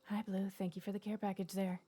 Hi, Blue. Thank you for the care package there.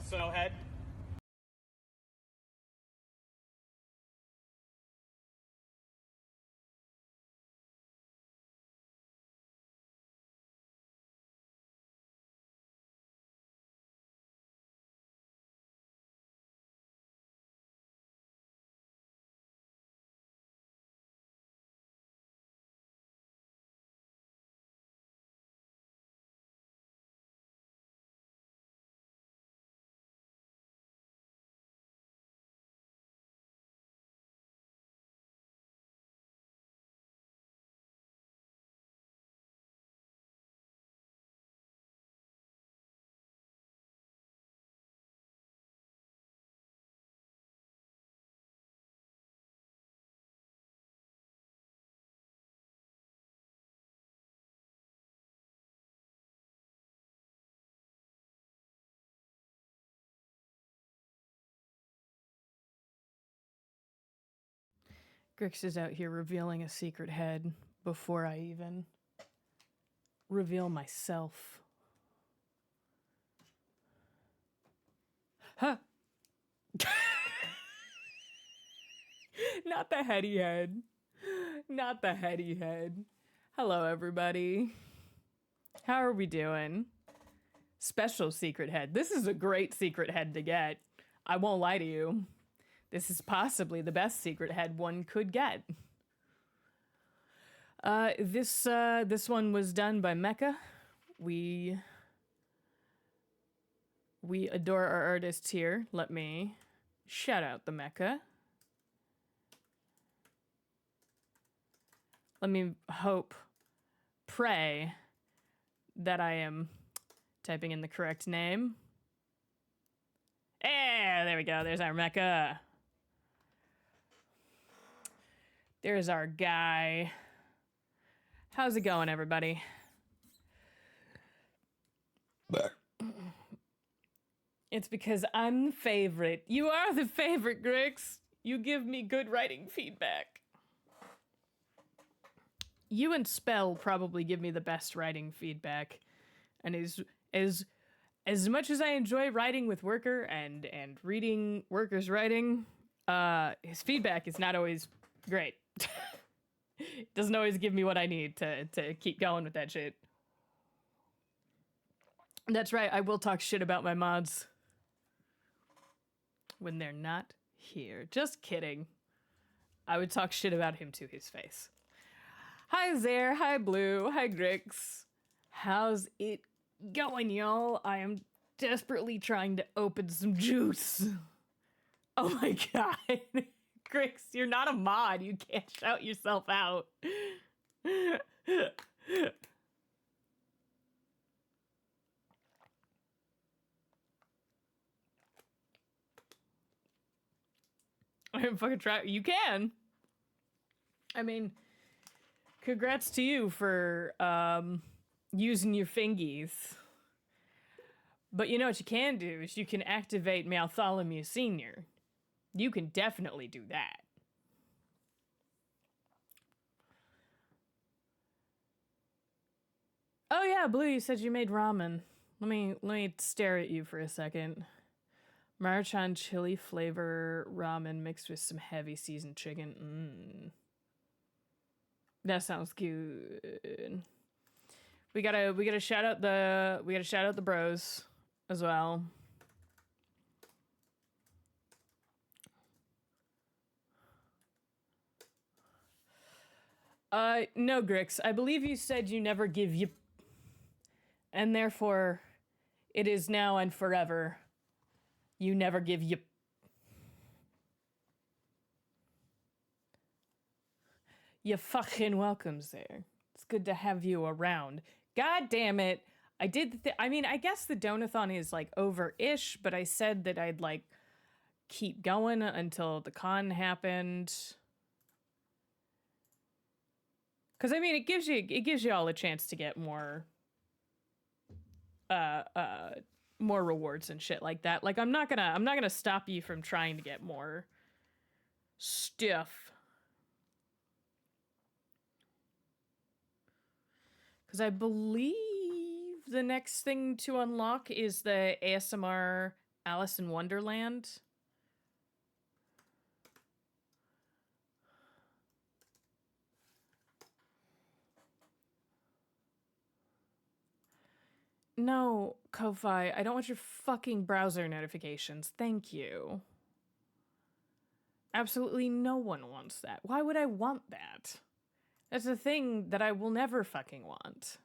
Snowhead. Grix is out here revealing a secret head before I even reveal myself. Huh. Not the heady head. Not the heady head. Hello, everybody. How are we doing? Special secret head. This is a great secret head to get. I won't lie to you. This is possibly the best secret head one could get. This one was done by Mecha. We adore our artists here. Let me shout out the Mecha. Let me pray that I am typing in the correct name. There we go. There's our Mecha. There's our guy. How's it going, everybody? It's because I'm the favorite. You are the favorite, Grix. You give me good writing feedback. You and Spell probably give me the best writing feedback. And as much as I enjoy writing with Worker and reading Worker's writing, his feedback is not always great. Doesn't always give me what I need to keep going with that shit. That's right, I will talk shit about my mods when they're not here. Just kidding. I would talk shit about him to his face. Hi Zare, hi Blue, hi Grix. How's it going, y'all? I am desperately trying to open some juice. Oh my god. Grix, you're not a mod. You can't shout yourself out. I am fucking trying. You can. I mean, congrats to you for using your fingies. But you know what you can do is you can activate Maltholomew Sr. You can definitely do that. Oh yeah, Blue, you said you made ramen. Let me stare at you for a second. Maruchan chili flavor ramen mixed with some heavy seasoned chicken. That sounds good. We gotta shout out the bros as well. No, Grix. I believe you said you never give you, and therefore, it is now and forever. You never give you. You fucking welcomes there. It's good to have you around. God damn it. I did I mean, I guess the donathon is like over-ish, but I said that I'd like keep going until the con happened. Cause I mean it gives you all a chance to get more more rewards and shit like that. Like I'm not gonna stop you from trying to get more stuff. Cause I believe the next thing to unlock is the ASMR Alice in Wonderland. No, Ko-Fi, I don't want your fucking browser notifications. Thank you. Absolutely no one wants that. Why would I want that? That's a thing that I will never fucking want.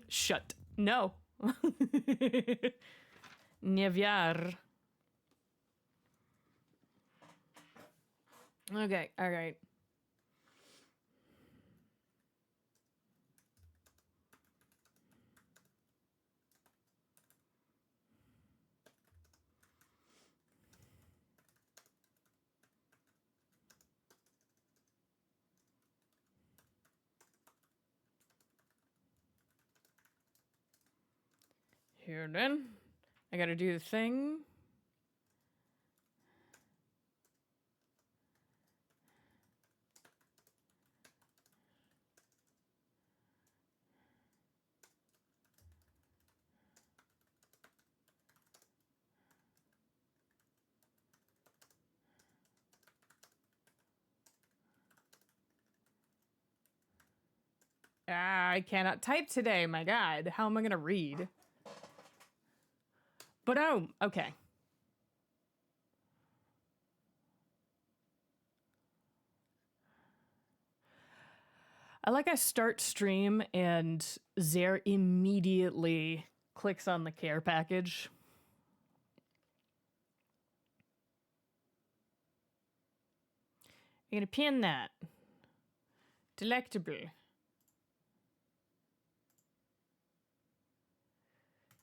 Shut. No. Nevyar. Okay, alright. Here then. I gotta do the thing. I cannot type today, my god. How am I gonna read? But oh, okay. I start stream and Zare immediately clicks on the care package. I'm gonna pin that. Delectable.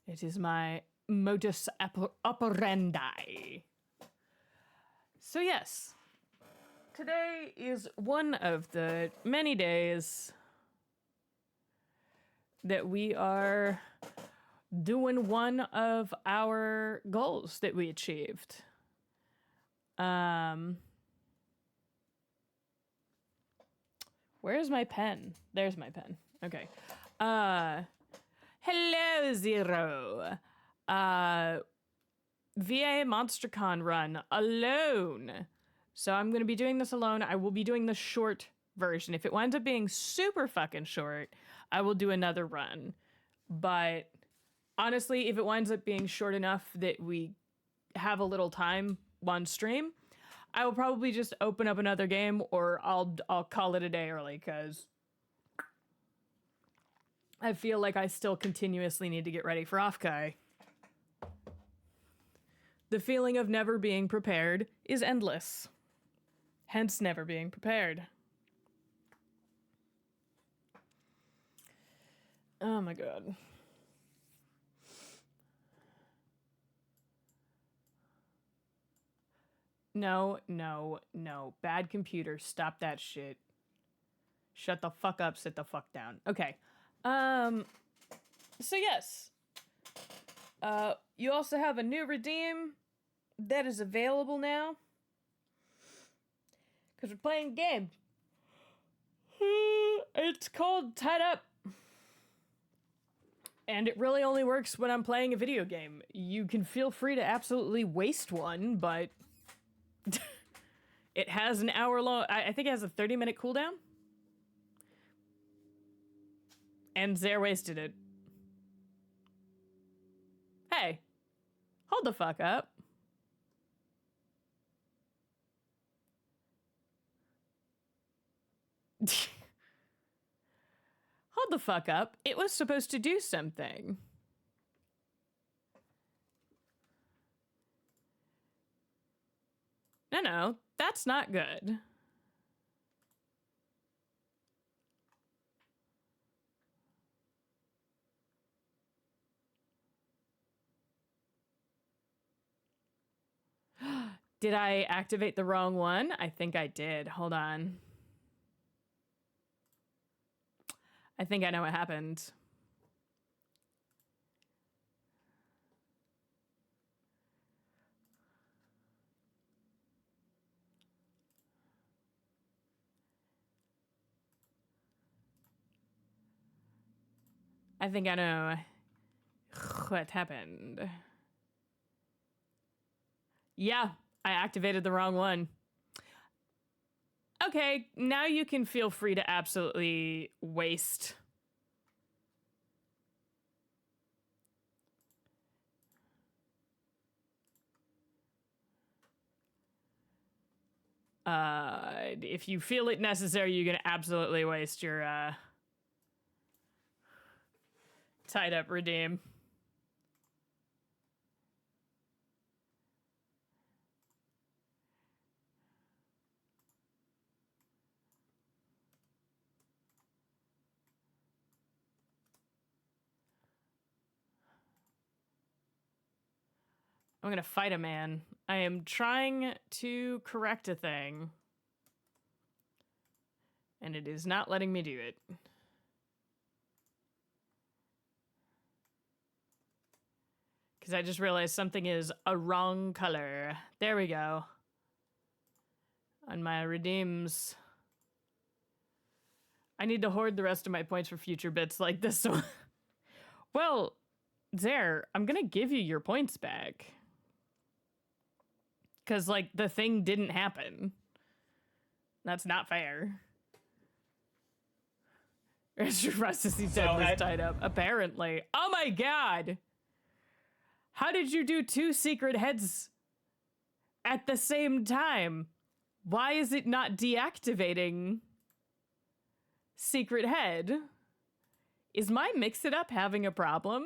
It is my modus operandi. So yes, today is one of the many days that we are doing one of our goals that we achieved. Where's my pen? There's my pen. Okay. Hello, Zero. VA MonsterCon run alone. So I'm going to be doing this alone. I will be doing the short version. If it winds up being super fucking short, I will do another run. But honestly, if it winds up being short enough that we have a little time on stream, I will probably just open up another game, or I'll call it a day early, because I feel like I still continuously need to get ready for Offkai. The feeling of never being prepared is endless. Hence, never being prepared. Oh my god. No, no, no. Bad computer. Stop that shit. Shut the fuck up, sit the fuck down. Okay. So yes. You also have a new redeem that is available now. Because we're playing a game. It's called Tied Up. And it really only works when I'm playing a video game. You can feel free to absolutely waste one, but it has an hour long, I think it has a 30-minute cooldown. And Zare wasted it. Hey, hold the fuck up. Hold the fuck up. It was supposed to do something. No, that's not good. Did I activate the wrong one? I think I did. Hold on. I think I know what happened. I think I know what happened. Yeah, I activated the wrong one. Okay, now you can feel free to absolutely waste. If you feel it necessary, you can absolutely waste your tied up redeem. I'm gonna fight a man. I am trying to correct a thing. And it is not letting me do it. Because I just realized something is a wrong color. There we go. On my redeems. I need to hoard the rest of my points for future bits like this one. Well, Zare, I'm gonna give you your points back. Because, like, the thing didn't happen. That's not fair. Rusty Dead was tied up, apparently. Oh my god! How did you do 2 secret heads at the same time? Why is it not deactivating secret head? Is my Mix It Up having a problem?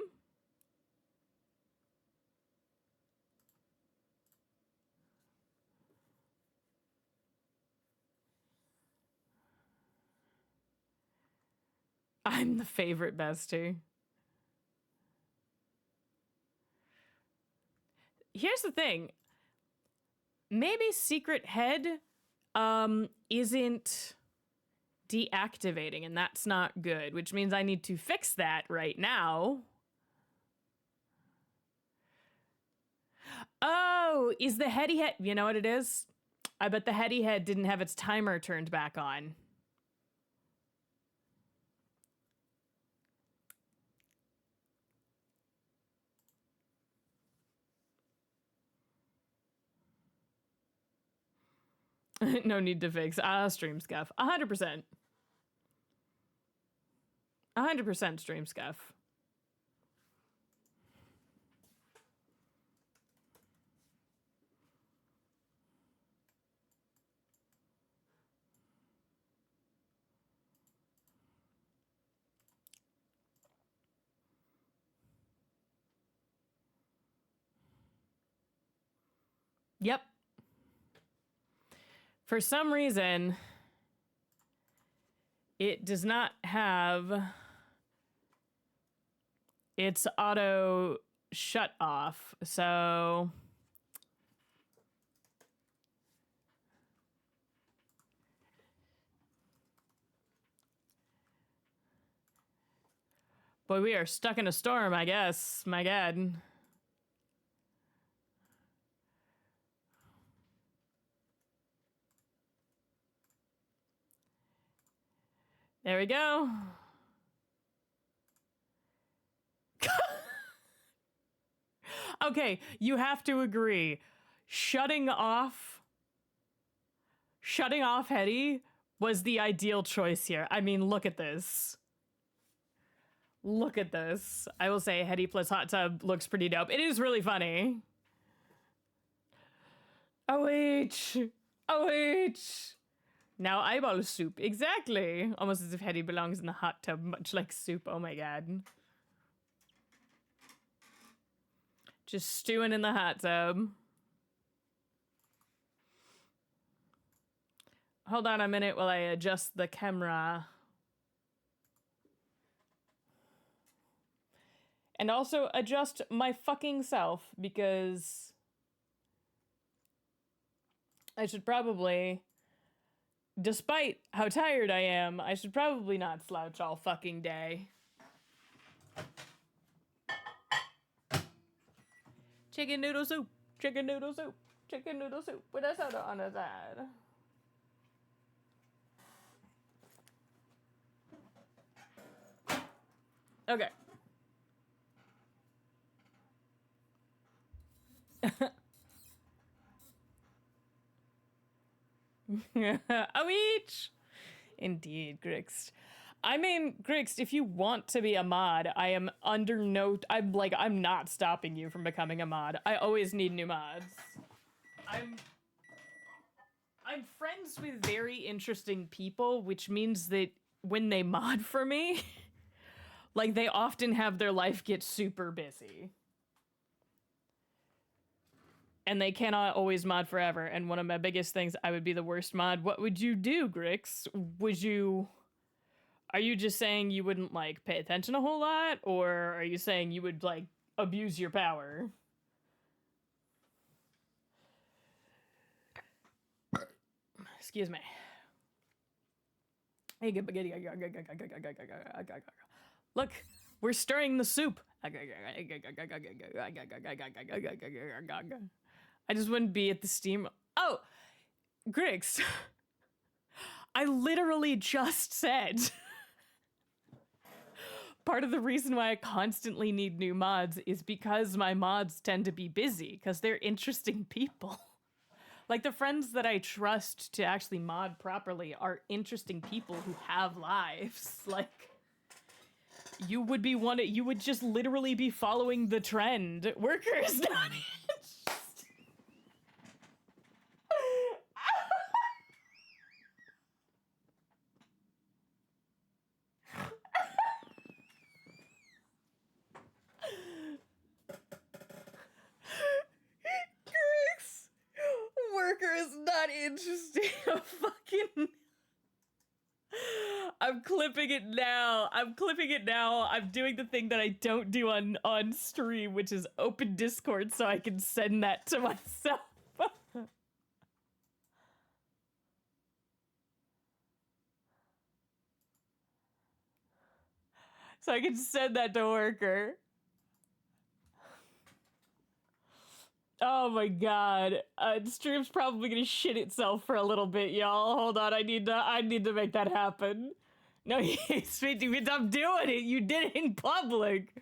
I'm the favorite bestie. Here's the thing. Maybe secret head isn't deactivating, and that's not good, which means I need to fix that right now. Oh, is the heady head... You know what it is? I bet the heady head didn't have its timer turned back on. No need to fix. Stream scuff. 100%. 100% stream scuff. Yep. For some reason, it does not have its auto shut off, so... Boy, we are stuck in a storm, I guess. My god. There we go. Okay, you have to agree. Shutting off Hetty was the ideal choice here. I mean, look at this. Look at this. I will say Hetty plus Hot Tub looks pretty dope. It is really funny. OH! OH! Now eyeball soup. Exactly. Almost as if Hetty belongs in the hot tub, much like soup. Oh my god. Just stewing in the hot tub. Hold on a minute while I adjust the camera. And also adjust my fucking self, because I should probably, despite how tired I am, I should probably not slouch all fucking day. Chicken noodle soup, chicken noodle soup, chicken noodle soup with a soda on the side. Okay. Oh, each. Indeed, Grix. I mean, Grix, if you want to be a mod, I am under no... I'm not stopping you from becoming a mod. I always need new mods. I'm friends with very interesting people, which means that when they mod for me, like, they often have their life get super busy. And they cannot always mod forever. And one of my biggest things, I would be the worst mod. What would you do, Grix? Are you just saying you wouldn't, like, pay attention a whole lot? Or are you saying you would, like, abuse your power? Excuse me. Look, we're stirring the soup. I just wouldn't be at the steam. Oh, Griggs. I literally just said part of the reason why I constantly need new mods is because my mods tend to be busy because they're interesting people. Like, the friends that I trust to actually mod properly are interesting people who have lives. Like, you would just literally be following the trend. Workers, not it. Worker is not interesting. I'm clipping it now. I'm doing the thing that I don't do on stream, which is open Discord so I can send that to myself. So I can send that to Worker. Oh my god. The stream's probably gonna shit itself for a little bit, y'all. Hold on, I need to make that happen. No, I'm doing it. You did it in public.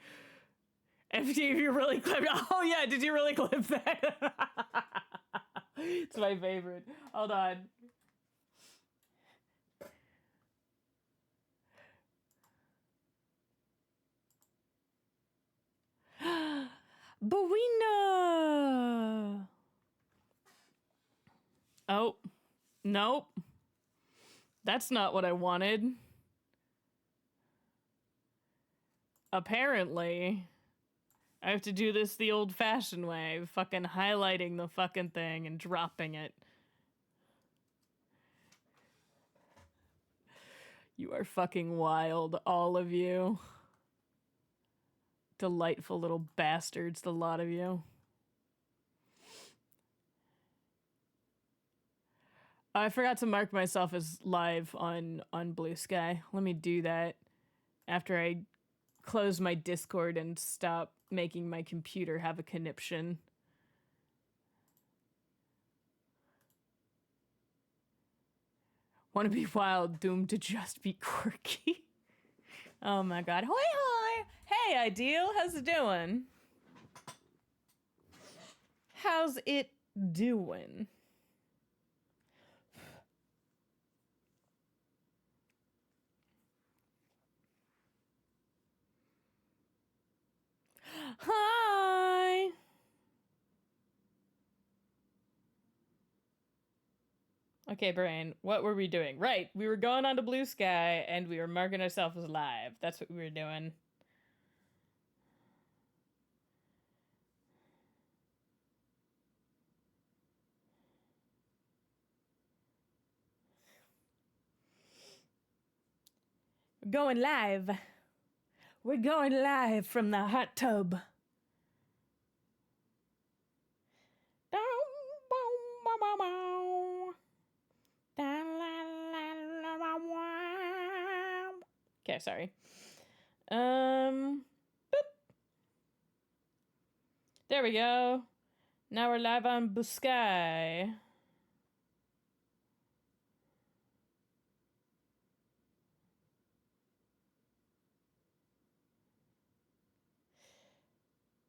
If you really clipped... Oh yeah, did you really clip that? It's my favorite. Hold on. Bowina! Oh, nope. That's not what I wanted. Apparently, I have to do this the old-fashioned way, fucking highlighting the fucking thing and dropping it. You are fucking wild, all of you. Delightful little bastards, the lot of you. I forgot to mark myself as live on Blue Sky. Let me do that after I close my Discord and stop making my computer have a conniption. Want to be wild, doomed to just be quirky. Oh my god. Hoi hoi! Hey, Ideal, how's it doing? How's it doing? Hi! Okay, Brain, what were we doing? Right, we were going on to Blue Sky, and we were marking ourselves as live. That's what we were doing. We're going live. We're going live from the hot tub. Okay, sorry. Boop. There we go. Now we're live on Blue Sky.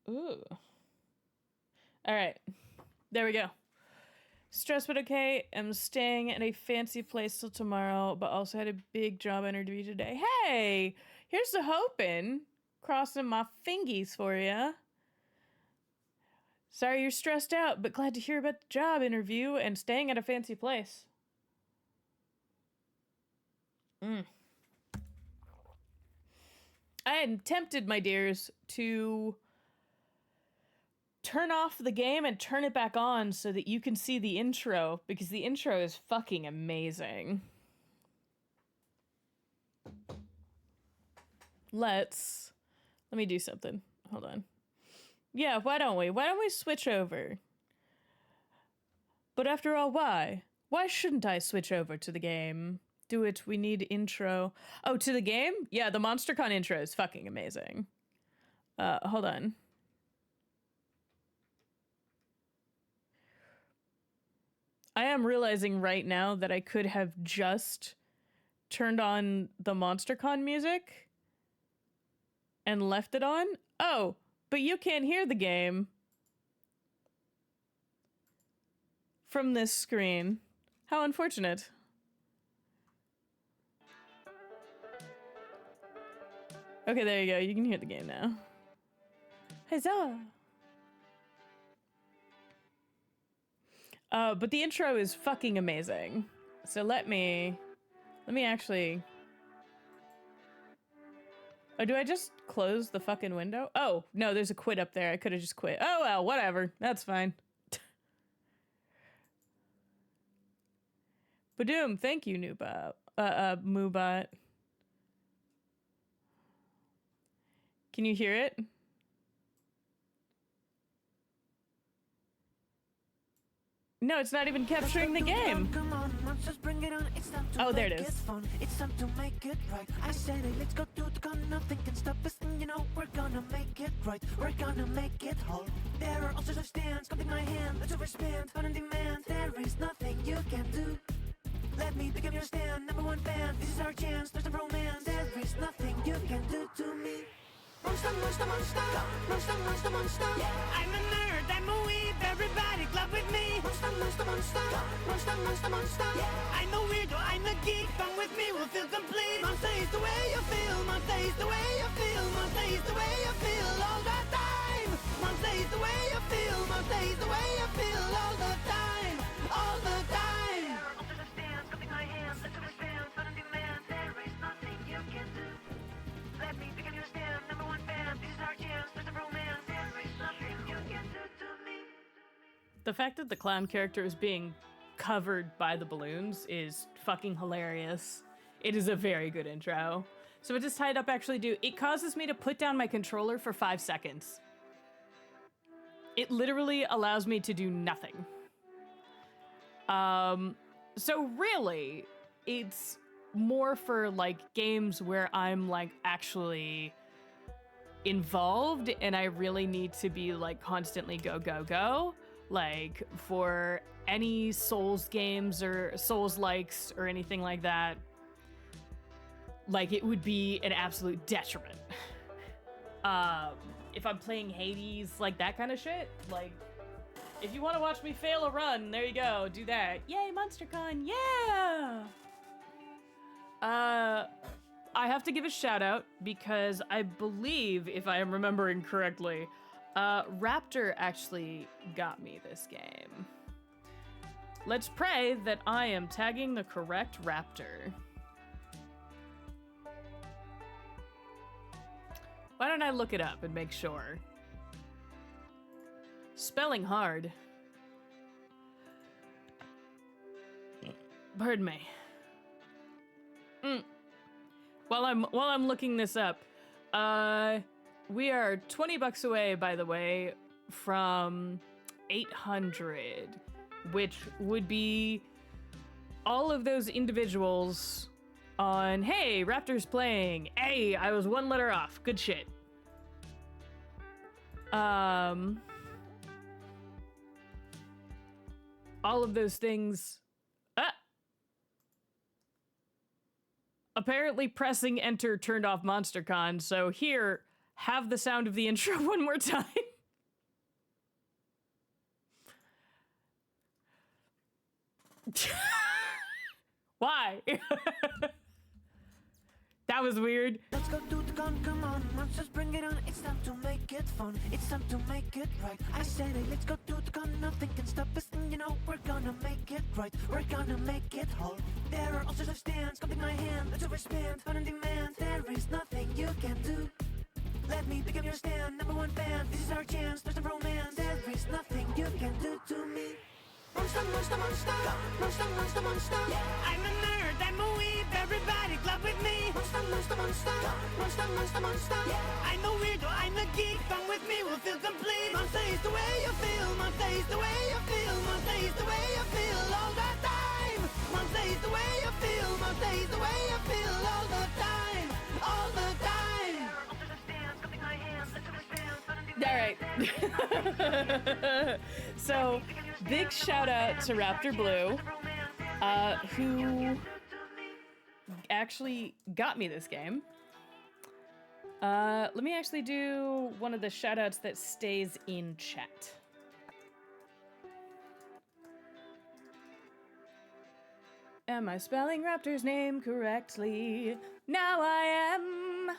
Ooh. All right. There we go. Stressed but okay. I'm staying at a fancy place till tomorrow, but also had a big job interview today. Hey, here's the hoping. Crossing my fingies for ya. Sorry you're stressed out, but glad to hear about the job interview and staying at a fancy place. I am tempted, my dears, to turn off the game and turn it back on so that you can see the intro, because the intro is fucking amazing. Let me do something. Hold on. Yeah, why don't we? Why don't we switch over? But after all, why? Why shouldn't I switch over to the game? Do it. We need intro. Oh, to the game? Yeah, the MonsterCon intro is fucking amazing. Hold on. I am realizing right now that I could have just turned on the MonsterCon music and left it on. Oh, but you can't hear the game from this screen. How unfortunate. Okay, there you go. You can hear the game now. Huzzah! But the intro is fucking amazing. So let me actually... Oh, do I just close the fucking window? Oh, no, there's a quit up there. I could have just quit. Oh, well, whatever. That's fine. Badoom, thank you, Moobot. Can you hear it? No, it's not even capturing the game. Oh, there it is. It's time to make it right. I said it, let's go to the con. Nothing can stop us, and you know we're gonna make it right. We're gonna make it whole. There are all sorts of stands. Come take my hand, let's overspend. On demand, there is nothing you can do. Let me become your stand, #1 fan. This is our chance, there's no romance. There is nothing you can do to me. Monster, monster, monster. Monster, monster, monster. Yeah. I'm a nerd, I'm a weeb. Everybody club with me. Monster, monster, monster. Monster, monster, monster. Yeah. I'm a weirdo, I'm a geek. Come with me, we'll feel complete. Monster is the way you feel. Monster is the way you feel. Monster is the way you feel all the time. Monster is the way you feel. Monster is the way you feel all the time. All the time. There are alternate stands, coming my hands. Let's overstand, fun on demand. There is nothing you can do. Let me become your stand, #1 fan. This is our chance, there's a romance. There is nothing you can do to me. The fact that the clown character is being covered by the balloons is fucking hilarious. It is a very good intro. So what does Tied Up actually do? It causes me to put down my controller for 5 seconds. It literally allows me to do nothing. So really, it's more for like games where I'm like actually involved and I really need to be like constantly go, go, go. Like for any Souls games or Souls likes or anything like that, like it would be an absolute detriment. If I'm playing Hades, like that kind of shit, like if you want to watch me fail a run, there you go, do that. Yay, MonsterCon, yeah! I have to give a shout out because I believe, if I am remembering correctly, Raptor actually got me this game. Let's pray that I am tagging the correct Raptor. Why don't I look it up and make sure? Spelling hard. Pardon me. While I'm looking this up, we are $20 away, by the way, from 800, which would be all of those individuals on, hey, Raptor's playing. Hey, I was 1 letter off. Good shit. All of those things. Apparently pressing enter turned off MonsterCon, so here, have the sound of the intro one more time. Why? That was weird. Let's go to the gun, come on, monsters, bring it on. It's time to make it fun, it's time to make it right. I said it, let's go to the gun, nothing can stop us. And you know, we're gonna make it right, we're gonna make it whole. There are all sorts of stands, come take my hand, let's overspend, on demand. There is nothing you can do. Let me become your stand, number one fan. This is our chance, there's no romance. There is nothing you can do to me. Monster, monster, monster, monster, monster, monster. I'm a nerd, I'm a weeb, everybody club with me. Monster, monster, monster, monster, monster, monster. I'm a weirdo, I'm a geek, come with me, we'll feel complete. Monster is the way you feel, monster is the way you feel, monster is the way you feel all the time. Monster is the way you feel, monster is the way you feel all the time, all the time. All right. So, big shout out to Raptor Blue, who actually got me this game. Let me actually do one of the shout outs that stays in chat. Am I spelling Raptor's name correctly? Now I am.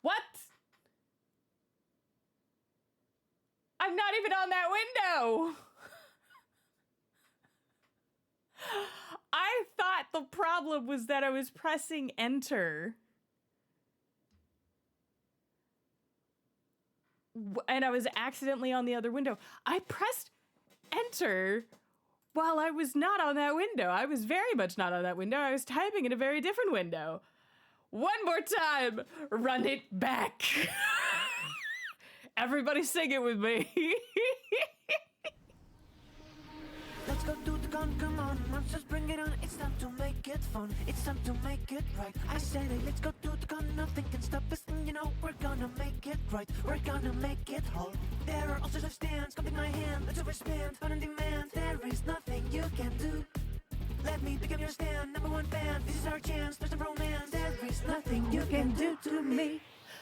What? I'm not even on that window. I thought the problem was that I was pressing enter. And I was accidentally on the other window. I pressed enter while I was not on that window. I was very much not on that window. I was typing in a very different window. One more time, run it back. Everybody sing it with me. Let's go to the gun, come on, monsters, bring it on. It's time to make it fun, it's time to make it right. I said it, let's go to the gun, nothing can stop us. And you know, we're gonna make it right, we're gonna make it whole. There are all sorts of stands, come take my hand, let's overspend, on demand. There is nothing you can do. Let me become your stand, number one fan. This is our chance, there's no romance. There is nothing you can do to me.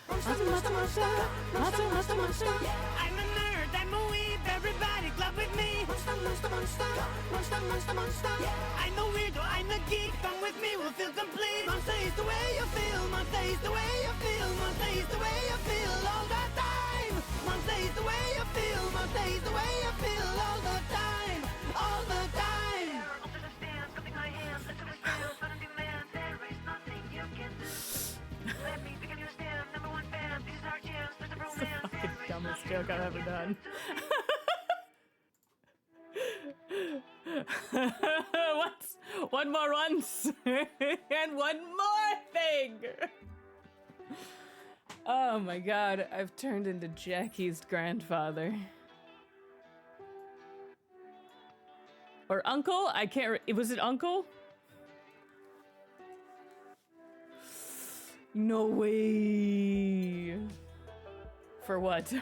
Monster, monster, monster, monster, monster, monster. I'm a nerd, I'm a weeb, everybody club with me. Monster, monster, monster, monster, monster, monster. I'm a weirdo, I'm a geek, come with me, we'll feel complete. Monster is the way you feel, monster is the way you feel, monster is the way you feel all the time. Monster is the way you feel, monster is the way you feel all the time, all the time. Dumbest joke I've ever done. What's one more once and one more thing? Oh my god, I've turned into Jackie's grandfather. Or uncle? I can't was it uncle? No way. For what?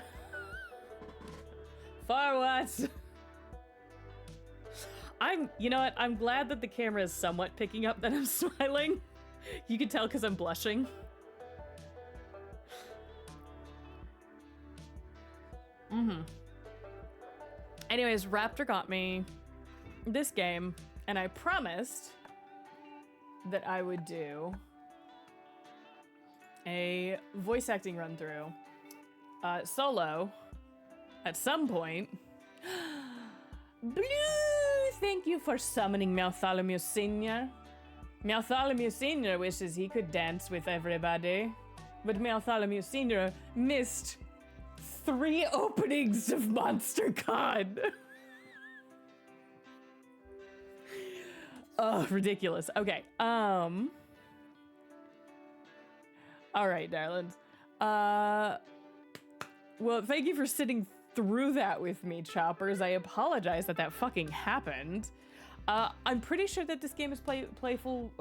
For what? You know what? I'm glad that the camera is somewhat picking up that I'm smiling. You can tell because I'm blushing. Anyways, Raptor got me this game, and I promised that I would do a voice acting run through solo at some point. Blue, thank you for summoning Bartholomew Sr. Bartholomew Sr. wishes he could dance with everybody, but Bartholomew Sr. missed 3 openings of MonsterCon. Oh, ridiculous. Okay, all right, darlings. Well, thank you for sitting through that with me, Choppers. I apologize that that fucking happened. I'm pretty sure that this game is playable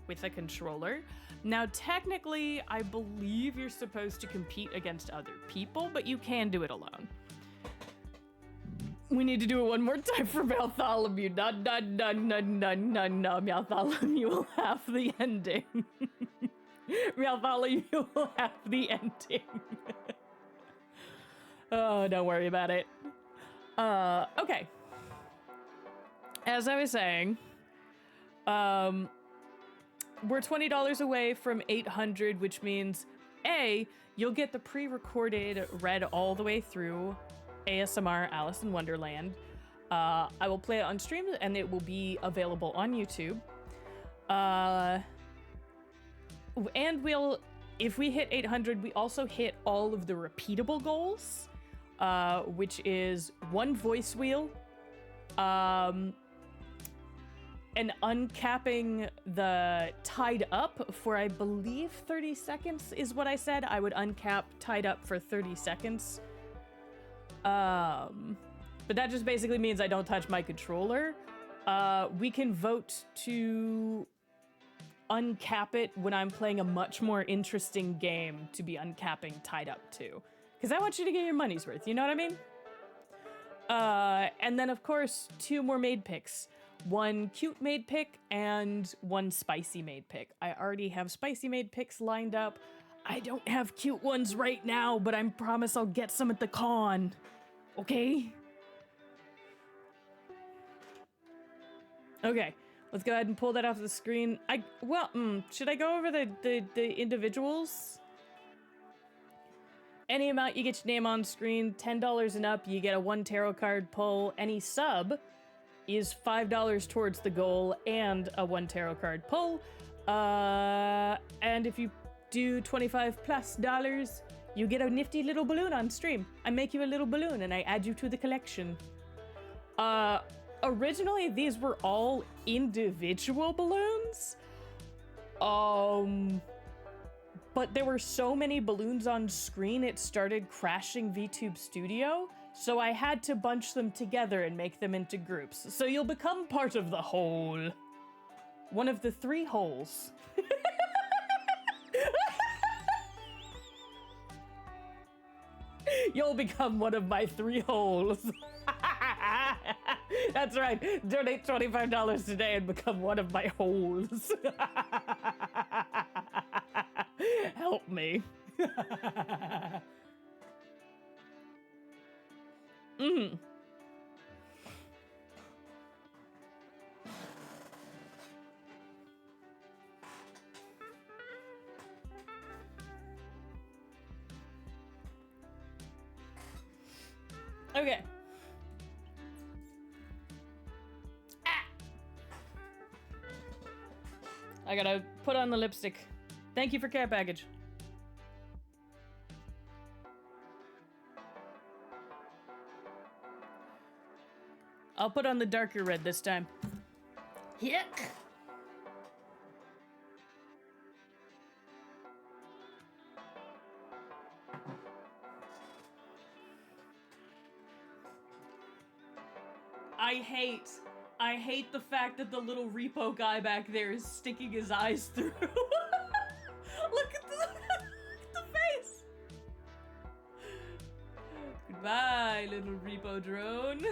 with a controller. Now, technically, I believe you're supposed to compete against other people, but you can do it alone. We need to do it one more time for Bartholomew. No, Bartholomew will have the ending. Bartholomew will have the ending. Oh, don't worry about it. Okay. As I was saying, we're $20 away from 800, which means A, you'll get the pre-recorded read all the way through ASMR Alice in Wonderland. I will play it on stream and it will be available on YouTube. And if we hit 800, we also hit all of the repeatable goals, which is 1 voice wheel, and uncapping the tied up for, I believe, 30 seconds is what I said. I would uncap tied up for 30 seconds. But that just basically means I don't touch my controller. We can vote to uncap it when I'm playing a much more interesting game to be uncapping tied up to. Because I want you to get your money's worth, you know what I mean? And then, of course, 2 more made picks. 1 cute made pick and 1 spicy made pick. I already have spicy made picks lined up. I don't have cute ones right now, but I promise I'll get some at the con. Okay? Okay, let's go ahead and pull that off the screen. Should I go over the individuals? Any amount, you get your name on screen. $10 and up, you get a 1 tarot card pull. Any sub is $5 towards the goal and a 1 tarot card pull. And if you do $25+ you get a nifty little balloon on stream. I make you a little balloon and I add you to the collection. Originally, these were all individual balloons. But there were so many balloons on screen, it started crashing VTube Studio. So I had to bunch them together and make them into groups. So you'll become part of the whole. One of the 3 holes. You'll become one of my 3 holes. That's right. Donate $25 today and become one of my holes. Help me. Okay. I gotta put on the lipstick. Thank you for care package. I'll put on the darker red this time. Yuck. I hate the fact that the little repo guy back there is sticking his eyes through. Look at the face. Goodbye, little repo drone.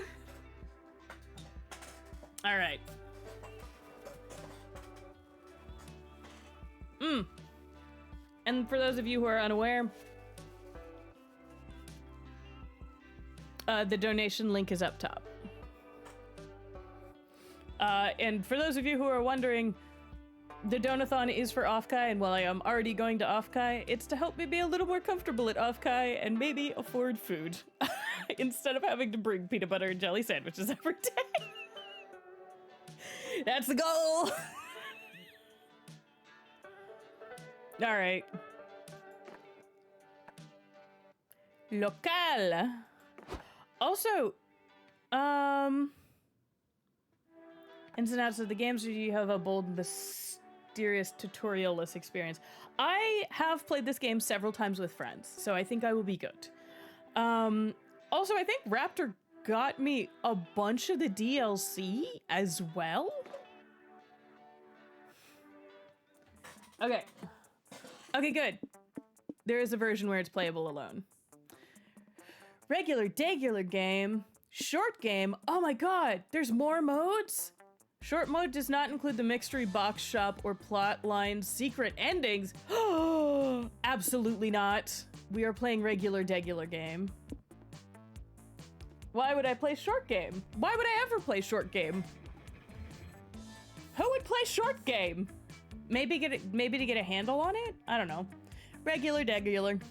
All right. And for those of you who are unaware, the donation link is up top. And for those of you who are wondering, the Donathon is for Offkai, and while I am already going to Offkai, it's to help me be a little more comfortable at Offkai and maybe afford food instead of having to bring peanut butter and jelly sandwiches every day. That's the goal. All right. Local. Also, ins and outs of the games, or do you have a bold, mysterious, tutorial-less experience? I have played this game several times with friends, so I think I will be good. Also, I think Raptor got me a bunch of the DLC as well. Okay. Okay, good. There is a version where it's playable alone. Regular, degular game. Short game. Oh my god, there's more modes? Short mode does not include the mystery box shop or plot lines, secret endings. Absolutely not. We are playing regular, degular game. Why would I play short game? Why would I ever play short game? Who would play short game? Maybe to get a handle on it? I don't know. Regular degular.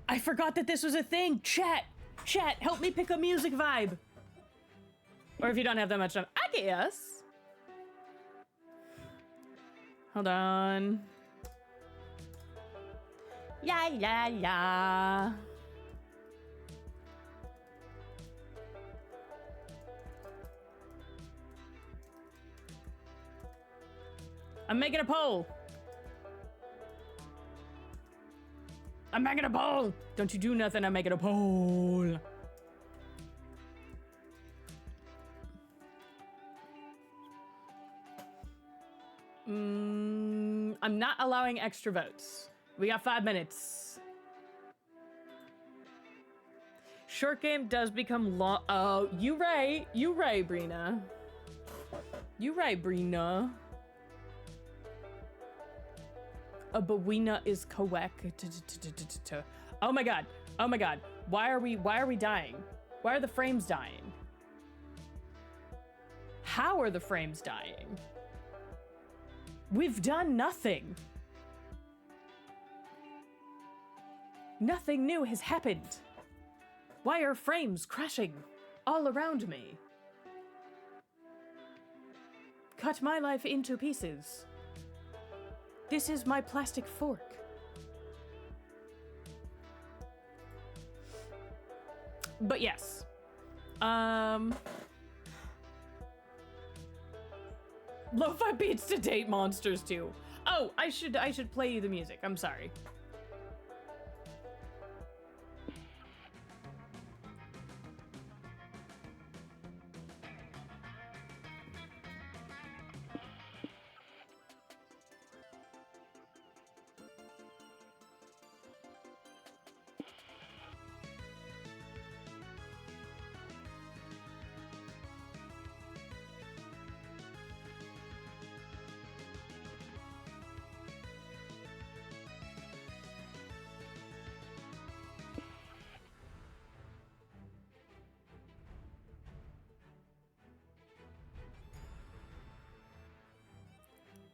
I forgot that this was a thing. Chat, help me pick a music vibe. Or if you don't have that much time, I guess. Hold on. La la la. I'm making a poll. I'm making a poll. Don't you do nothing. I'm making a poll. I'm not allowing extra votes. We got 5 minutes. Short game does become long. Oh, you right, Brina. You right, Brina. A Bawina is correct. Oh my god. Oh my god. Why are we dying? Why are the frames dying? How are the frames dying? We've done nothing. Nothing new has happened. Why are frames crashing all around me? Cut my life into pieces. This is my plastic fork. But yes. Lo-fi beats to date monsters too. Oh, I should play you the music. I'm sorry.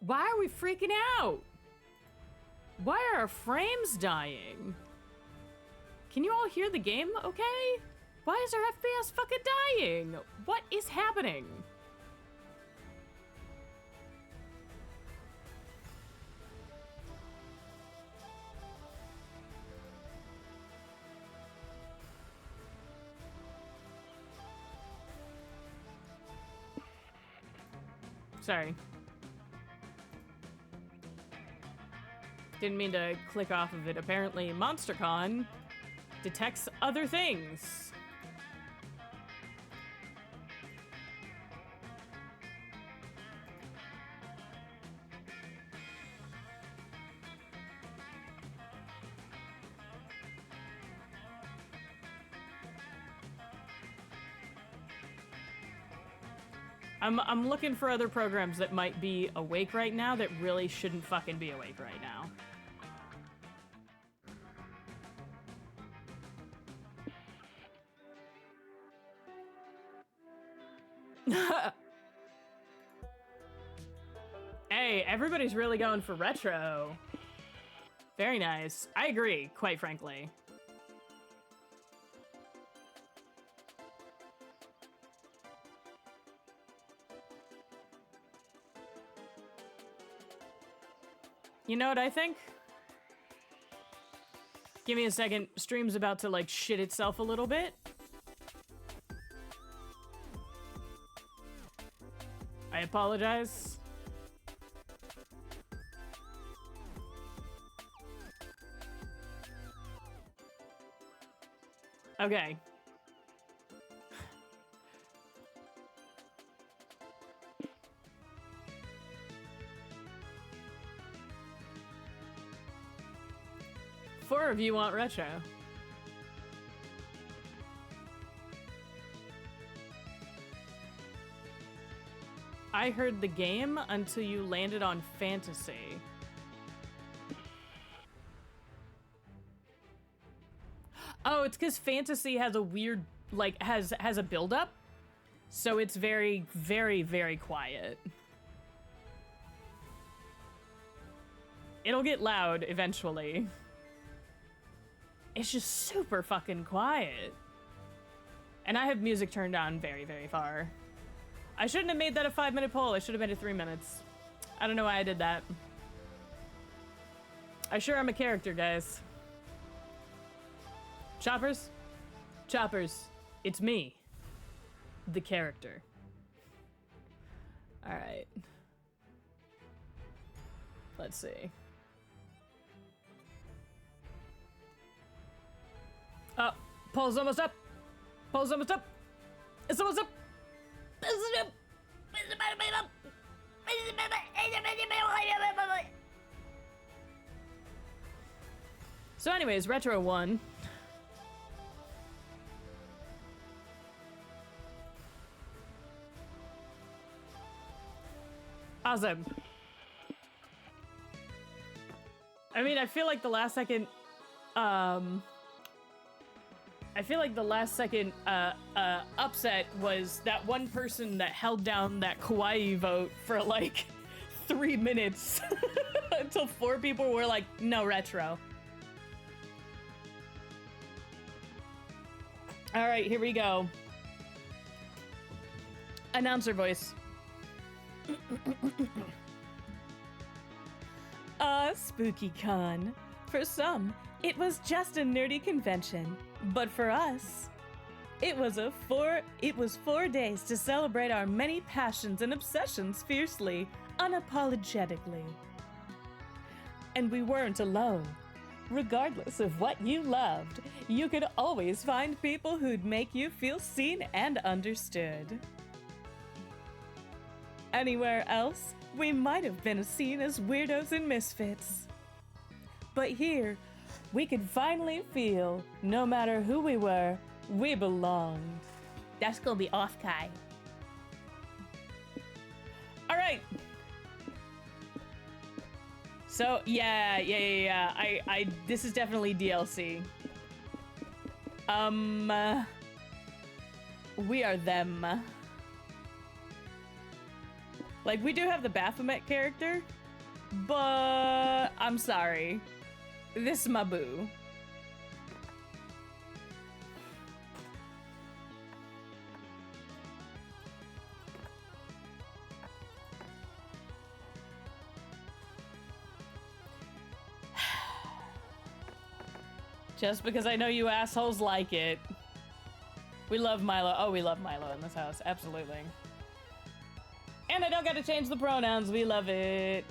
Why are we freaking out? Why are our frames dying? Can you all hear the game okay? Why is our FPS fucking dying? What is happening? Sorry. Didn't mean to click off of it. Apparently, MonsterCon detects other things. I'm looking for other programs that might be awake right now that really shouldn't fucking be awake right now. Hey, everybody's really going for retro. Very nice. I agree, quite frankly. You know what I think? Give me a second. Stream's about to, like, shit itself a little bit. I apologize. Okay. Four of you want retro. I heard the game until you landed on fantasy. Oh, it's because fantasy has a weird, like, has a build-up. So it's very, very, very quiet. It'll get loud eventually. It's just super fucking quiet. And I have music turned down very, very far. I shouldn't have made that a 5-minute poll. I should have made it 3 minutes. I don't know why I did that. I sure am a character, guys. Choppers? Choppers, it's me. The character. All right. Let's see. Oh, poll's almost up. Poll's almost up. It's almost up. So anyways, Retro won. Awesome. I mean, I feel like the last second, upset was that one person that held down that kawaii vote for like 3 minutes until 4 people were like, no, Retro. All right, here we go. Announcer voice. SpookyCon. For some, it was just a nerdy convention, but for us, it was 4 days to celebrate our many passions and obsessions fiercely, unapologetically. And we weren't alone. Regardless of what you loved, you could always find people who'd make you feel seen and understood. Anywhere else, we might have been seen as weirdos and misfits. But here, we could finally feel, no matter who we were, we belonged. That's gonna be off, Kai. All right. So, yeah. This is definitely DLC. We are them. Like, we do have the Baphomet character, but I'm sorry. This is my boo. Just because I know you assholes like it. We love Milo. Oh, we love Milo in this house. Absolutely. And I don't gotta change the pronouns. We love it.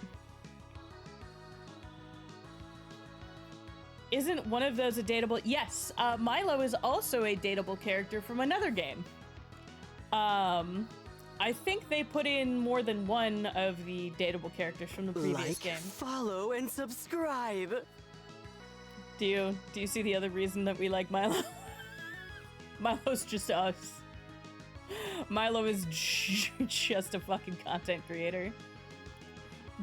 Isn't one of those a dateable? Yes, Milo is also a dateable character from another game. I think they put in more than one of the dateable characters from the previous game. Follow, and subscribe. Do you see the other reason that we like Milo? Milo's just us. Milo is just a fucking content creator.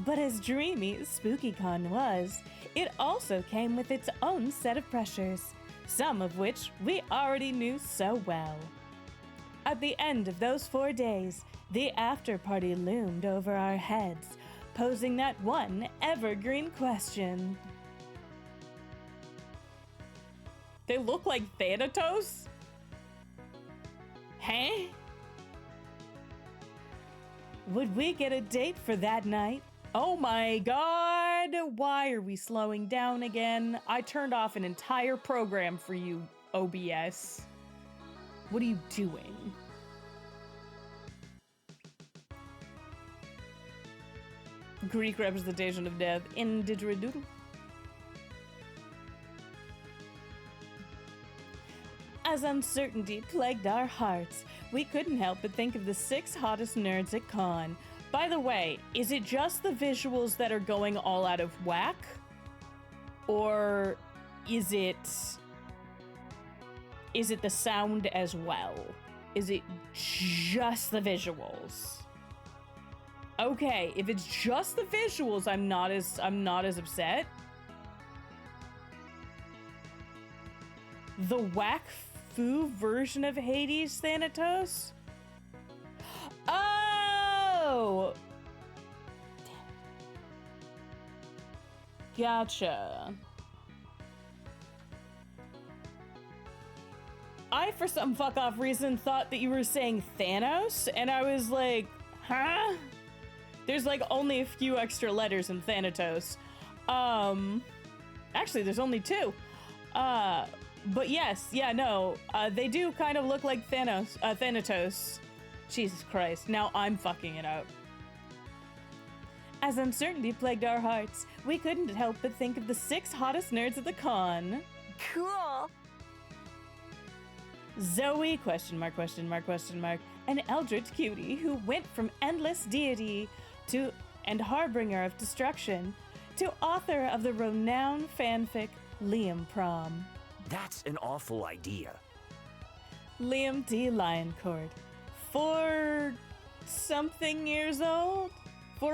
But as dreamy as SpookyCon was, it also came with its own set of pressures, some of which we already knew so well. At the end of those 4 days, the after party loomed over our heads, posing that one evergreen question. They look like Thanatos? Huh? Would we get a date for that night? Oh my god, why are we slowing down again? I turned off an entire program for you, OBS. What are you doing? Greek representation of death in didgeridoo. As uncertainty plagued our hearts, we couldn't help but think of the 6 hottest nerds at con. By the way, is it just the visuals that are going all out of whack? Or is it the sound as well? Is it just the visuals? Okay, if it's just the visuals, I'm not as upset. The whack foo version of Hades Thanatos? Oh! Gotcha. I, for some fuck-off reason, thought that you were saying Thanos, and I was like, huh? There's, like, only a few extra letters in Thanatos. Actually, there's only 2. But yes, yeah, no, they do kind of look like Thanatos. Jesus Christ, now I'm fucking it up. As uncertainty plagued our hearts, we couldn't help but think of the 6 hottest nerds at the con. Cool. Zoe, question mark, an eldritch cutie who went from endless deity to and harbinger of destruction to author of the renowned fanfic Liam Prom. That's an awful idea. Liam D. Lioncourt, 400-something years old? A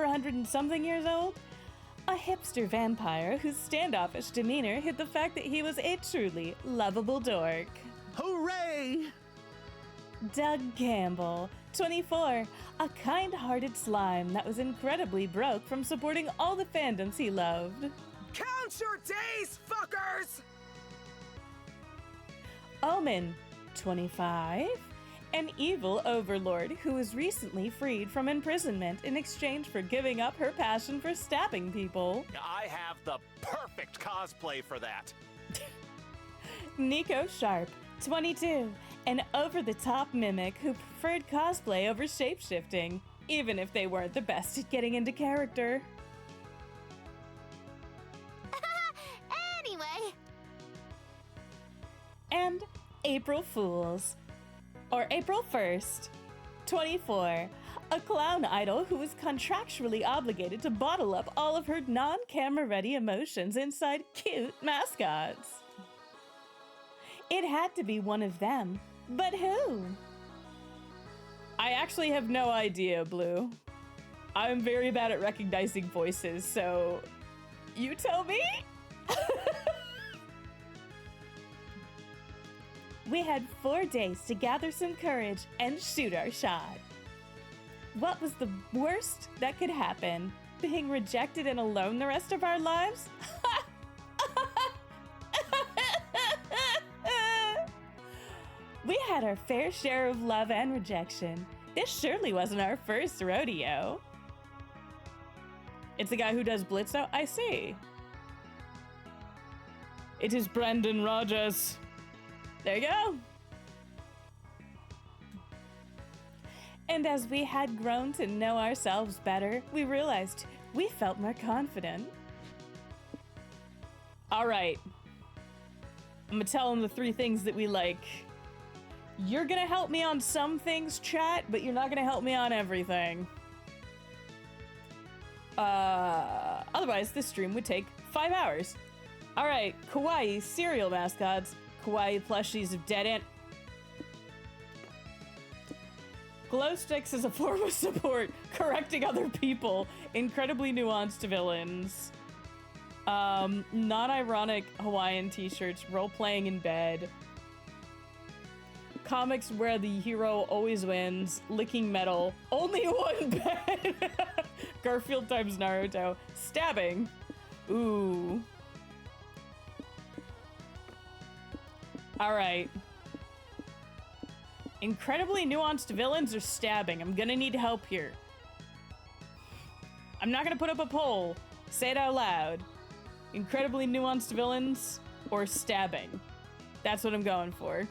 hipster vampire whose standoffish demeanor hid the fact that he was a truly lovable dork. Hooray! Doug Campbell, 24, a kind-hearted slime that was incredibly broke from supporting all the fandoms he loved. Count your days, fuckers! Omen, 25, an evil overlord who was recently freed from imprisonment in exchange for giving up her passion for stabbing people. I have the perfect cosplay for that. Nico Sharp, 22, an over-the-top mimic who preferred cosplay over shapeshifting, even if they weren't the best at getting into character. Anyway. And April Fools, or April 1st, 24, a clown idol who was contractually obligated to bottle up all of her non-camera ready emotions inside cute mascots. It had to be one of them, but who? I actually have no idea, Blue. I'm very bad at recognizing voices, so you tell me? We had 4 days to gather some courage and shoot our shot. What was the worst that could happen? Being rejected and alone the rest of our lives? We had our fair share of love and rejection. This surely wasn't our first rodeo. It's the guy who does Blitzo? I see. It is Brendan Rogers. There you go. And as we had grown to know ourselves better, we realized we felt more confident. All right. I'm gonna tell them the 3 things that we like. You're gonna help me on some things, chat, but you're not gonna help me on everything. Otherwise, this stream would take 5 hours. All right, kawaii cereal mascots, kawaii plushies of Dead Ant. Glow sticks as a form of support, correcting other people, incredibly nuanced villains. Non-ironic Hawaiian t-shirts, role-playing in bed. Comics where the hero always wins, licking metal, only one bed. Garfield times Naruto, stabbing. Ooh. All right. Incredibly nuanced villains or stabbing? I'm gonna need help here. I'm not gonna put up a poll. Say it out loud. Incredibly nuanced villains or stabbing? That's what I'm going for.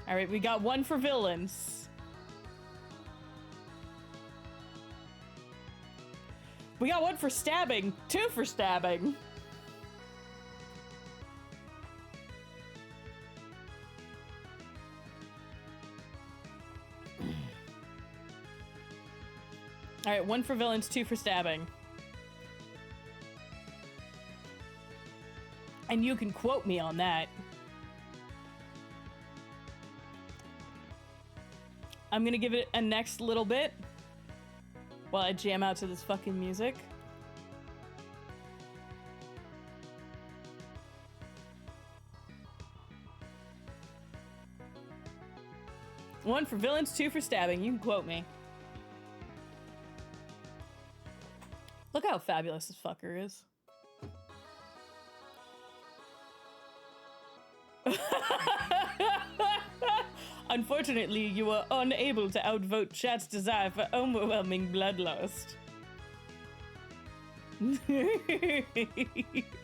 All right, we got 1 for villains. We got 1 for stabbing, 2 for stabbing. All right, 1 for villains, 2 for stabbing. And you can quote me on that. I'm gonna give it a next little bit. while I jam out to this fucking music. One for villains, 2 for stabbing. You can quote me. Look how fabulous this fucker is. Unfortunately, you were unable to outvote chat's desire for overwhelming bloodlust.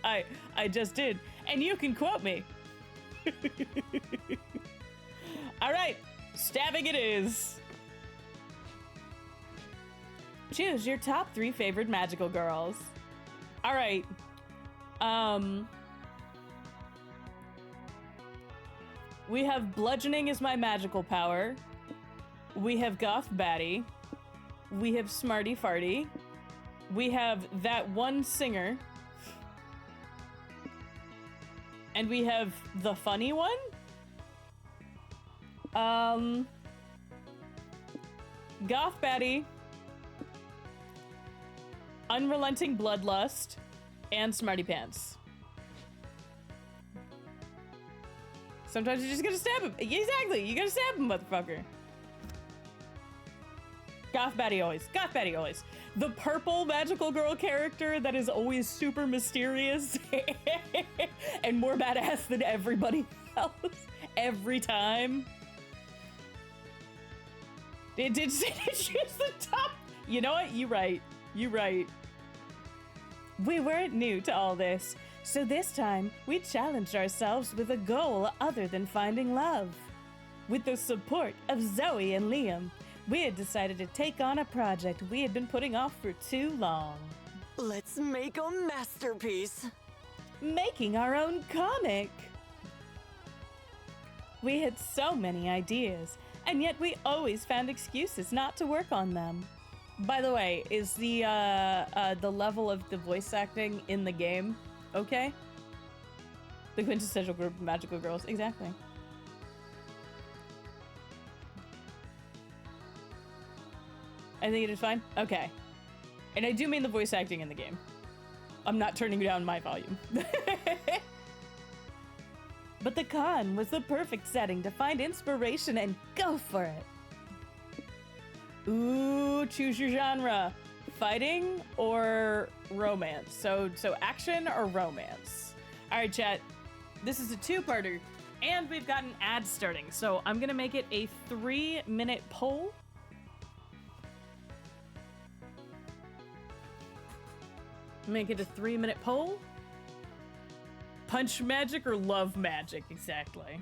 I just did, and you can quote me. All right, stabbing it is. Choose your top 3 favorite magical girls. All right. We have bludgeoning as my magical power. We have Goth Batty. We have Smarty Farty. We have that one singer. And we have the funny one. Goth Batty, Unrelenting Bloodlust, and Smarty Pants. Sometimes you just gotta stab him. Exactly, you gotta stab him, motherfucker. Goth Batty always. Goth Batty always. The purple magical girl character that is always super mysterious and more badass than everybody else every time. Did you choose the top? You know what? You're right. You're right. We weren't new to all this, so this time we challenged ourselves with a goal other than finding love. With the support of Zoe and Liam, we had decided to take on a project we had been putting off for too long. Let's make a masterpiece. Making our own comic. We had so many ideas, and yet we always found excuses not to work on them. By the way, is the level of the voice acting in the game okay? The quintessential group of magical girls, exactly. I think it is fine. Okay, and I do mean the voice acting in the game. I'm not turning down my volume. But the con was the perfect setting to find inspiration and go for it. Ooh, choose your genre. Fighting or romance? So action or romance? All right, chat. This is a 2-parter, and we've got an ad starting. So I'm gonna make it a 3-minute poll. Make it a 3-minute poll. Punch magic or love magic, exactly.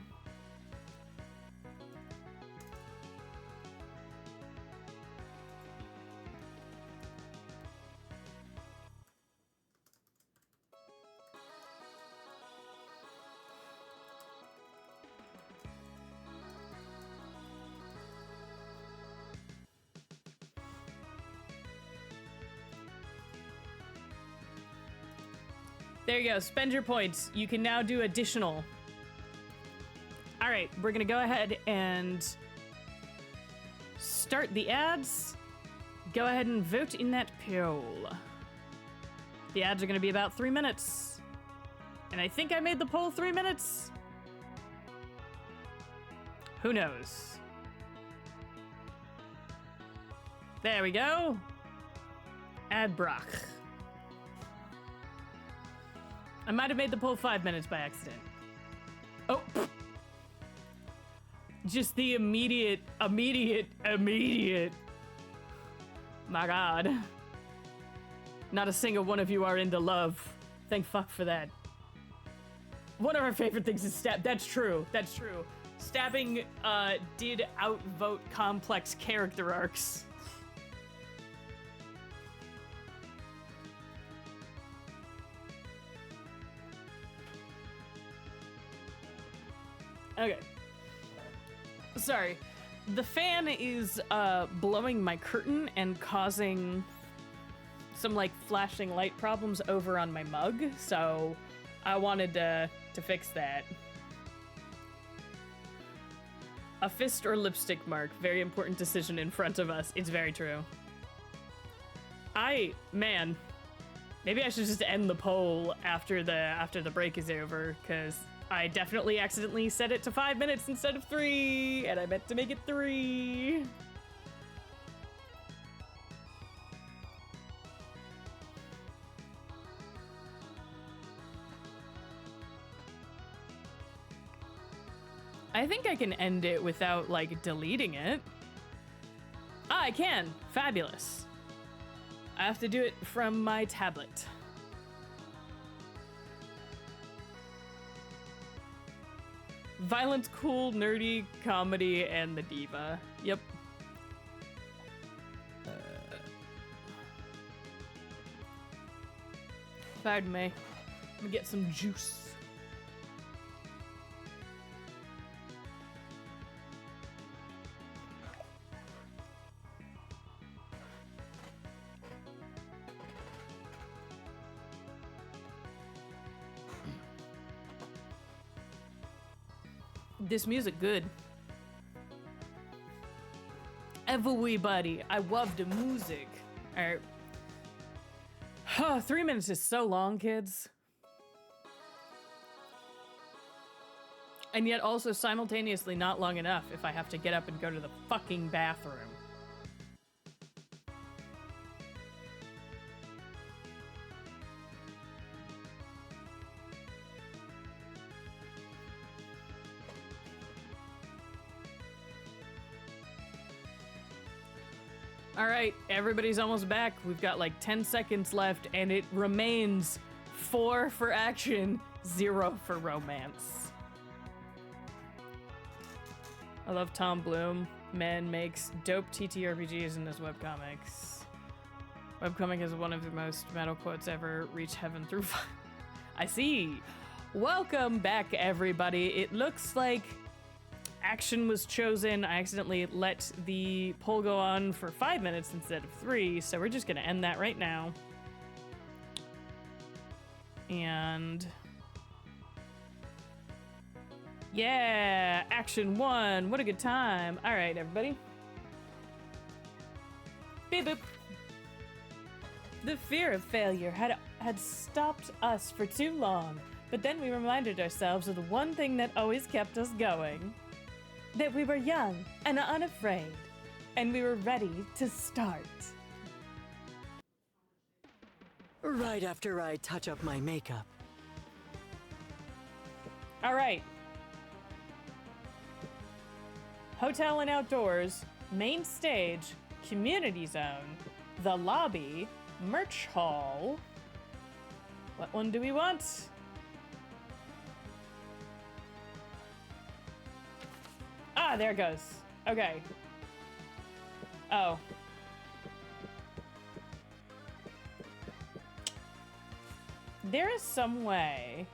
There you go, spend your points. You can now do additional. All right, we're gonna go ahead and start the ads. Go ahead and vote in that poll. The ads are gonna be about 3 minutes. And I think I made the poll 3 minutes. Who knows? There we go. Ad Brock. I might have made the poll 5 minutes by accident. Oh. Just the immediate. My God. Not a single one of you are into love. Thank fuck for that. One of our favorite things is stab. That's true. That's true. Stabbing did outvote complex character arcs. Okay. Sorry. The fan is blowing my curtain and causing some like flashing light problems over on my mug, so I wanted to fix that. A fist or lipstick mark. Very important decision in front of us. It's very true. Man, maybe I should just end the poll after the break is over, because I definitely accidentally set it to 5 minutes instead of 3, and I meant to make it 3. I think I can end it without, like, deleting it. Ah, I can. Fabulous. I have to do it from my tablet. Violence, cool, nerdy, comedy, and the diva. Yep. Pardon me. Let me get some juice. This music good. Everybody, I love the music. All right. 3 minutes is so long, kids. And yet also simultaneously not long enough if I have to get up and go to the fucking bathroom. All right, everybody's almost back. We've got like 10 seconds left, and it remains 4 for action, 0 for romance. I love Tom Bloom. Man makes dope TTRPGs in his webcomics. Webcomic is one of the most metal quotes ever. Reach heaven through fire. I see. Welcome back, everybody. It looks like action was chosen. I accidentally let the poll go on for 5 minutes instead of 3, so we're just gonna end that right now. And yeah, action won. What a good time. All right, everybody. Beep boop. The fear of failure had stopped us for too long, but then we reminded ourselves of the one thing that always kept us going. That we were young and unafraid, and we were ready to start. Right after I touch up my makeup. All right. Hotel and outdoors, main stage, community zone, the lobby, merch hall. What one do we want? Ah, there it goes. Okay. Oh. There is some way.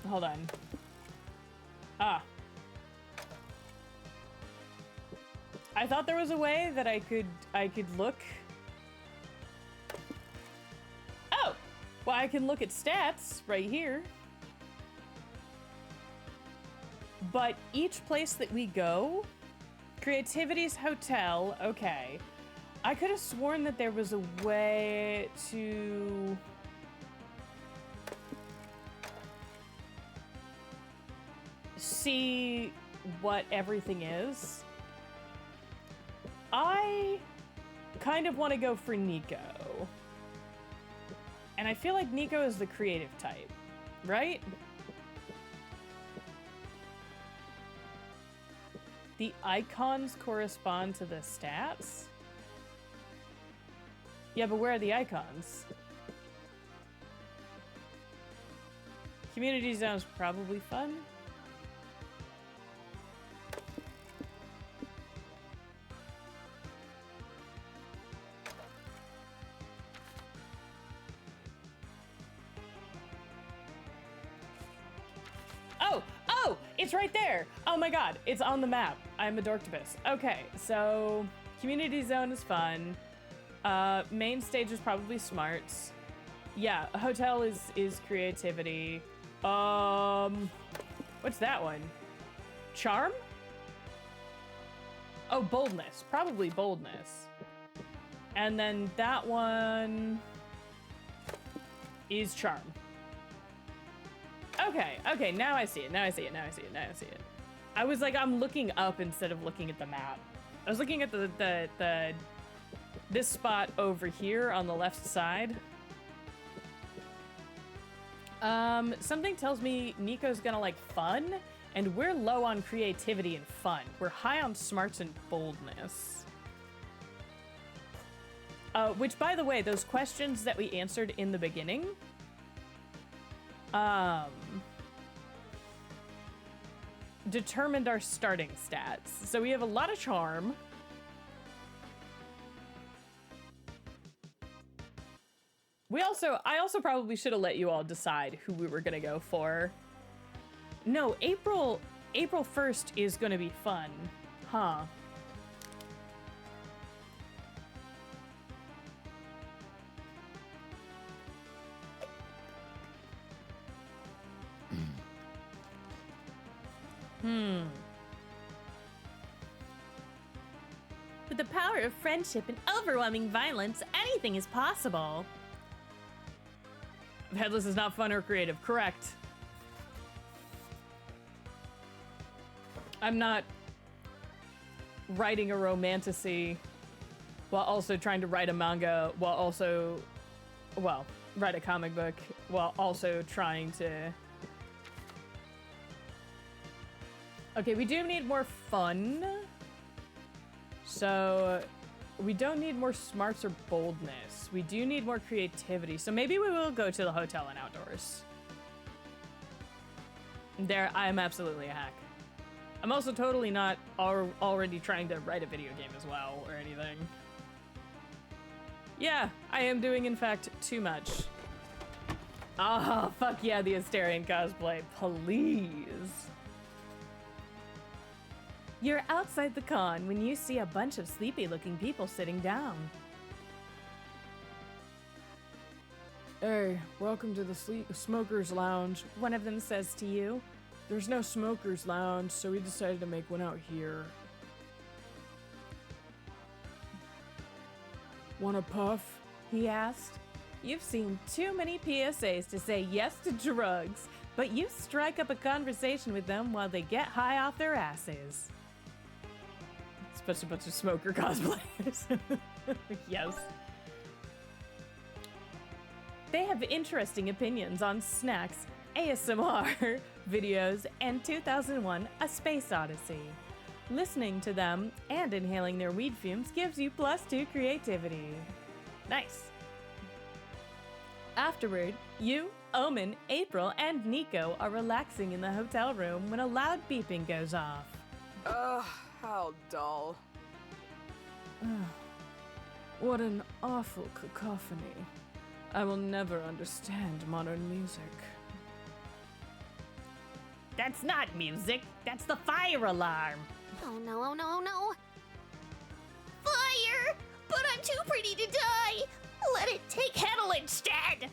Hold on. Ah. I thought there was a way that I could look. Oh! Well, I can look at stats right here. But each place that we go, Creativity's Hotel, okay. I could have sworn that there was a way to see what everything is. I kind of want to go for Nico. And I feel like Nico is the creative type, right? The icons correspond to the stats? Yeah, but where are the icons? Community zone's probably fun. Oh, it's right there. Oh my god, it's on the map. I'm a dorktopus. Okay, so community zone is fun. Main stage is probably smarts. Yeah, hotel is creativity. What's that one? Charm? Oh, boldness. Probably boldness. And then that one is charm. Okay, okay, now I see it. Now I see it. Now I see it. Now I see it. I was like, I'm looking up instead of looking at the map. I was looking at this spot over here on the left side. Something tells me Nico's gonna like fun, and we're low on creativity and fun. We're high on smarts and boldness. Which, by the way, those questions that we answered in the beginning, determined our starting stats. So we have a lot of charm. I also probably should have let you all decide who we were gonna go for. No, April 1st is gonna be fun. Huh. With the power of friendship and overwhelming violence, anything is possible. Headless is not fun or creative. Correct. I'm not writing a romantasy while also trying to write a manga while also, well, write a comic book while also trying to... Okay, we do need more fun. So we don't need more smarts or boldness. We do need more creativity. So maybe we will go to the hotel and outdoors. There, I am absolutely a hack. I'm also totally not already trying to write a video game as well or anything. Yeah, I am doing, in fact, too much. Oh, fuck yeah, the Asterion cosplay, please. You're outside the con when you see a bunch of sleepy-looking people sitting down. Hey, welcome to the Smokers Lounge. One of them says to you. There's no Smokers Lounge, so we decided to make one out here. Wanna puff? He asked. You've seen too many PSAs to say yes to drugs, but you strike up a conversation with them while they get high off their asses. Especially a bunch of smoker cosplayers. Yes. They have interesting opinions on snacks, ASMR videos, and 2001: A Space Odyssey. Listening to them and inhaling their weed fumes gives you +2 creativity. Nice. Afterward, you, Omen, April, and Nico are relaxing in the hotel room when a loud beeping goes off. Ugh, how dull. What an awful cacophony. I will never understand modern music. That's not music, that's the fire alarm. Oh no, oh no, oh no. Fire! But I'm too pretty to die! Let it take Heddle instead!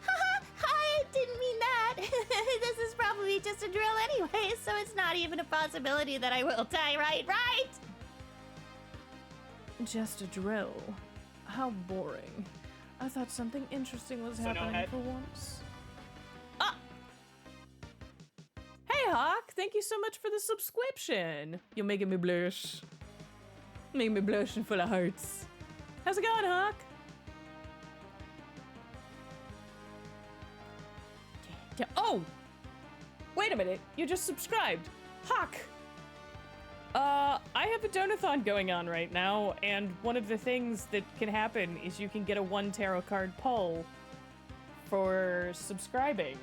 Haha, I didn't mean that. This is probably just a drill anyway, so it's not even a possibility that I will die, right? Just a drill. How boring. I thought something interesting was happening for once. Ah! Hey, Hawk! Thank you so much for the subscription. You're making me blush. Making me blush and full of hearts. How's it going, Hawk? Oh! Wait a minute. You just subscribed. Hawk! I have a donathon going on right now, and one of the things that can happen is you can get a 1 tarot card pull for subscribing.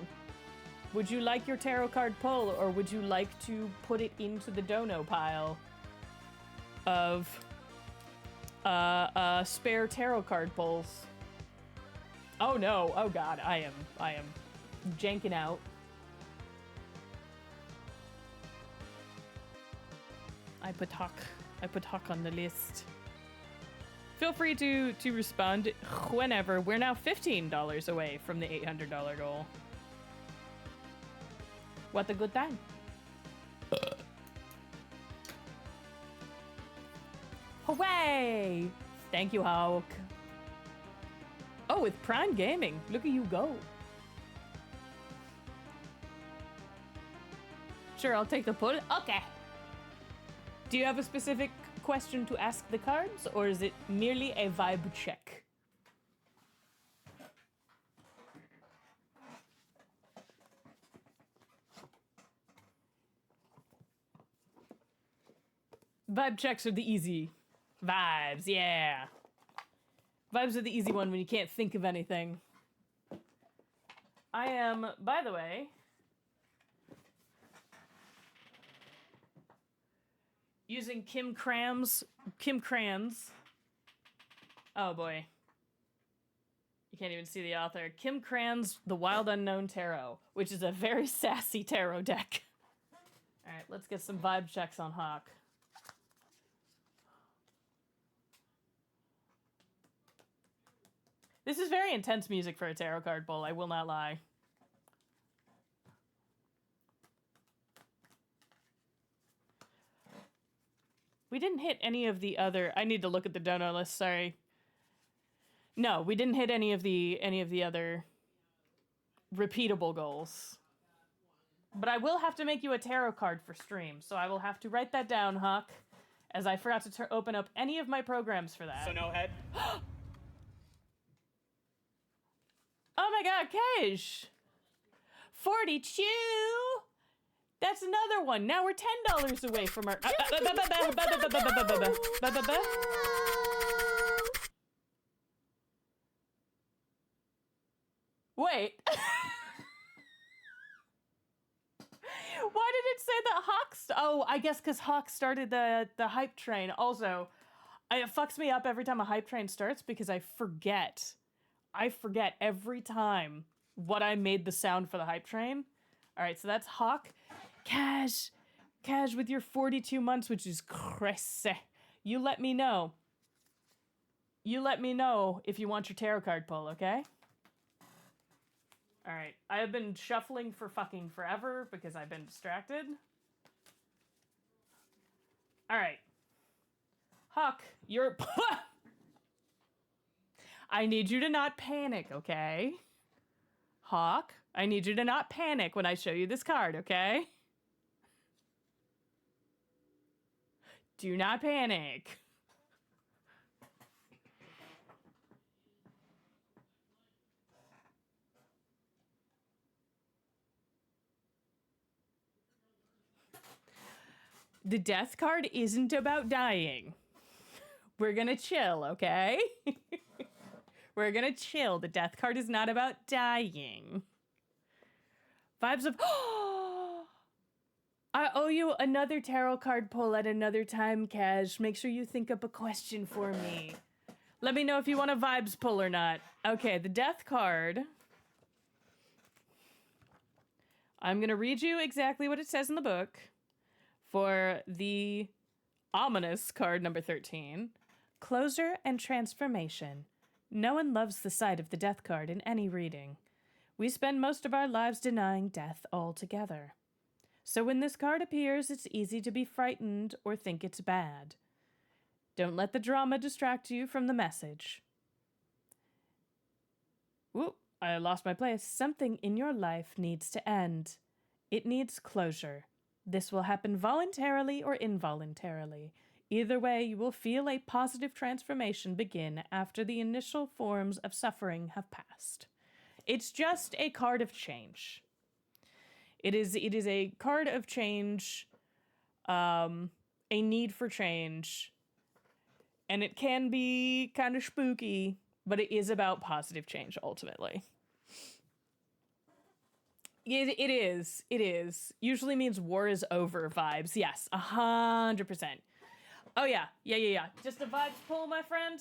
Would you like your tarot card pull, or would you like to put it into the dono pile of spare tarot card pulls? Oh no, oh god, I am janking out. I put Hawk on the list. Feel free to respond whenever. We're now $15 away from the $800 goal. What a good time. Yay! Thank you, Hawk. Oh, with Prime Gaming. Look at you go. Sure, I'll take the pull. Okay. Do you have a specific question to ask the cards, or is it merely a vibe check? Vibe checks are the easy. Vibes, yeah. Vibes are the easy one when you can't think of anything. I am, by the way, using Kim Kranz. Oh boy. You can't even see the author. Kim Kranz, The Wild Unknown Tarot, which is a very sassy tarot deck. All right, let's get some vibe checks on Hawk. This is very intense music for a tarot card pull, I will not lie. We didn't hit any of the other... I need to look at the dono list, sorry. No, we didn't hit any of the other repeatable goals. But I will have to make you a tarot card for stream, so I will have to write that down, Huck, as I forgot to open up any of my programs for that. So no head? Oh my god, Cash! 42! That's another one. Now we're $10 away from our... Wait. Why did it say that Hawk... Oh, I guess because Hawk started the hype train. Also, it fucks me up every time a hype train starts because I forget every time what I made the sound for the hype train. All right, so that's Hawk. Cash with your 42 months, which is crazy. You let me know. You let me know if you want your tarot card pull, okay? All right, I have been shuffling for fucking forever because I've been distracted. All right. Hawk, you're... I need you to not panic, okay? Hawk, I need you to not panic when I show you this card, okay? Do not panic. The death card isn't about dying. We're gonna chill, okay? We're gonna chill. The death card is not about dying. Vibes of... I owe you another tarot card pull at another time, Cash. Make sure you think up a question for me. Let me know if you want a vibes pull or not. Okay, the death card. I'm gonna read you exactly what it says in the book for the ominous card number 13. Closure and transformation. No one loves the sight of the death card in any reading. We spend most of our lives denying death altogether. So when this card appears, it's easy to be frightened or think it's bad. Don't let the drama distract you from the message. Whoop, I lost my place. Something in your life needs to end. It needs closure. This will happen voluntarily or involuntarily. Either way, you will feel a positive transformation begin after the initial forms of suffering have passed. It's just a card of change. It is a card of change, a need for change, and it can be kind of spooky, but it is about positive change ultimately. It is. Usually means war is over vibes. Yes, 100%. Oh, yeah. Just a vibes pull, my friend?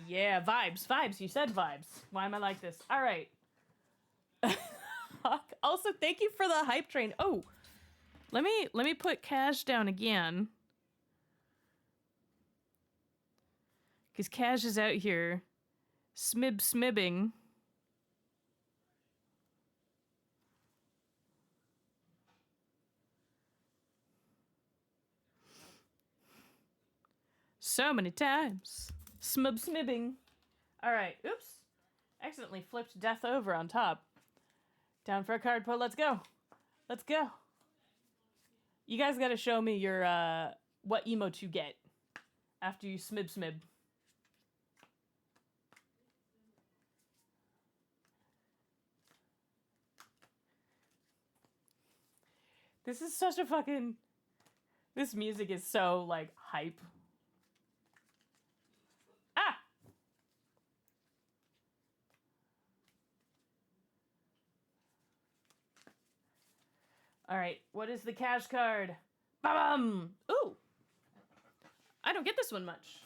Yeah, vibes. You said vibes. Why am I like this? All right. Also, thank you for the hype train. Oh, let me put Cash down again. Because Cash is out here smibbing. so many times. Smibbing. All right. Oops. Accidentally flipped Death over on top. Down for a card pull. Let's go. Let's go. You guys got to show me your what emote you get after you smib. This is such a fucking... This music is so, like, hype. Ah! Alright, what is the cash card? Ba-bum! Ooh! I don't get this one much.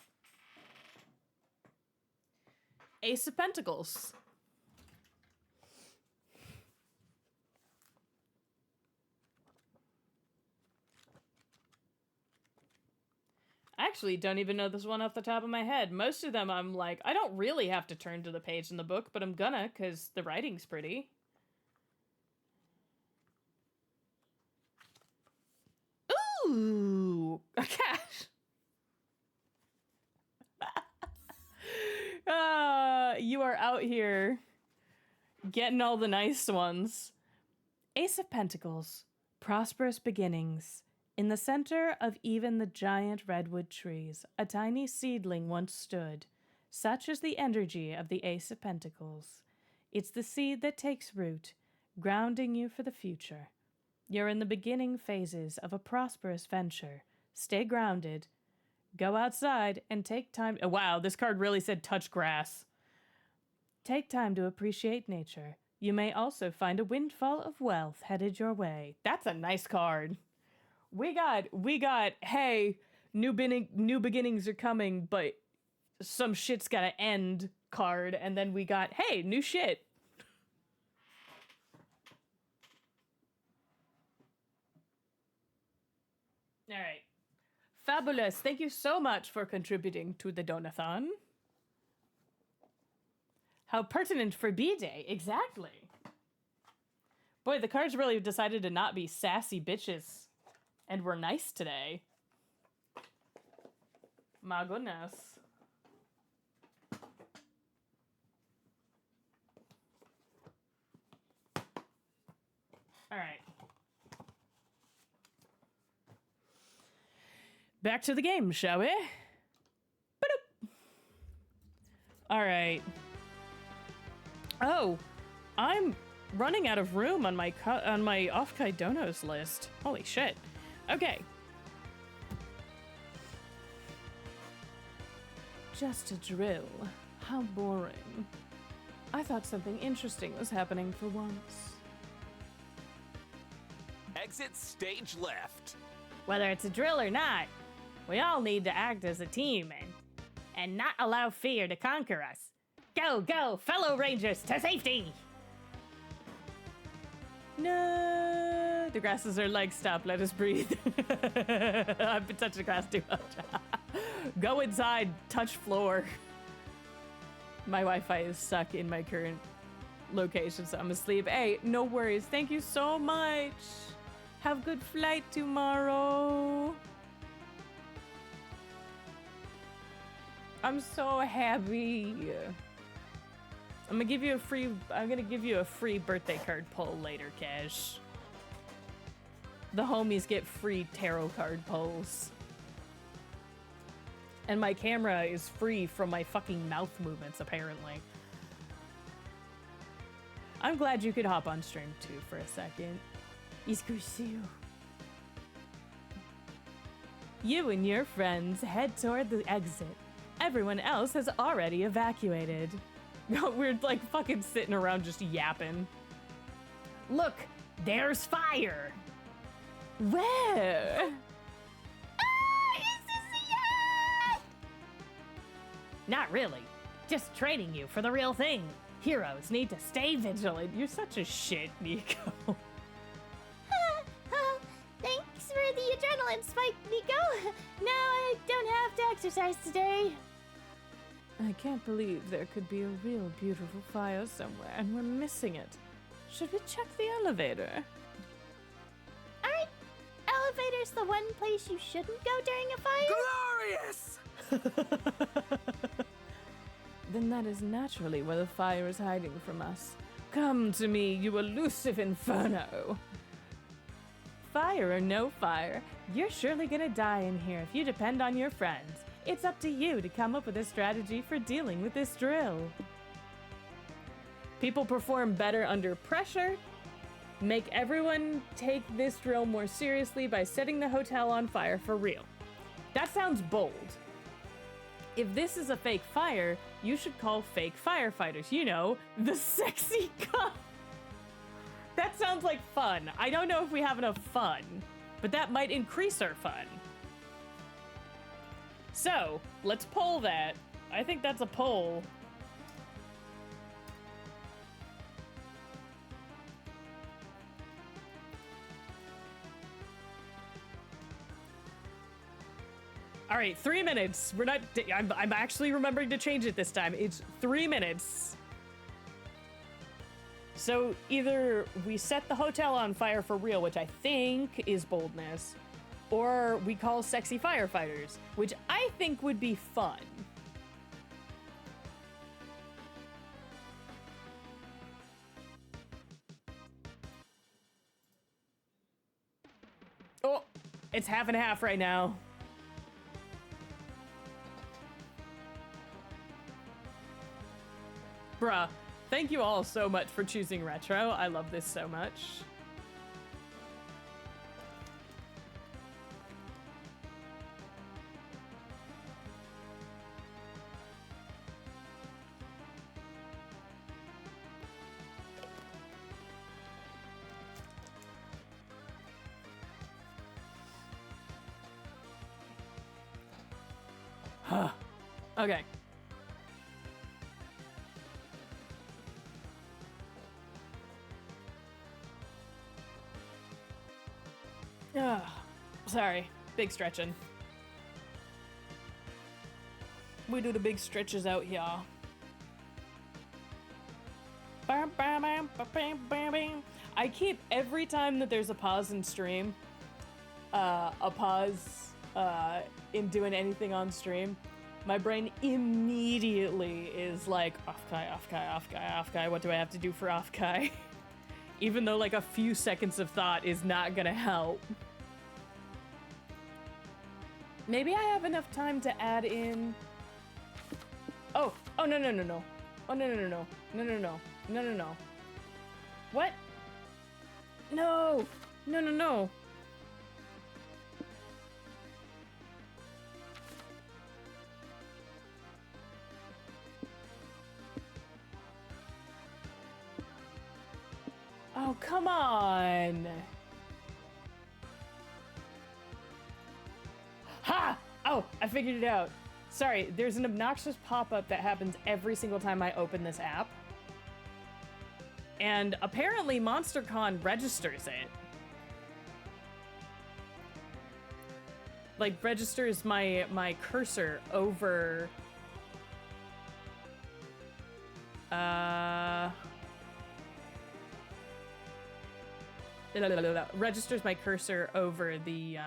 Ace of Pentacles. I actually don't even know this one off the top of my head. Most of them I'm like, I don't really have to turn to the page in the book, but I'm gonna, because the writing's pretty. Ooh! A cash! You are out here getting all the nice ones. Ace of Pentacles. Prosperous beginnings. In the center of even the giant redwood trees, a tiny seedling once stood. Such is the energy of the Ace of Pentacles. It's the seed that takes root, grounding you for the future. You're in the beginning phases of a prosperous venture. Stay grounded. Go outside and take time. Oh, wow, this card really said touch grass. Take time to appreciate nature. You may also find a windfall of wealth headed your way. That's a nice card. We got, hey, new beginnings are coming, but some shit's gotta end card, and then we got, hey, new shit. All right. Fabulous. Thank you so much for contributing to the Donathon. How pertinent for B-Day. Exactly. Boy, the cards really decided to not be sassy bitches. And we're nice today. My goodness. All right. Back to the game, shall we? Ba-doop. All right. Oh, I'm running out of room on my off Kaidonos list. Holy shit. Okay. Just a drill. How boring. I thought something interesting was happening for once. Exit stage left. Whether it's a drill or not, we all need to act as a team and not allow fear to conquer us. Go, fellow Rangers, to safety! No, the grasses are like, stop, let us breathe. I've been touching the grass too much. Go inside, touch floor. My Wi-Fi is stuck in my current location, so I'm asleep. Hey, no worries. Thank you so much. Have good flight tomorrow. I'm so happy. I'm gonna give you a free birthday card pull later, Cash. The homies get free tarot card pulls. And my camera is free from my fucking mouth movements, apparently. I'm glad you could hop on stream too for a second. It's good to see you. You and your friends head toward the exit. Everyone else has already evacuated. We're like fucking sitting around just yapping. Look, there's fire. Where? Not really. Just training you for the real thing. Heroes need to stay vigilant. You're such a shit, Nico. Thanks for the adrenaline spike, Nico. Now I don't have to exercise today. I can't believe there could be a real beautiful fire somewhere and we're missing it. Should we check the elevator? Aren't elevators the one place you shouldn't go during a fire? Glorious! Then that is naturally where the fire is hiding from us. Come to me, you elusive inferno! Fire or no fire, you're surely gonna die in here if you depend on your friends. It's up to you to come up with a strategy for dealing with this drill. People perform better under pressure. Make everyone take this drill more seriously by setting the hotel on fire for real. That sounds bold. If this is a fake fire, you should call fake firefighters. You know, the sexy cop. That sounds like fun. I don't know if we have enough fun, but that might increase our fun. So, let's poll that. I think that's a poll. All right, 3 minutes. We're not. I'm actually remembering to change it this time. It's 3 minutes. So either we set the hotel on fire for real, which I think is boldness, or we call sexy firefighters, which I think would be fun. Oh, it's half and half right now. Bruh, thank you all so much for choosing retro. I love this so much. Okay. Sorry, big stretching. We do the big stretches out here. I keep, every time that there's a pause in stream, a pause in doing anything on stream, my brain immediately is like, off-kai, what do I have to do for off-kai? Even though like a few seconds of thought is not gonna help. Maybe I have enough time to add in... Oh, no. Oh, no. What? No. Oh, come on. Ha! Oh, I figured it out. Sorry, there's an obnoxious pop-up that happens every single time I open this app. And apparently MonsterCon registers it. Like, registers my cursor over... registers my cursor over the,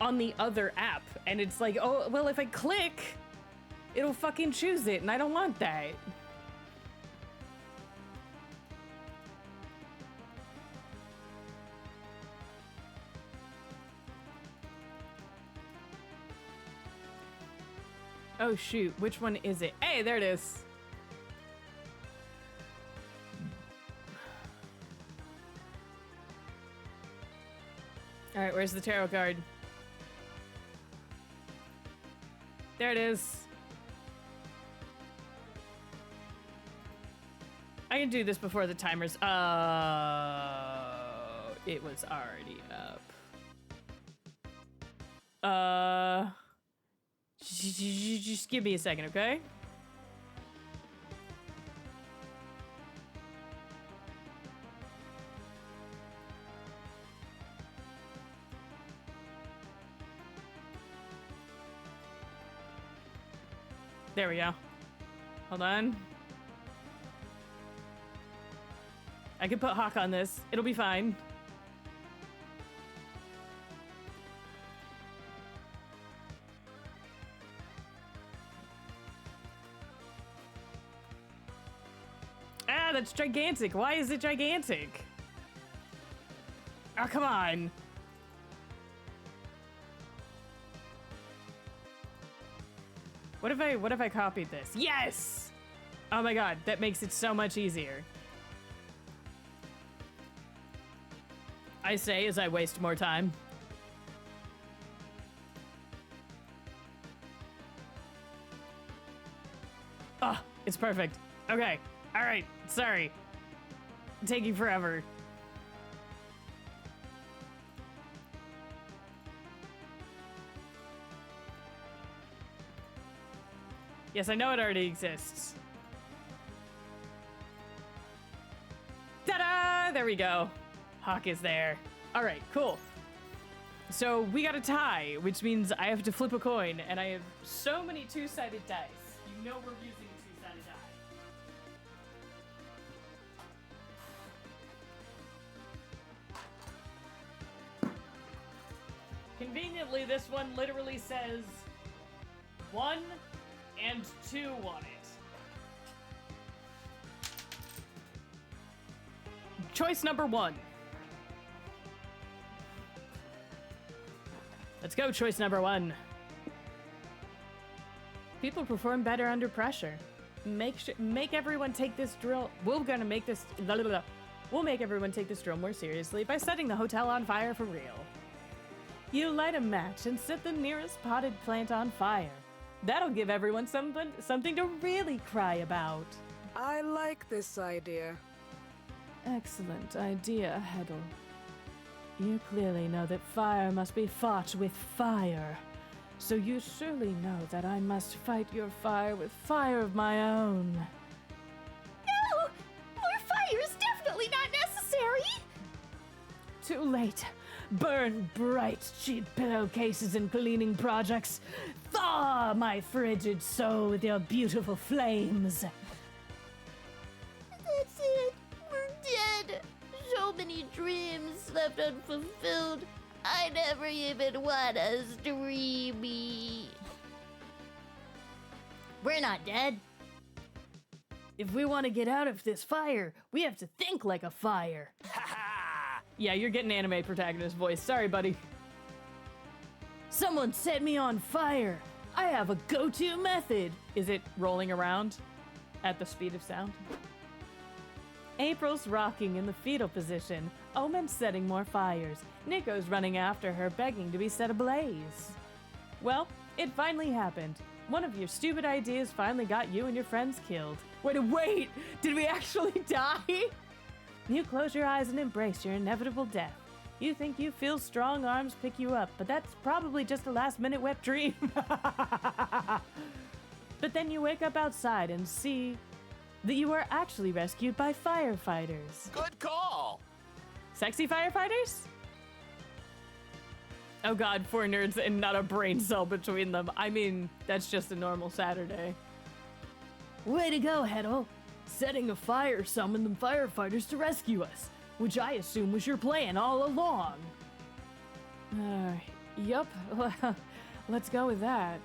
on the other app, and it's like, oh, well, if I click, it'll fucking choose it, and I don't want that. Oh shoot, which one is it? Hey, there it is. All right, where's the tarot card? There it is. I can do this before the timer's... Oh, it was already up. Just give me a second, okay? There we go. Hold on. I can put Hawk on this. It'll be fine. That's gigantic. Why is it gigantic? Oh, come on. What if I copied this? Yes! Oh my god, that makes it so much easier. I say as I waste more time. Oh, it's perfect. Okay. All right. Sorry. Taking forever. Yes, I know it already exists. Ta-da! There we go. Hawk is there. All right, cool. So we got a tie, which means I have to flip a coin, and I have so many two-sided dice. You know we're using a two-sided die. Conveniently, this one literally says 1 and 2 on it. Choice number 1. Let's go, choice number 1. People perform better under pressure. Make everyone take this drill. We'll make everyone take this drill more seriously by setting the hotel on fire for real. You light a match and set the nearest potted plant on fire. That'll give everyone something to really cry about. I like this idea. Excellent idea, Heddle. You clearly know that fire must be fought with fire. So you surely know that I must fight your fire with fire of my own. No! More fire is definitely not necessary! Too late. Burn bright, cheap pillowcases and cleaning projects. Thaw my frigid soul with your beautiful flames. That's it. We're dead. So many dreams left unfulfilled. I never even want us dreamy. We're not dead. If we want to get out of this fire, we have to think like a fire. Yeah, you're getting anime protagonist voice. Sorry, buddy. Someone set me on fire. I have a go-to method. Is it rolling around at the speed of sound? April's rocking in the fetal position. Omen's setting more fires. Nico's running after her, begging to be set ablaze. Well, it finally happened. One of your stupid ideas finally got you and your friends killed. Wait! Did we actually die? You close your eyes and embrace your inevitable death. You think you feel strong arms pick you up, but that's probably just a last-minute wet dream. But then you wake up outside and see that you were actually rescued by firefighters. Good call. Sexy firefighters? Oh god, 4 nerds and not a brain cell between them. I mean, that's just a normal Saturday. Way to go, Heddle. Setting a fire summoned the firefighters to rescue us, which I assume was your plan all along. Yup. Let's go with that.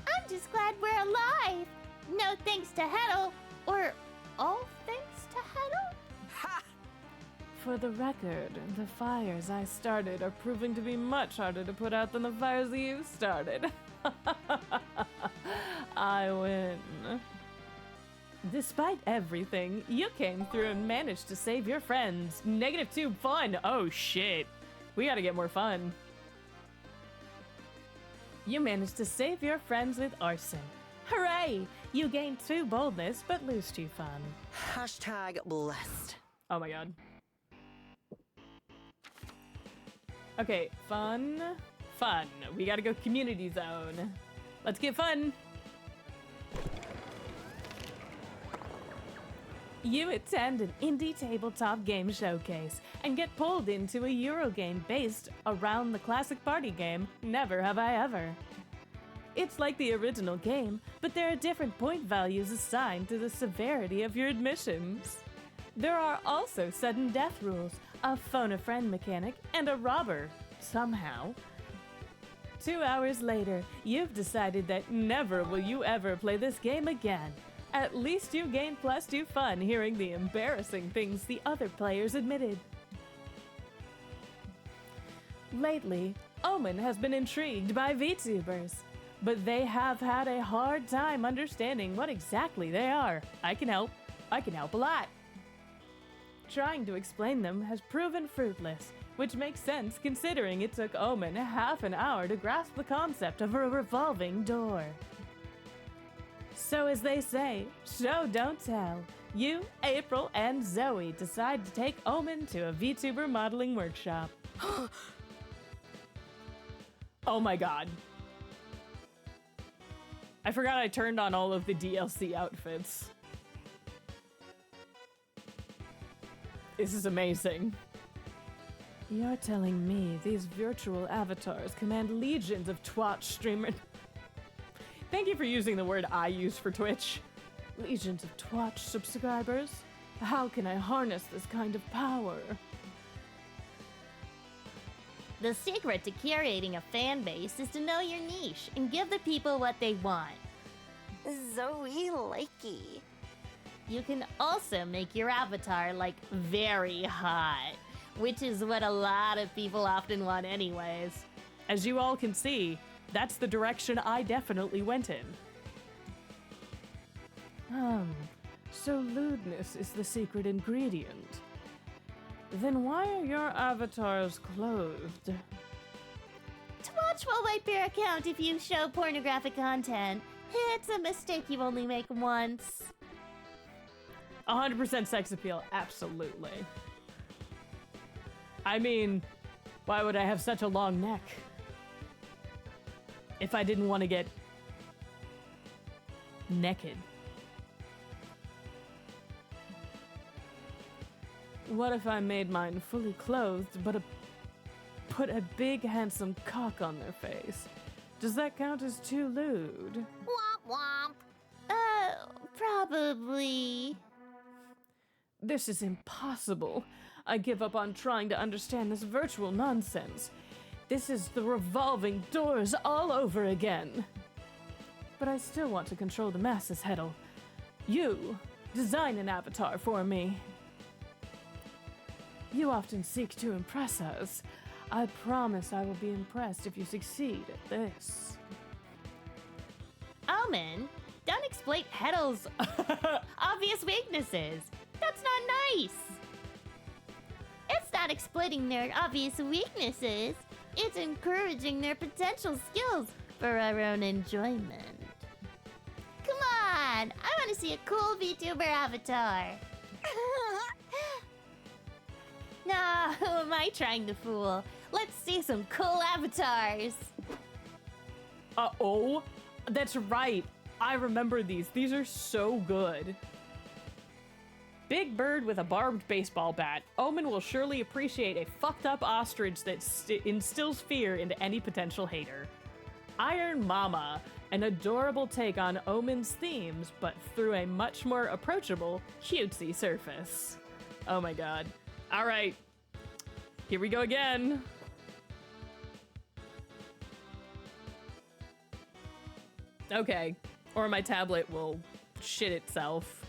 I'm just glad we're alive. No thanks to Heddle. Or all thanks to Heddle? Ha! For the record, the fires I started are proving to be much harder to put out than the fires you started. I win. Despite everything, you came through and managed to save your friends. -2 fun. Oh shit. We gotta get more fun. You managed to save your friends with arson. Hooray! You gained 2 boldness, but lose 2 fun. Hashtag blessed. Oh my god. Okay, fun. Fun. We gotta go community zone. Let's get fun. You attend an indie tabletop game showcase and get pulled into a Eurogame based around the classic party game, Never Have I Ever. It's like the original game, but there are different point values assigned to the severity of your admissions. There are also sudden death rules, a phone-a-friend mechanic, and a robber, somehow. 2 hours later, you've decided that never will you ever play this game again. At least you gained +2 fun hearing the embarrassing things the other players admitted. Lately, Omen has been intrigued by VTubers, but they have had a hard time understanding what exactly they are. I can help a lot. Trying to explain them has proven fruitless, which makes sense considering it took Omen half an hour to grasp the concept of a revolving door. So as they say, show don't tell. You, April, and Zoe decide to take Omen to a VTuber modeling workshop. Oh my god. I forgot I turned on all of the DLC outfits. This is amazing. You're telling me these virtual avatars command legions of Twitch streamers. Thank you for using the word I use for Twitch. Legions of Twitch subscribers? How can I harness this kind of power? The secret to curating a fan base is to know your niche and give the people what they want. Zoe likey. You can also make your avatar, like, very hot, which is what a lot of people often want anyways. As you all can see, that's the direction I definitely went in. So lewdness is the secret ingredient. Then why are your avatars clothed? Twitch will wipe your account if you show pornographic content. It's a mistake you only make once. 100% sex appeal, absolutely. I mean, why would I have such a long neck? If I didn't want to get naked. What if I made mine fully clothed, but put a big handsome cock on their face? Does that count as too lewd? Womp womp. Probably. This is impossible. I give up on trying to understand this virtual nonsense. This is the revolving doors all over again. But I still want to control the masses, Heddle. You, design an avatar for me. You often seek to impress us. I promise I will be impressed if you succeed at this. Omen, don't exploit Heddle's obvious weaknesses. That's not nice. It's not exploiting their obvious weaknesses. It's encouraging their potential skills for our own enjoyment. Come on, I want to see a cool VTuber avatar. No, who am I trying to fool? Let's see some cool avatars. Uh-oh. That's right. I remember these. These are so good. Big bird with a barbed baseball bat. Omen will surely appreciate a fucked up ostrich that instills fear into any potential hater. Iron Mama, an adorable take on Omen's themes, but through a much more approachable, cutesy surface. Oh my god. All right. Here we go again. Okay. Or my tablet will shit itself.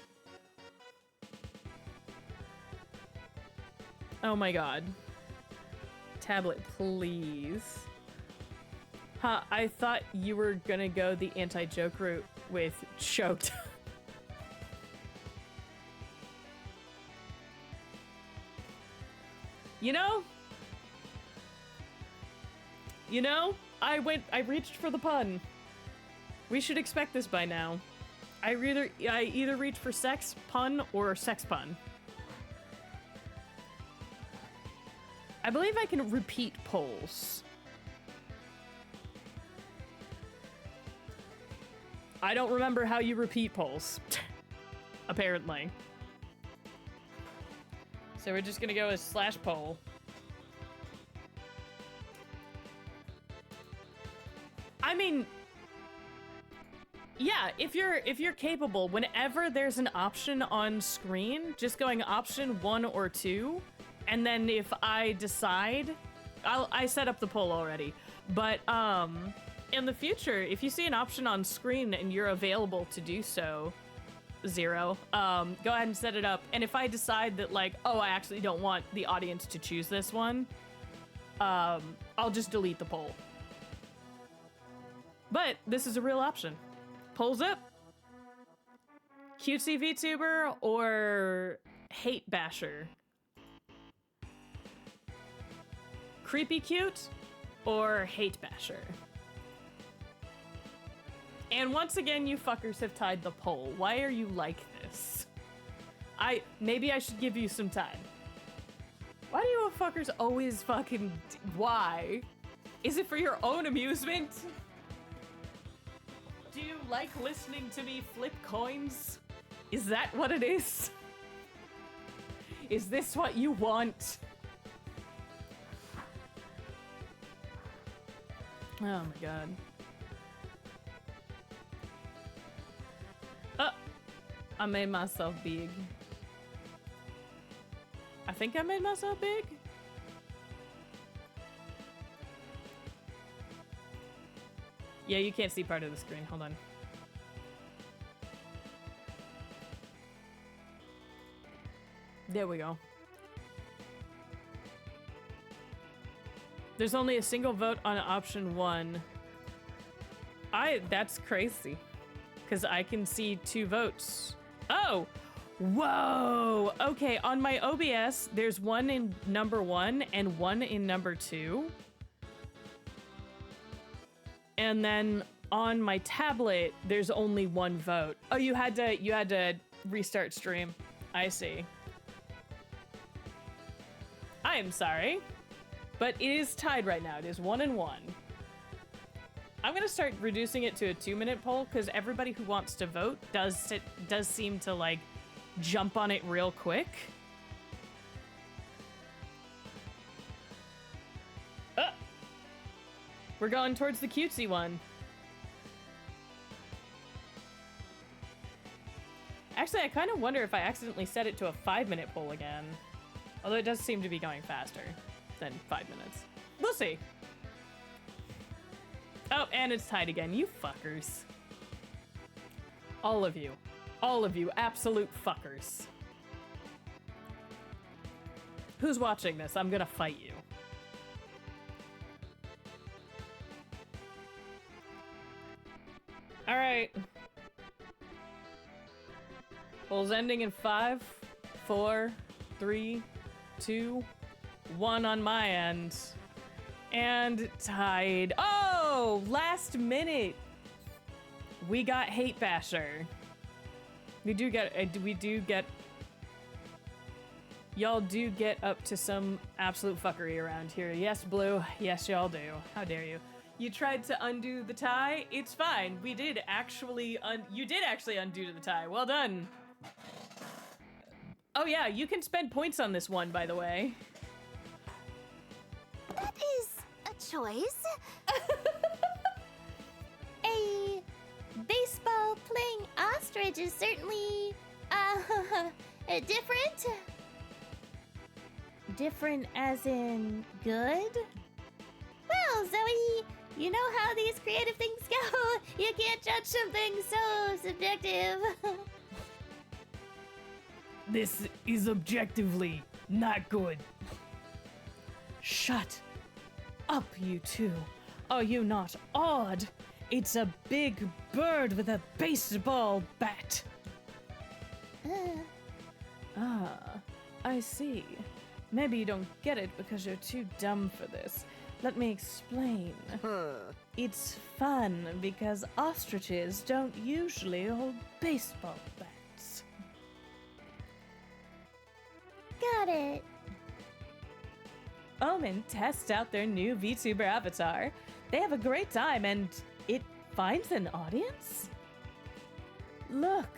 Oh my god. Tablet, please. Huh, I thought you were gonna go the anti-joke route with choked. You know, I reached for the pun. We should expect this by now. I either reach for sex pun or sex pun. I believe I can repeat polls. I don't remember how you repeat polls. Apparently. So we're just gonna go as /poll. I mean, yeah, if you're capable, whenever there's an option on screen, just going option 1 or 2, and then if I decide, I set up the poll already, but in the future, if you see an option on screen and you're available to do so, 0. Go ahead and set it up. And if I decide that, like, oh, I actually don't want the audience to choose this one, I'll just delete the poll. But this is a real option. Polls up. Cutesy VTuber or hate basher? Creepy cute or hate basher? And once again, you fuckers have tied the poll. Why are you like this? Maybe I should give you some time. Why do you fuckers always fucking... Why? Is it for your own amusement? Do you like listening to me flip coins? Is that what it is? Is this what you want? Oh my god. Oh! I made myself big. I think I made myself big? Yeah, you can't see part of the screen. Hold on. There we go. There's only a single vote on option 1. That's crazy. Because I can see 2 votes. Oh! Whoa! Okay, on my OBS, there's 1 in number 1 and 1 in number 2. And then on my tablet, there's only 1 vote. Oh, you had to restart stream. I see. I am sorry, but it is tied right now. It is 1 and 1. I'm gonna start reducing it to a 2-minute poll because everybody who wants to vote does seem to like jump on it real quick. We're going towards the cutesy one. Actually, I kind of wonder if I accidentally set it to a 5-minute poll again. Although it does seem to be going faster than 5 minutes. We'll see. Oh, and it's tied again. You fuckers. All of you. All of you. Absolute fuckers. Who's watching this? I'm gonna fight you. All right. Polls ending in 5, 4, 3, 2, 1 on my end. And tied. Oh, last minute. We got Hate Basher. We do get, y'all do get up to some absolute fuckery around here. Yes, Blue. Yes, y'all do. How dare you? You tried to undo the tie. It's fine. We did actually, you did actually undo the tie. Well done. Oh yeah, you can spend points on this one, by the way. That is a choice. A baseball playing ostrich is certainly different. Different as in good? Well, Zoe, you know how these creative things go. You can't judge something so subjective. This is objectively not good. Shut up, you two. Are you not awed? It's a big bird with a baseball bat. I see. Maybe you don't get it because you're too dumb for this. Let me explain. It's fun because ostriches don't usually hold baseball bats. Got it. Omen tests out their new VTuber avatar. They have a great time and it finds an audience? Look,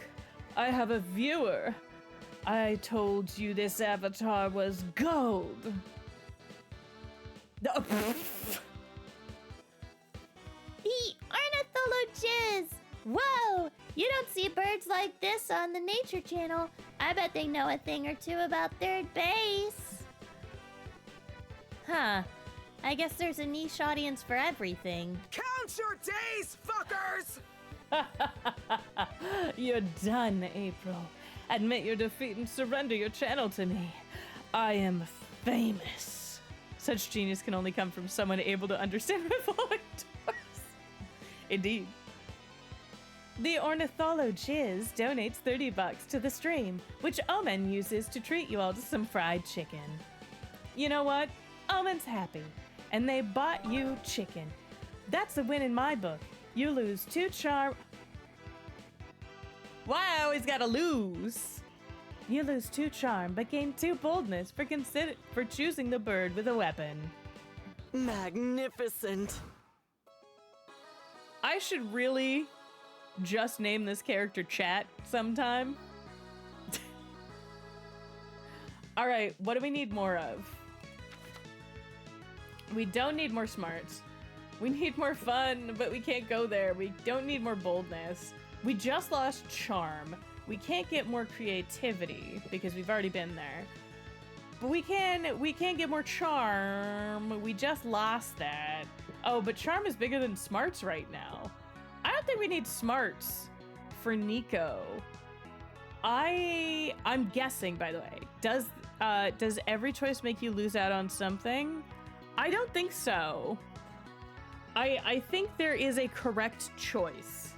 I have a viewer. I told you this avatar was gold. The ornithologists! Whoa! You don't see birds like this on the Nature Channel. I bet they know a thing or two about third base. Huh. I guess there's a niche audience for everything. Count your days, fuckers! You're done, April. Admit your defeat and surrender your channel to me. I am famous. Such genius can only come from someone able to understand revolving doors. Indeed. The Ornithologiz donates $30 to the stream, which Omen uses to treat you all to some fried chicken. You know what? Omen's happy, and they bought you chicken. That's a win in my book. You lose 2 charm. Wow, he's gotta lose. You lose 2 charm, but gain 2 boldness for choosing the bird with a weapon. Magnificent. I should really just name this character Chat sometime. All right, what do we need more of? We don't need more smarts. We need more fun, but we can't go there. We don't need more boldness. We just lost charm. We can't get more creativity because we've already been there. But we can get more charm. We just lost that. Oh, but charm is bigger than smarts right now. I don't think we need smarts for Nico. I'm guessing, by the way. Does every choice make you lose out on something? I don't think so. I think there is a correct choice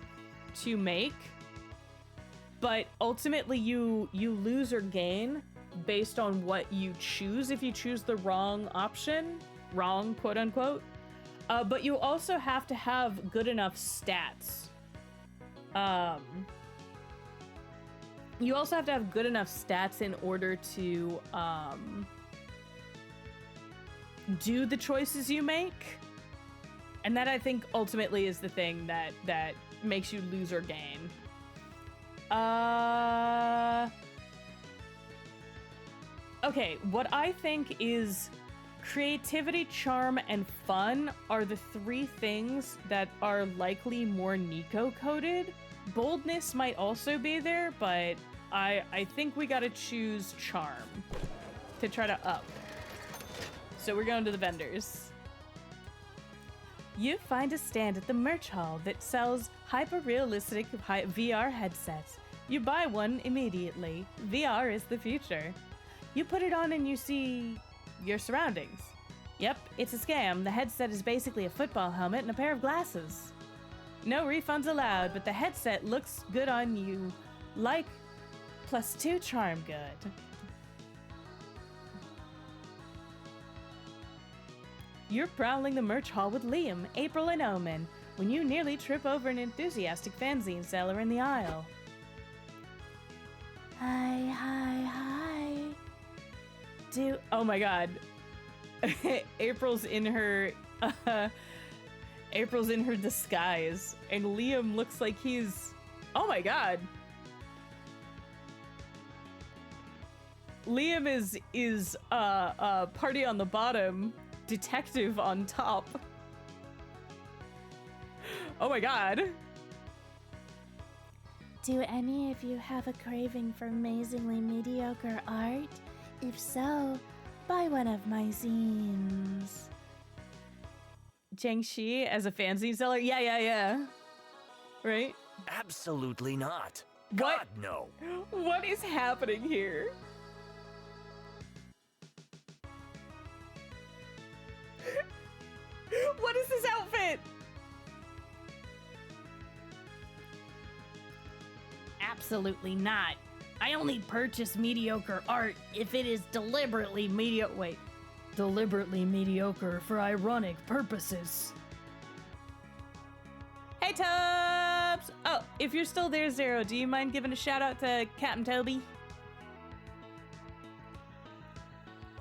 to make, but ultimately you lose or gain based on what you choose if you choose the wrong option, wrong quote unquote. But you also have to have good enough stats. You also have to have good enough stats in order to do the choices you make. And that, I think, ultimately is the thing that makes you lose or gain. Okay, what I think is creativity, charm, and fun are the 3 things that are likely more Nico-coded. Boldness might also be there, but I think we gotta choose charm to try to up. So we're going to the vendors. You find a stand at the merch hall that sells hyper-realistic VR headsets. You buy one immediately. VR is the future. You put it on and you see your surroundings. Yep, it's a scam. The headset is basically a football helmet and a pair of glasses. No refunds allowed, but the headset looks good on you. Like +2 charm good. You're prowling the merch hall with Liam, April, and Omen when you nearly trip over an enthusiastic fanzine seller in the aisle. Hi. Oh my god. April's in her disguise, and Liam looks like he's... Oh my god. Liam is party on the bottom, detective on top. Oh my god. Do any of you have a craving for amazingly mediocre art? If so, buy one of my zines. Jiangxi as a fanzine seller? Yeah. Right? Absolutely not. What? God, no. What is happening here? What is this outfit? Absolutely not. I only purchase mediocre art if it is deliberately mediocre for ironic purposes. Hey, Tubbs! Oh, if you're still there, Zero, do you mind giving a shout out to Captain Toby?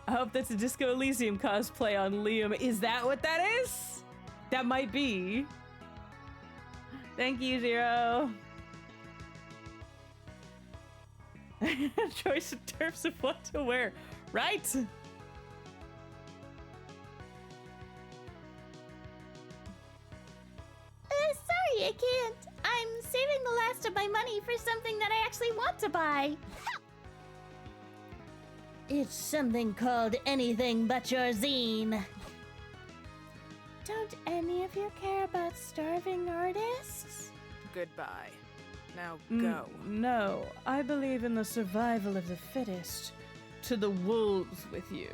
I hope that's a Disco Elysium cosplay on Liam. Is that what that is? That might be. Thank you, Zero. Choice in terms of what to wear, right? Sorry, I can't. I'm saving the last of my money for something that I actually want to buy. It's something called Anything But Your Zine. Don't any of you care about starving artists? goodbye. Now go. No, I believe in the survival of the fittest. To the wolves with you.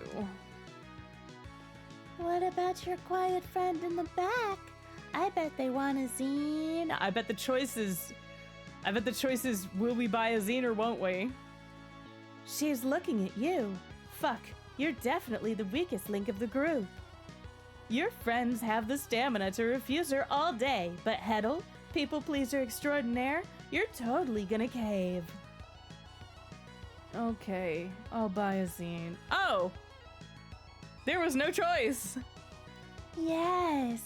What about your quiet friend in the back? I bet they want a zine. I bet the choice is will we buy a zine or won't we? She's looking at you. Fuck, you're definitely the weakest link of the group. Your friends have the stamina to refuse her all day, but Heddle, people pleaser extraordinaire, you're totally gonna cave. Okay, I'll buy a zine. Oh! There was no choice! Yes,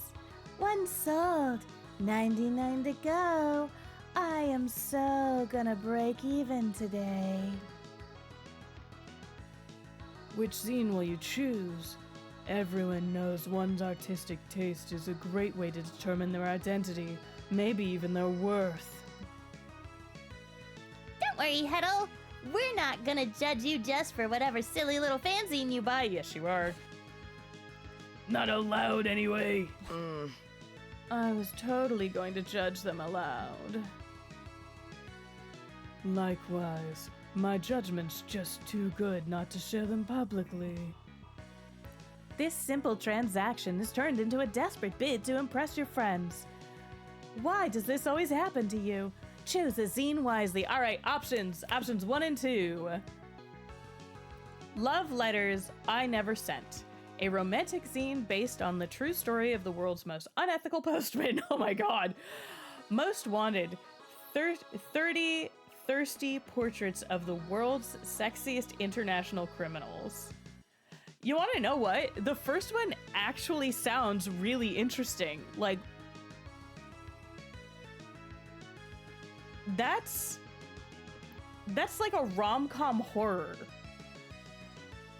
one sold, 99 to go. I am so gonna break even today. Which zine will you choose? Everyone knows one's artistic taste is a great way to determine their identity, maybe even their worth. Don't worry, Heddle. We're not gonna judge you just for whatever silly little fanzine you buy. Yes, you are. Not allowed anyway. I was totally going to judge them aloud. Likewise, my judgment's just too good not to share them publicly. This simple transaction is turned into a desperate bid to impress your friends. Why does this always happen to you? Choose a zine wisely. All right, options. Options 1 and 2. Love Letters I Never Sent. A romantic zine based on the true story of the world's most unethical postman. Oh my god. Most Wanted. 30 thirsty portraits of the world's sexiest international criminals. You want to know what? The first one actually sounds really interesting. Like, that's like a rom-com horror.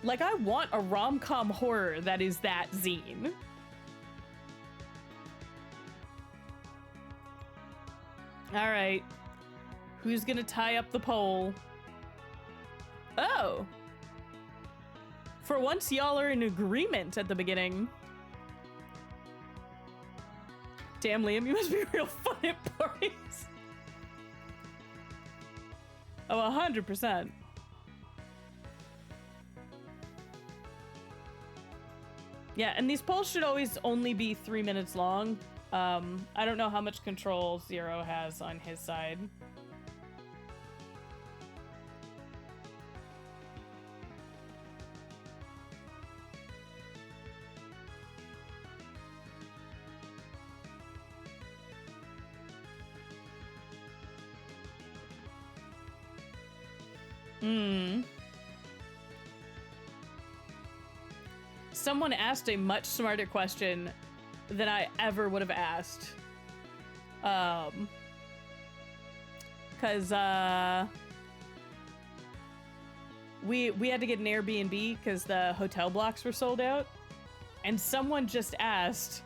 Like, I want a rom-com horror that is that zine. All right. Who's gonna tie up the pole? Oh. For once, y'all are in agreement at the beginning. Damn, Liam, you must be real fun at parties. Oh, 100%. Yeah, and these polls should always only be 3 minutes long. I don't know how much control Zero has on his side. Someone asked a much smarter question than I ever would have asked. Cause we had to get an Airbnb because the hotel blocks were sold out. And someone just asked,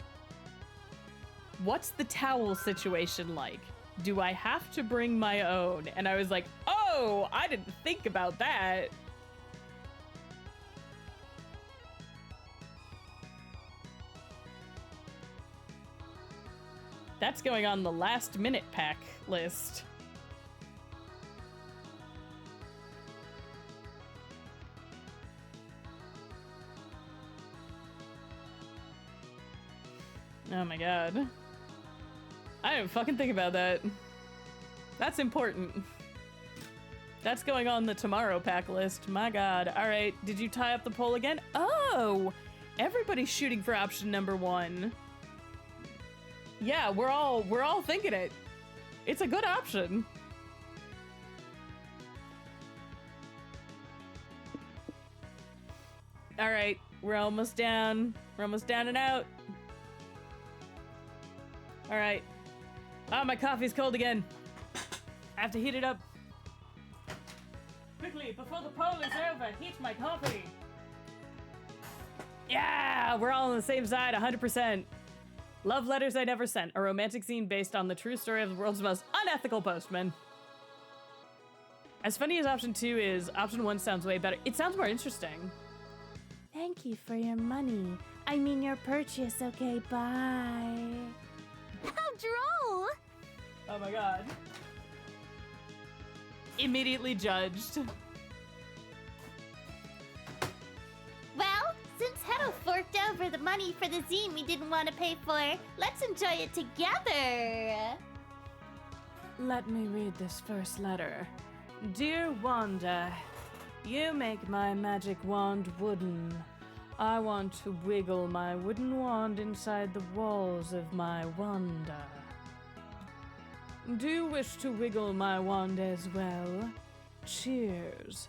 what's the towel situation like? Do I have to bring my own? And I was like, oh, I didn't think about that. That's going on the last minute pack list. Oh my god. I didn't fucking think about that. That's important. That's going on the tomorrow pack list. My god. All right, did you tie up the poll again? Oh, everybody's shooting for option number 1. Yeah, we're all thinking it. It's a good option. All right, we're almost down. We're almost down and out. All right. Oh, my coffee's cold again. I have to heat it up. Quickly, before the poll is over, heat my coffee. Yeah, we're all on the same side, 100%. Love Letters I Never Sent, a romantic zine based on the true story of the world's most unethical postman. As funny as option 2 is, option 1 sounds way better. It sounds more interesting. Thank you for your money. I mean your purchase, okay, bye. How droll! Oh my god. Immediately judged. Well, since Heddle forked over the money for the zine we didn't want to pay for, let's enjoy it together. Let me read this first letter. Dear Wanda, you make my magic wand wooden. I want to wiggle my wooden wand inside the walls of my Wanda. Do you wish to wiggle my wand as well? Cheers,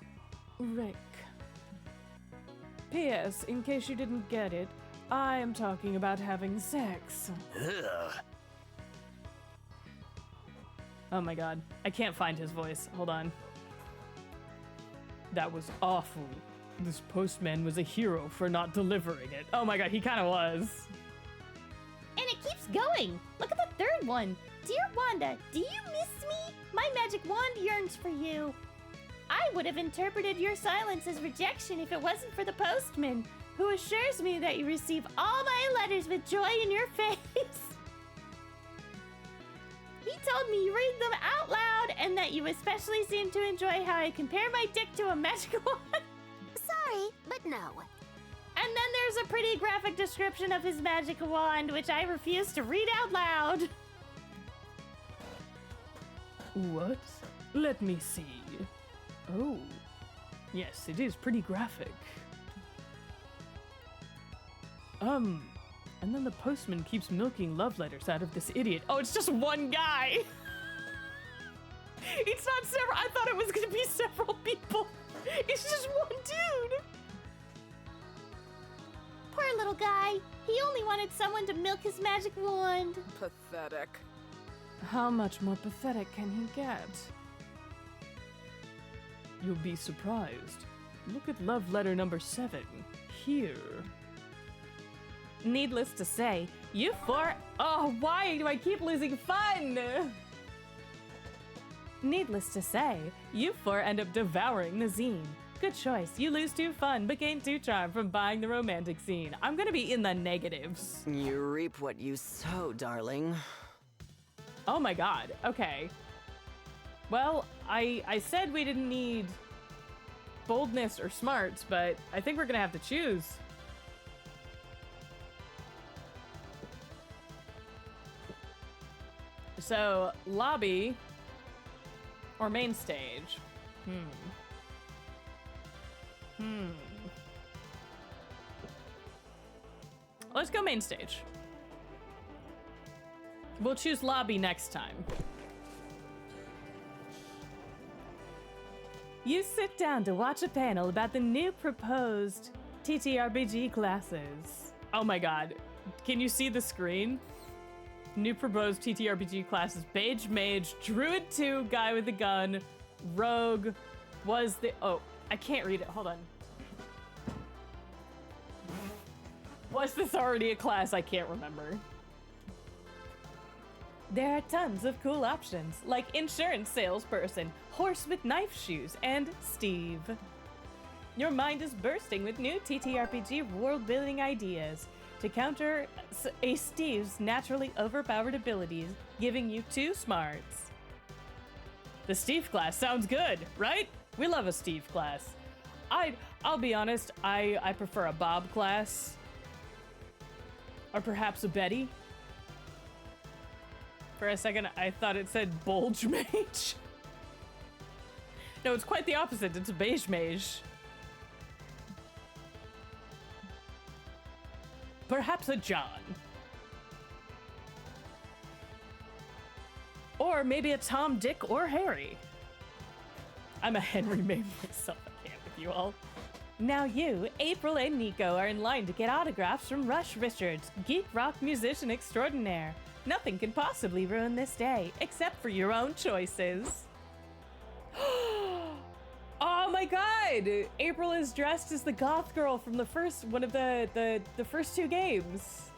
Rick. P.S. In case you didn't get it, I am talking about having sex. Ugh. Oh my god. I can't find his voice. Hold on. That was awful. This postman was a hero for not delivering it. Oh my god, he kind of was. And it keeps going. Look at the third one. Dear Wanda, do you miss me? My magic wand yearns for you. I would have interpreted your silence as rejection if it wasn't for the postman, who assures me that you receive all my letters with joy in your face. He told me you read them out loud and that you especially seem to enjoy how I compare my dick to a magic wand. Sorry, but no. And then there's a pretty graphic description of his magic wand, which I refuse to read out loud. What? Let me see. Oh. Yes, it is pretty graphic. And then the postman keeps milking love letters out of this idiot. Oh, it's just one guy! It's not several. I thought it was gonna be several people. It's just one dude! Poor little guy. He only wanted someone to milk his magic wand. Pathetic. How much more pathetic can he get? You'll be surprised. Look at love letter number 7. Here. Needless to say, you four. Oh, why do I keep losing fun? Needless to say, you four end up devouring the zine. Good choice. You lose 2 fun, but gain 2 charm from buying the romantic scene. I'm gonna be in the negatives. You reap what you sow, darling. Oh my god. Okay. Well, I said we didn't need boldness or smarts, but I think we're gonna have to choose. So, lobby or main stage? Let's go main stage. We'll choose lobby next time. You sit down to watch a panel about the new proposed TTRPG classes. Oh my god. Can you see the screen? New proposed TTRPG classes. Mage, Mage, Druid 2, Guy with a Gun, Rogue was the... Oh, I can't read it. Hold on. Was this already a class? I can't remember. There are tons of cool options, like insurance salesperson, horse with knife shoes, and Steve. Your mind is bursting with new TTRPG world-building ideas to counter a Steve's naturally overpowered abilities, giving you 2 smarts. The Steve class sounds good, right? We love a Steve class. I'll be honest, I prefer a Bob class. Or perhaps a Betty. For a second, I thought it said Bulge Mage. No, it's quite the opposite. It's a Beige Mage. Perhaps a John. Or maybe a Tom, Dick, or Harry. I'm a Henry main myself. I can't with you all. Now you, April, and Nico are in line to get autographs from Rush Richards, geek rock musician extraordinaire. Nothing can possibly ruin this day, except for your own choices. Oh my god! April is dressed as the goth girl from the first one of the first 2 games.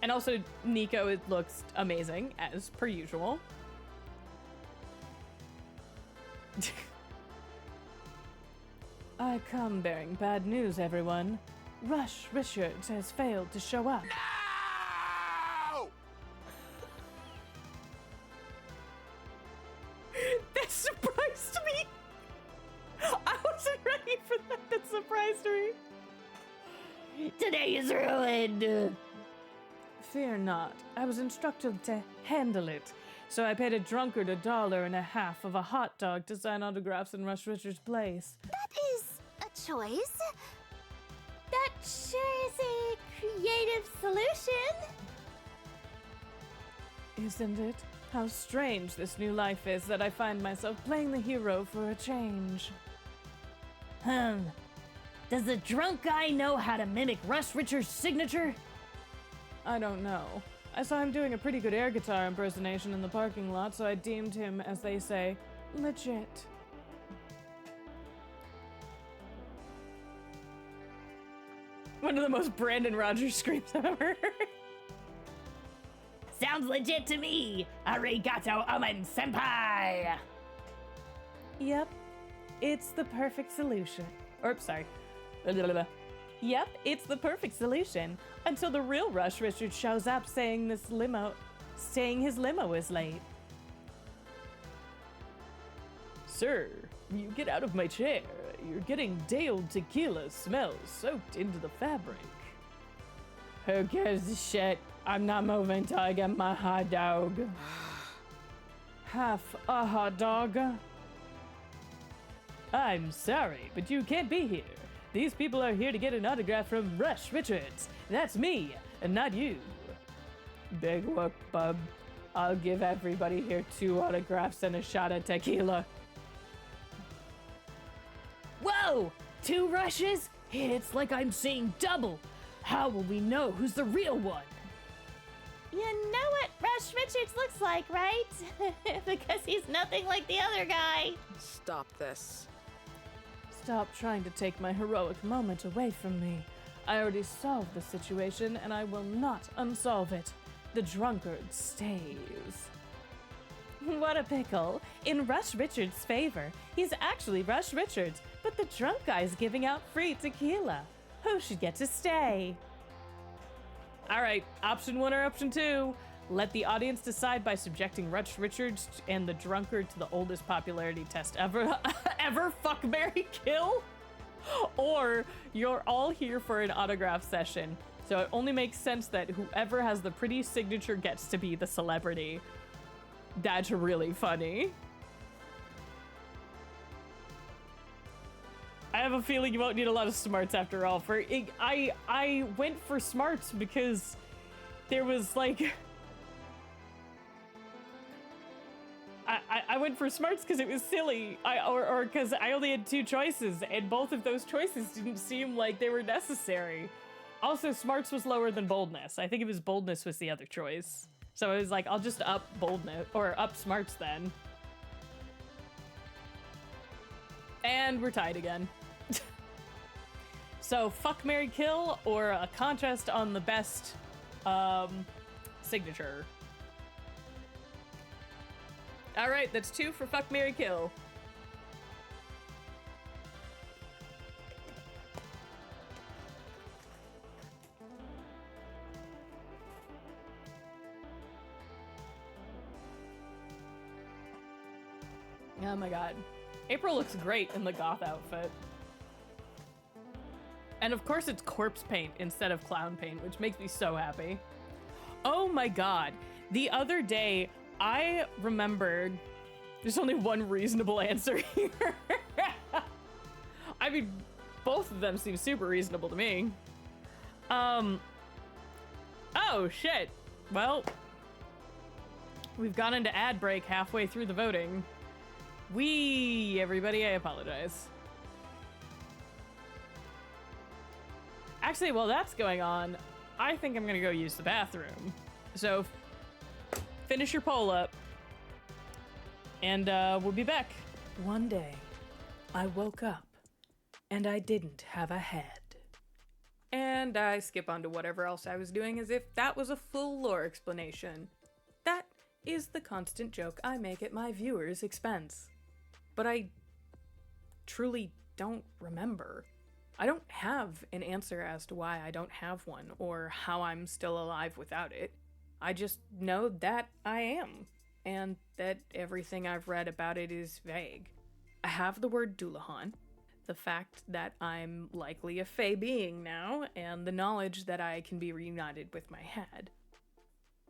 And also Nico, it looks amazing, as per usual. I come bearing bad news, everyone. Rush Richards has failed to show up. No! surprised me. Today is ruined. Fear not. I was instructed to handle it. So I paid a drunkard $1.50 of a hot dog to sign autographs in Rush Richards' place. That is a choice. That sure is a creative solution. Isn't it? How strange this new life is that I find myself playing the hero for a change. Does the drunk guy know how to mimic Rush Richards' signature? I don't know. I saw him doing a pretty good air guitar impersonation in the parking lot, so I deemed him, as they say, legit. One of the most Brandon Rogers screams I've ever heard. Sounds legit to me. Arigato, Omen Senpai. Yep, it's the perfect solution. Or, sorry. Yep, it's the perfect solution. Until the real Rush Richards shows up saying his limo is late. Sir, you get out of my chair. You're getting day-old tequila smells soaked into the fabric. Who gives a shit? I'm not moving till I get my hot dog. Half a hot dog? I'm sorry, but you can't be here. These people are here to get an autograph from Rush Richards. That's me, and not you. Big whoop, bub. I'll give everybody here 2 autographs and a shot of tequila. Whoa! 2 rushes? It's like I'm seeing double. How will we know who's the real one? You know what Rush Richards looks like, right? Because he's nothing like the other guy. Stop this. Stop trying to take my heroic moment away from me. I already solved the situation, and I will not unsolve it. The drunkard stays. What a pickle. In Rush Richards' favor, he's actually Rush Richards, but the drunk guy's giving out free tequila. Who should get to stay? All right, option 1 or option 2. Let the audience decide by subjecting Rush Richards and the drunkard to the oldest popularity test ever. Ever fuck, marry, kill? Or you're all here for an autograph session. So it only makes sense that whoever has the pretty signature gets to be the celebrity. That's really funny. I have a feeling you won't need a lot of smarts after all. I went for smarts because there was like... I went for smarts because it was silly, or because I only had 2 choices, and both of those choices didn't seem like they were necessary. Also, smarts was lower than boldness. I think it was boldness was the other choice. So I was like, I'll just up boldness, or up smarts then. And we're tied again. So, fuck, marry, kill, or a contest on the best signature. All right, that's 2 for fuck, marry, kill. Oh my god. April looks great in the goth outfit. And of course it's corpse paint instead of clown paint, which makes me so happy. Oh my god. The other day, I remembered there's only one reasonable answer here. I mean, both of them seem super reasonable to me. Oh shit. Well, we've gone into ad break halfway through the voting. Everybody, I apologize. Actually, while that's going on, I think I'm gonna go use the bathroom. So, finish your poll up, and we'll be back. One day, I woke up, and I didn't have a head. And I skip on to whatever else I was doing as if that was a full lore explanation. That is the constant joke I make at my viewers' expense. But I truly don't remember. I don't have an answer as to why I don't have one, or how I'm still alive without it. I just know that I am, and that everything I've read about it is vague. I have the word Dullahan. the fact that I'm likely a Fey being now, and the knowledge that I can be reunited with my head.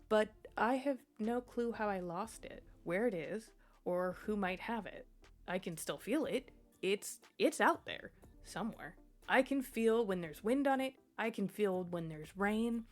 But I have no clue how I lost it, where it is, or who might have it. I can still feel it. It's out there, somewhere. I can feel when there's wind on it. I can feel when there's rain,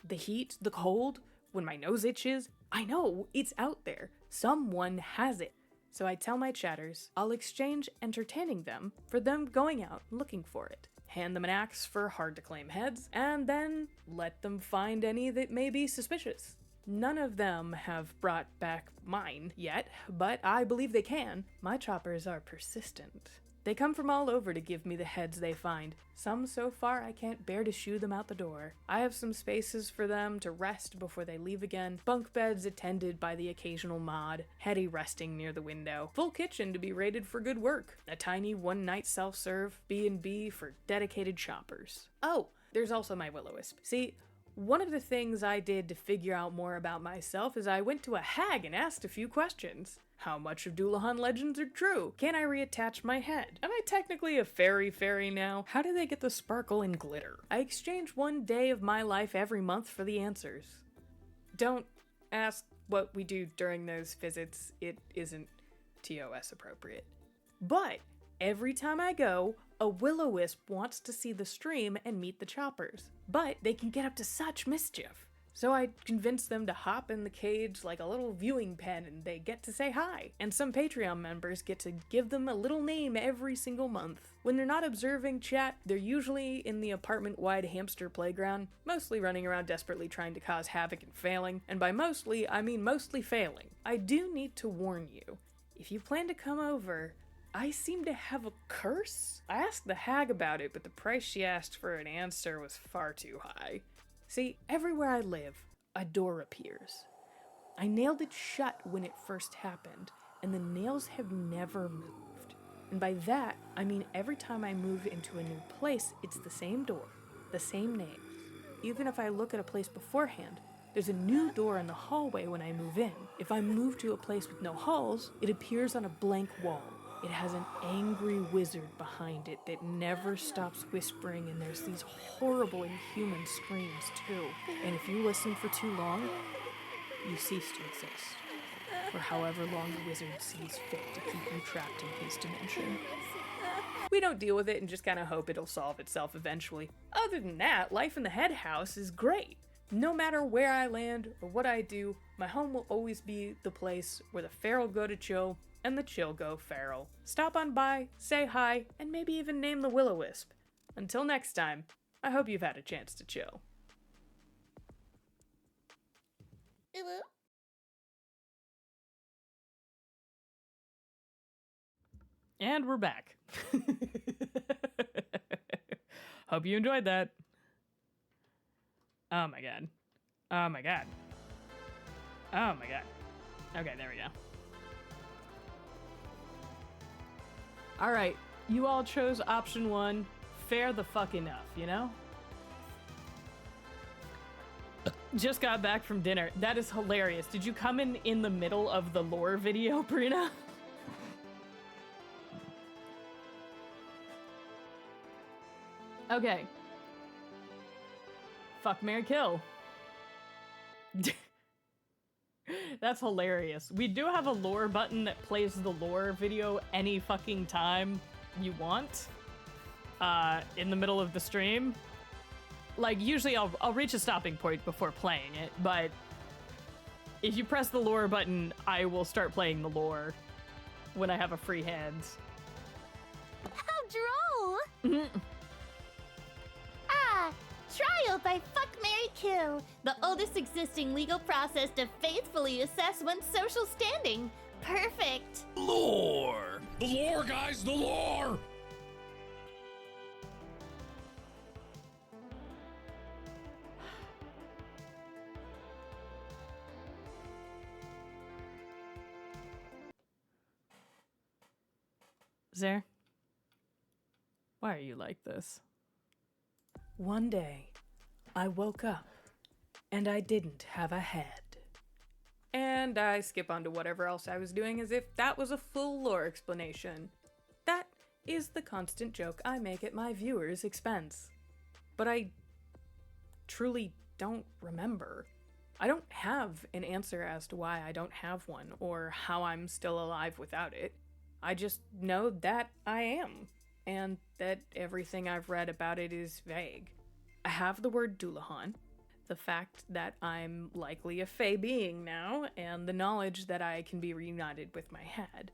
the heat, the cold, when my nose itches. I know, it's out there. Someone has it. So I tell my chatters I'll exchange entertaining them for them going out looking for it. Hand them an axe for hard-to-claim heads, and then let them find any that may be suspicious. None of them have brought back mine yet, but I believe they can. My choppers are persistent. They come from all over to give me the heads they find. Some so far I can't bear to shoo them out the door. I have some spaces for them to rest before they leave again, bunk beds attended by the occasional mod, Hetty resting near the window, full kitchen to be rated for good work, a tiny one-night self-serve B&B for dedicated shoppers. Oh, there's also my Will-O-Wisp. See, one of the things I did to figure out more about myself is I went to a hag and asked a few questions. How much of Dullahan legends are true? Can I reattach my head? Am I technically a fairy now? How do they get the sparkle and glitter? I exchange one day of my life every month for the answers. Don't ask what we do during those visits. It isn't TOS appropriate. But every time I go, a Will-O-Wisp wants to see the stream and meet the choppers. But they can get up to such mischief. So I convince them to hop in the cage like a little viewing pen and they get to say hi. And some Patreon members get to give them a little name every single month. When they're not observing chat, they're usually in the apartment-wide hamster playground, mostly running around desperately trying to cause havoc and failing. And by mostly, I mean mostly failing. I do need to warn you, if you plan to come over, I seem to have a curse? I asked the hag about it, but the price she asked for an answer was far too high. See, everywhere I live, a door appears. I nailed it shut when it first happened, and the nails have never moved. And by that, I mean every time I move into a new place, it's the same door, the same nails. Even if I look at a place beforehand, there's a new door in the hallway when I move in. If I move to a place with no halls, it appears on a blank wall. It has an angry wizard behind it that never stops whispering, and there's these horrible inhuman screams too. And if you listen for too long, you cease to exist. For however long the wizard sees fit to keep you trapped in his dimension. We don't deal with it and just kind of hope it'll solve itself eventually. Other than that, life in the head house is great. No matter where I land or what I do, my home will always be the place where the feral go to chill and the chill go feral. Stop on by, say hi, and maybe even name the Will-O-Wisp. Until next time, I hope you've had a chance to chill. And we're back. Hope you enjoyed that. Oh my god. Oh my god. Oh my god. Okay, there we go. Alright, you all chose option 1. Fair the fuck enough, you know? Just got back from dinner. That is hilarious. Did you come in the middle of the lore video, Brina? Okay. Fuck, marry, kill. That's hilarious. We do have a lore button that plays the lore video any fucking time you want. In the middle of the stream. Like, usually I'll reach a stopping point before playing it, but if you press the lore button, I will start playing the lore when I have a free hand. How droll! Trial by Fuck, Marry, Kill, the oldest existing legal process to faithfully assess one's social standing. Perfect. Lore! The lore, guys, the lore! Zare, why are you like this? One day, I woke up, and I didn't have a head. And I skip on to whatever else I was doing as if that was a full lore explanation. That is the constant joke I make at my viewers' expense. But I truly don't remember. I don't have an answer as to why I don't have one, or how I'm still alive without it. I just know that I am, and that everything I've read about it is vague. I have the word Dullahan, the fact that I'm likely a Fae being now, and the knowledge that I can be reunited with my head.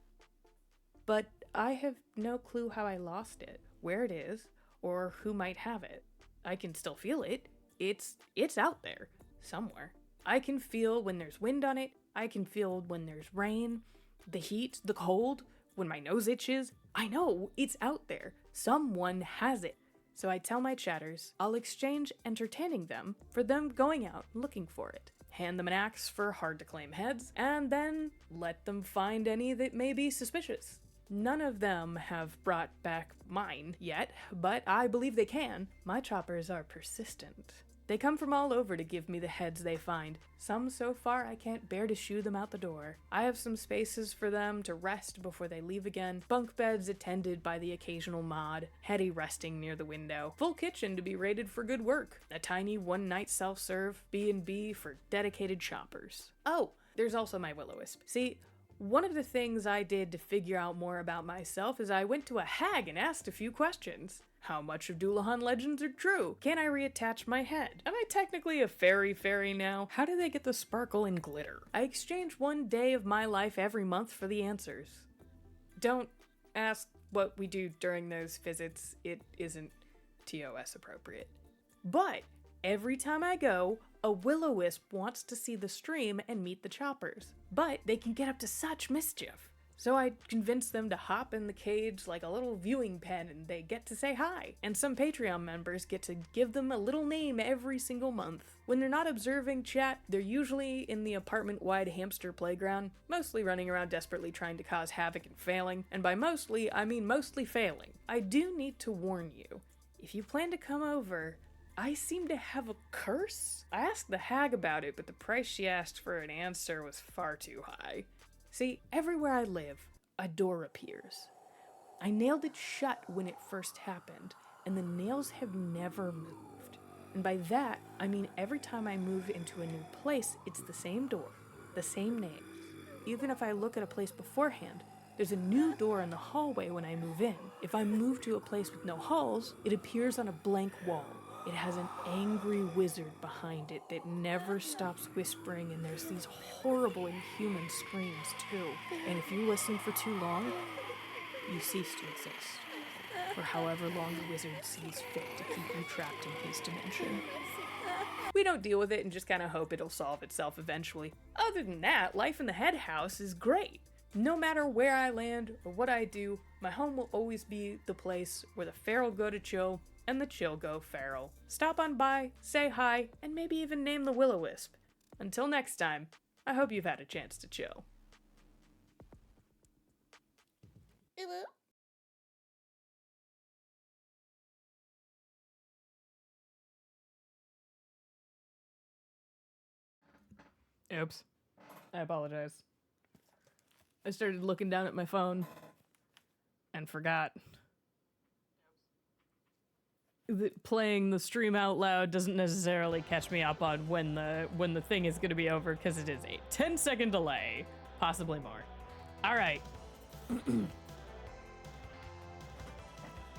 But I have no clue how I lost it, where it is, or who might have it. I can still feel it. It's out there, somewhere. I can feel when there's wind on it. I can feel when there's rain, the heat, the cold, when my nose itches. I know, it's out there. Someone has it. So I tell my chatters I'll exchange entertaining them for them going out looking for it. Hand them an axe for hard-to-claim heads, and then let them find any that may be suspicious. None of them have brought back mine yet, but I believe they can. My choppers are persistent. They come from all over to give me the heads they find. Some so far I can't bear to shoo them out the door. I have some spaces for them to rest before they leave again. Bunk beds attended by the occasional mod. Hetty resting near the window. Full kitchen to be rated for good work. A tiny one-night self-serve B&B for dedicated shoppers. Oh, there's also my Will-O-Wisp. See, one of the things I did to figure out more about myself is I went to a hag and asked a few questions. How much of Dullahan legends are true? Can I reattach my head? Am I technically a fairy now? How do they get the sparkle and glitter? I exchange one day of my life every month for the answers. Don't ask what we do during those visits. It isn't TOS appropriate. But every time I go, a Will-O-Wisp wants to see the stream and meet the choppers. But they can get up to such mischief. So I convince them to hop in the cage like a little viewing pen and they get to say hi. And some Patreon members get to give them a little name every single month. When they're not observing chat, they're usually in the apartment-wide hamster playground, mostly running around desperately trying to cause havoc and failing. And by mostly, I mean mostly failing. I do need to warn you, if you plan to come over, I seem to have a curse? I asked the hag about it, but the price she asked for an answer was far too high. See, everywhere I live, a door appears. I nailed it shut when it first happened, and the nails have never moved. And by that, I mean every time I move into a new place, it's the same door, the same nails. Even if I look at a place beforehand, there's a new door in the hallway when I move in. If I move to a place with no halls, it appears on a blank wall. It has an angry wizard behind it that never stops whispering, and there's these horrible inhuman screams too. And if you listen for too long, you cease to exist. For however long the wizard sees fit to keep you trapped in his dimension. We don't deal with it and just kind of hope it'll solve itself eventually. Other than that, life in the head house is great. No matter where I land or what I do, my home will always be the place where the feral go to chill and the chill go feral. Stop on by, say hi, and maybe even name the Will-O-Wisp. Until next time, I hope you've had a chance to chill. Oops. I apologize. I started looking down at my phone and forgot. Playing the stream out loud doesn't necessarily catch me up on when the thing is going to be over, because it is a 10-second delay, possibly more. All right.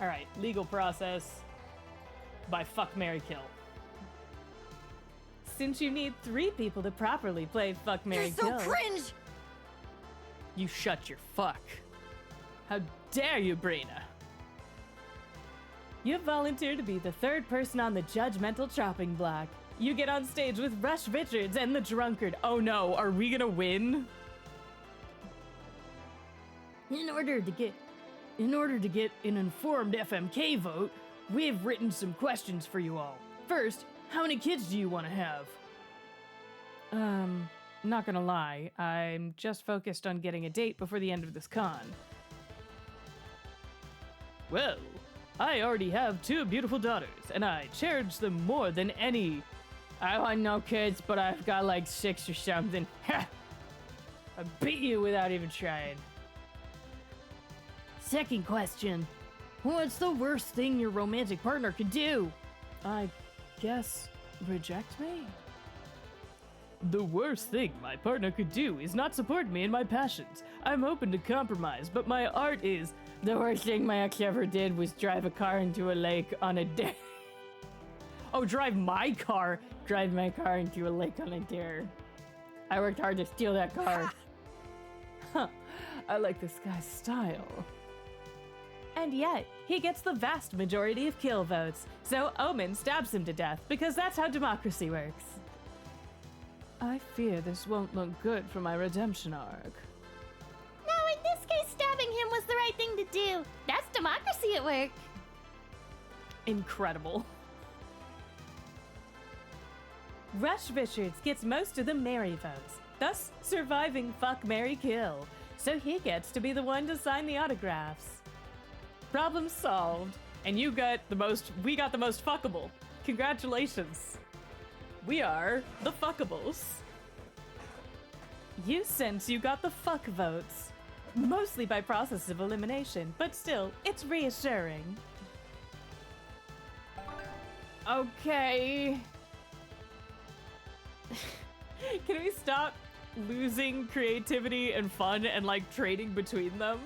All right, legal process by Fuck, Marry, Kill. Since you need 3 people to properly play Fuck, Marry, Kill. You're so cringe! You shut your fuck. How dare you, Brina? You volunteer to be the 3rd person on the judgmental chopping block. You get on stage with Rush Richards and the Drunkard. Oh no, are we gonna win? In order to get an informed FMK vote, we've written some questions for you all. First, how many kids do you want to have? Not gonna lie, I'm just focused on getting a date before the end of this con. Well, I already have 2 beautiful daughters, and I cherish them more than any. I want no kids, but I've got like 6 or something. Ha! I beat you without even trying. Second question, What's the worst thing your romantic partner could do? I guess reject me? The worst thing my partner could do is not support me in my passions. I'm open to compromise, but my art is... The worst thing my ex ever did was drive a car into a lake on a dare. Oh, drive my car into a lake on a dare. I worked hard to steal that car. Huh, I like this guy's style. And yet, he gets the vast majority of kill votes, so Omen stabs him to death because that's how democracy works. I fear this won't look good for my redemption arc. No, in this case, stabbing him was the right thing to do. That's democracy at work. Incredible. Rush Richards gets most of the Mary votes, thus surviving Fuck, Marry, Kill, so he gets to be the one to sign the autographs. Problem solved, and we got the most fuckable. Congratulations. We are the fuckables. You sense you got the fuck votes, mostly by process of elimination, but still, it's reassuring. Okay. Can we stop losing creativity and fun and like trading between them?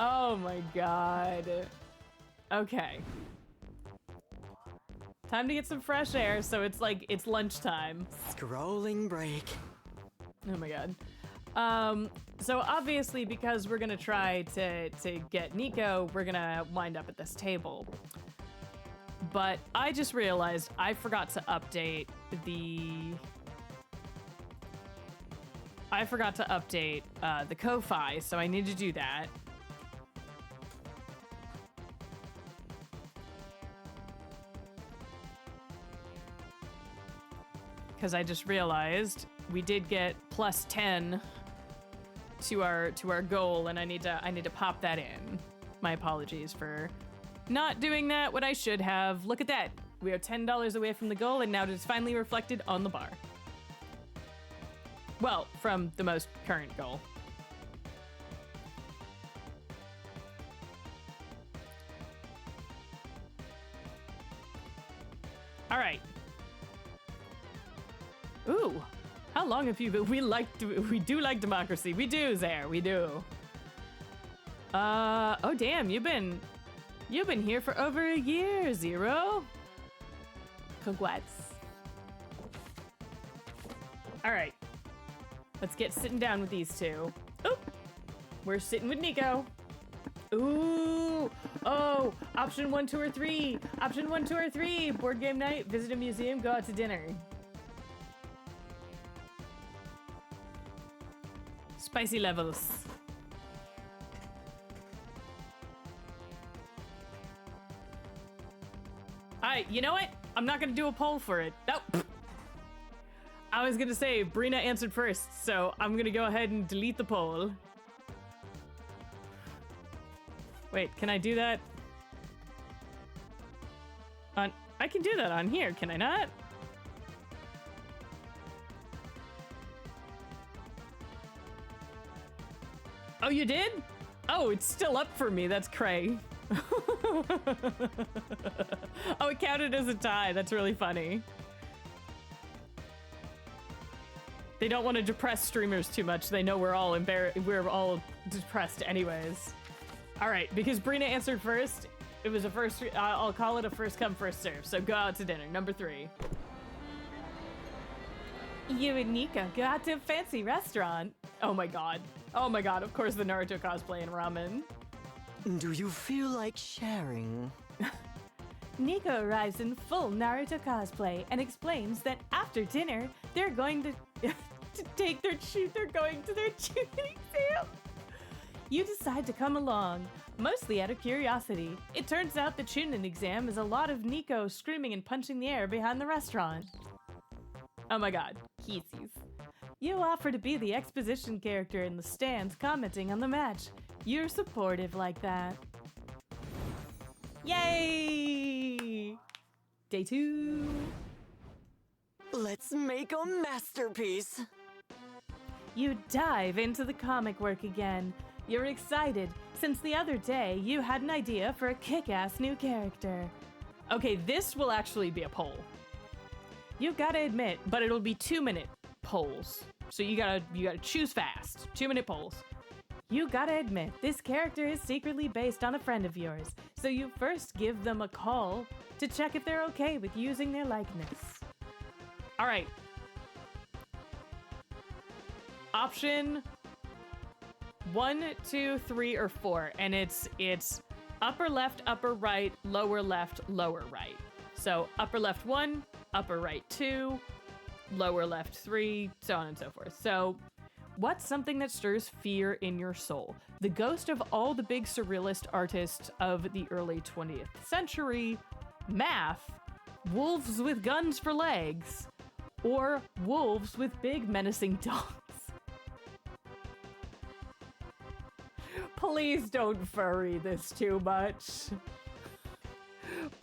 Oh my god. Okay. Time to get some fresh air, so it's like, it's lunchtime. Scrolling break. Oh my god. So obviously, because we're gonna try to get Nico, we're gonna wind up at this table. But I just realized I forgot to update the Ko-Fi, so I need to do that. Because I just realized we did get plus 10 to our goal, and I need to pop that in. My apologies for not doing that when I should have. Look at that. We are $10 away from the goal, and now it's finally reflected on the bar. Well, from the most current goal. All right. Ooh, how long have you been? We do like democracy. We do, Zare. We do. Oh damn, you've been here for over a year, Zero. Congrats. All right, let's get sitting down with these two. Oop, we're sitting with Nico. Ooh, oh, option 1, 2, or 3. Option 1, 2, or 3. Board game night, visit a museum, go out to dinner. Spicy levels. You know what? I'm not gonna do a poll for it. Nope. I was gonna say Brina answered first, so I'm gonna go ahead and delete the poll. Wait, can I do that? I can do that on here, can I not? Oh, you did? Oh, it's still up for me. That's cray. Oh, it counted as a tie. That's really funny. They don't want to depress streamers too much. They know we're all depressed anyways. All right, because Brina answered first, it was a first. I'll call it a first come, first serve. So go out to dinner. Number 3. You and Nico go out to a fancy restaurant. Oh my god. Oh my god. Of course, the Naruto cosplay and ramen. Do you feel like sharing? Nico arrives in full Naruto cosplay and explains that after dinner, they're going to they're going to their tuning exam. You decide to come along, mostly out of curiosity. It turns out the Chunin exam is a lot of Nico screaming and punching the air behind the restaurant. Oh my god, Kisies. You offer to be the exposition character in the stands commenting on the match. You're supportive like that. Yay! Day 2. Let's make a masterpiece. You dive into the comic work again. You're excited, Since the other day, you had an idea for a kick-ass new character. Okay, this will actually be a poll. You gotta admit, But it'll be 2-minute polls. So you gotta choose fast. 2-minute polls. you gotta admit, this character is secretly based on a friend of yours, so you first give them a call to check if they're okay with using their likeness. All right. Option 1, 2, 3, or 4, and it's upper left, upper right, lower left, lower right. So upper left 1, upper right 2, lower left 3, so on and so forth. So what's something that stirs fear in your soul? The ghost of all the big surrealist artists of the early 20th century, math, wolves with guns for legs, or wolves with big menacing dogs. Please don't furry this too much.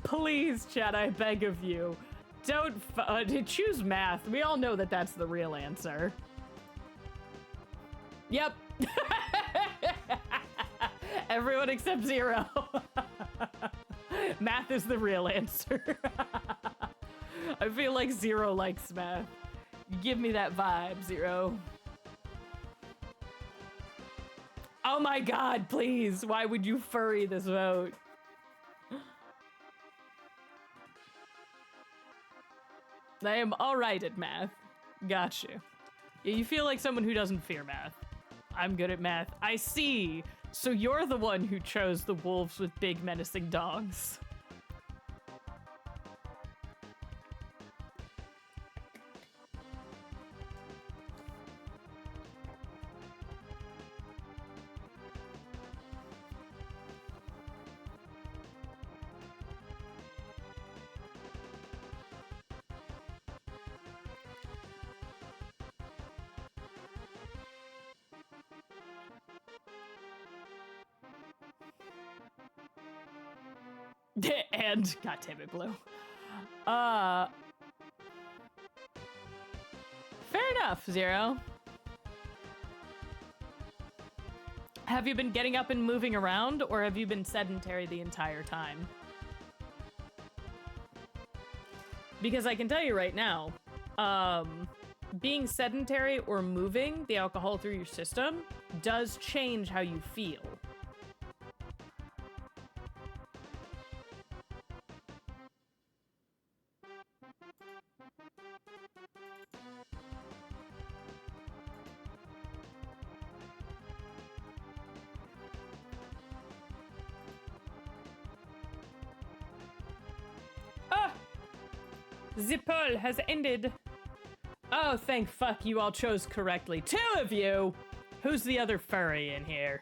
Please, chat, I beg of you. Don't choose math. We all know that that's the real answer. Yep. Everyone except Zero. Math is the real answer. I feel like Zero likes math. Give me that vibe, Zero. Oh my god, please. Why would you furry this vote? I am alright at math. Got you. Yeah, you feel like someone who doesn't fear math. I'm good at math. I see. So you're the one who chose the wolves with big menacing dogs. And god damn it, Blue. Fair enough, Zero. Have you been getting up and moving around, or have you been sedentary the entire time? Because I can tell you right now, being sedentary or moving the alcohol through your system does change how you feel. The poll has ended. Oh, thank fuck you all chose correctly. 2 of you! Who's the other furry in here?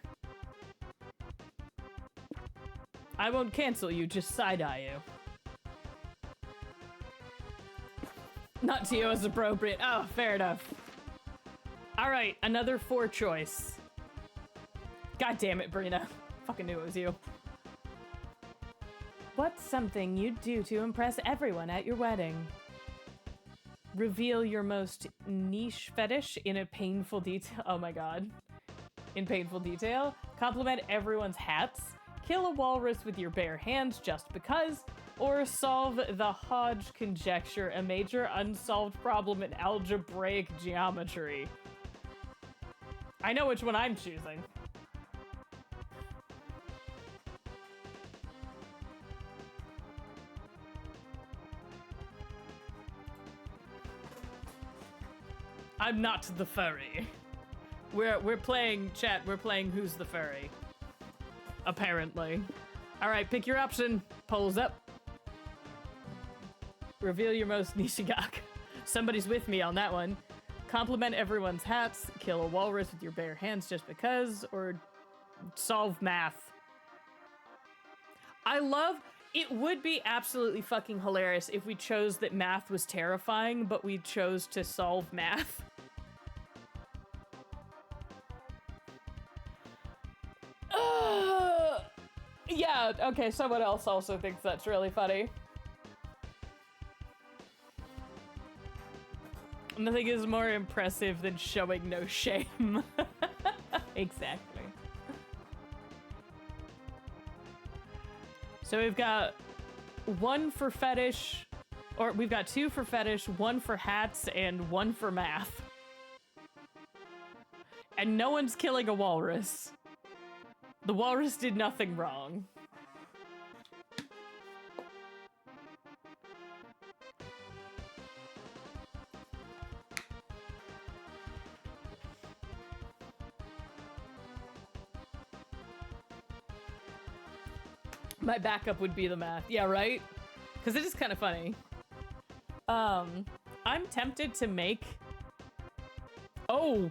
I won't cancel you, just side-eye you. Not to you as appropriate. Oh, fair enough. Alright, another 4 choice. God damn it, Brina. Fucking knew it was you. What's something you'd do to impress everyone at your wedding? Reveal your most niche fetish in a painful detail. Oh my god. In painful detail. Compliment everyone's hats. Kill a walrus with your bare hands just because. Or solve the Hodge conjecture, a major unsolved problem in algebraic geometry. I know which one I'm choosing. I'm not the furry. We're playing, chat, we're playing Who's the Furry. Apparently. Alright, pick your option. Polls up. Reveal your most nishigak. Somebody's with me on that one. Compliment everyone's hats. Kill a walrus with your bare hands just because. Or solve math. I love... It would be absolutely fucking hilarious if we chose that math was terrifying, but we chose to solve math. Yeah, okay, someone else also thinks that's really funny. Nothing is more impressive than showing no shame. Exactly. So we've got one for fetish, or we've got two for fetish, one for hats, and one for math. And no one's killing a walrus. The walrus did nothing wrong. My backup would be the math. Yeah, right? Because it is kind of funny. I'm tempted to make... Oh!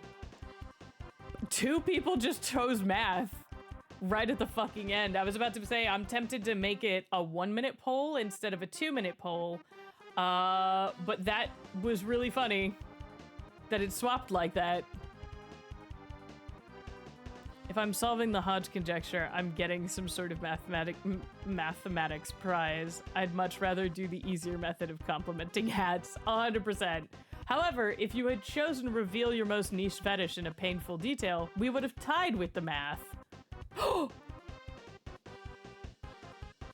2 people just chose math right at the fucking end. I was about to say I'm tempted to make it a 1-minute poll instead of a 2-minute poll. But that was really funny that it swapped like that. If I'm solving the Hodge conjecture, I'm getting some sort of mathematics prize. I'd much rather do the easier method of complimenting hats, 100%. However, if you had chosen to reveal your most niche fetish in a painful detail, we would have tied with the math.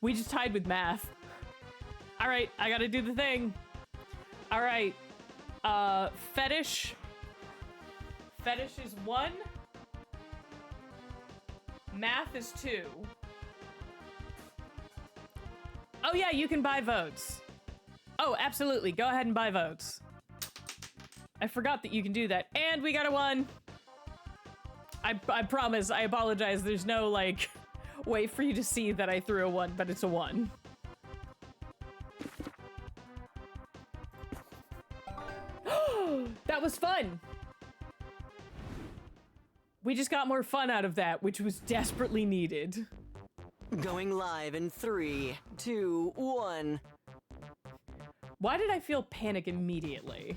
We just tied with math. All right, I gotta do the thing. All right, fetish. Fetish is 1. Math is 2. Oh yeah, you can buy votes. Oh, absolutely. Go ahead and buy votes. I forgot that you can do that. And we got a 1. I promise, I apologize. There's no, like, way for you to see that I threw a 1, but it's a 1. That was fun. We just got more fun out of that, which was desperately needed. Going live in 3, 2, 1. Why did I feel panic immediately?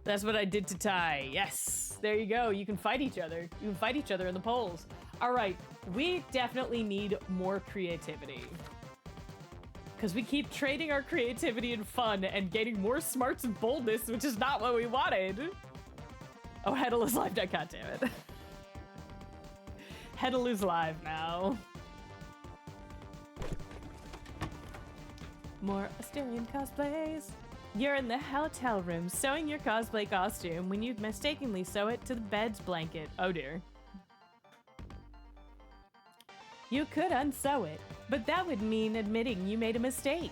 That's what I did to Ty. Yes, there you go. You can fight each other. You can fight each other in the polls. All right, we definitely need more creativity. Because we keep trading our creativity and fun and gaining more smarts and boldness, which is not what we wanted. Oh, Heddle is live now. God damn it. Heddle is live now. More Asterion cosplays. You're in the hotel room sewing your cosplay costume when you mistakenly sew it to the bed's blanket. Oh dear. You could unsew it, but that would mean admitting you made a mistake.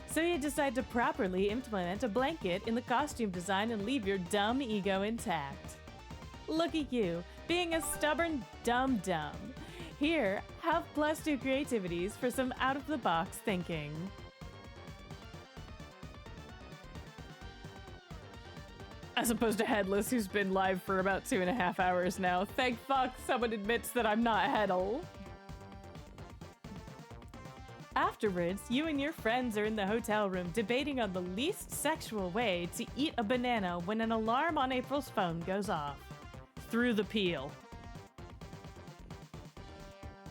So you decide to properly implement a blanket in the costume design and leave your dumb ego intact. Look at you, being a stubborn dum-dum. Here, have +2 creativities for some out-of-the-box thinking. As opposed to Headless, who's been live for about 2.5 hours now. Thank fuck someone admits that I'm not Heddle. Afterwards, you and your friends are in the hotel room debating on the least sexual way to eat a banana when an alarm on April's phone goes off. Through the peel.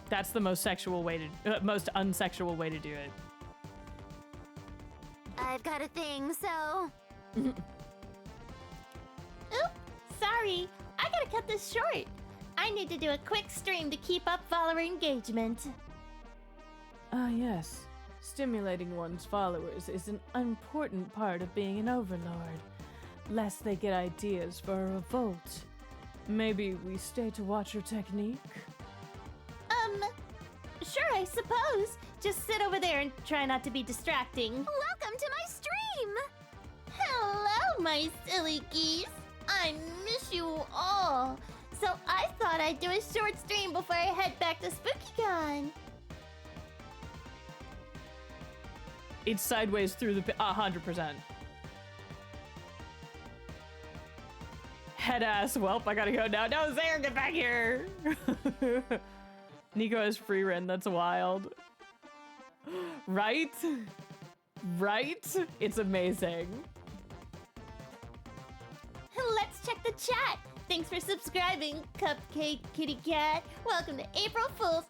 That's the most sexual way to, most unsexual way to do it. I've got a thing, so... Oop, sorry. I gotta cut this short. I need to do a quick stream to keep up follower engagement. Ah, yes. Stimulating one's followers is an important part of being an overlord, lest they get ideas for a revolt. Maybe we stay to watch your technique? Sure, I suppose. Just sit over there and try not to be distracting. Welcome to my stream! Hello, my silly geese. I miss you all. So I thought I'd do a short stream before I head back to SpookyCon. It's sideways through the 100%. Head ass. Welp, I gotta go now. No, Zare, get back here. Nico has free run. That's wild. Right? Right? It's amazing. Let's check the chat. Thanks for subscribing, Cupcake Kitty Cat. Welcome to April Fool's.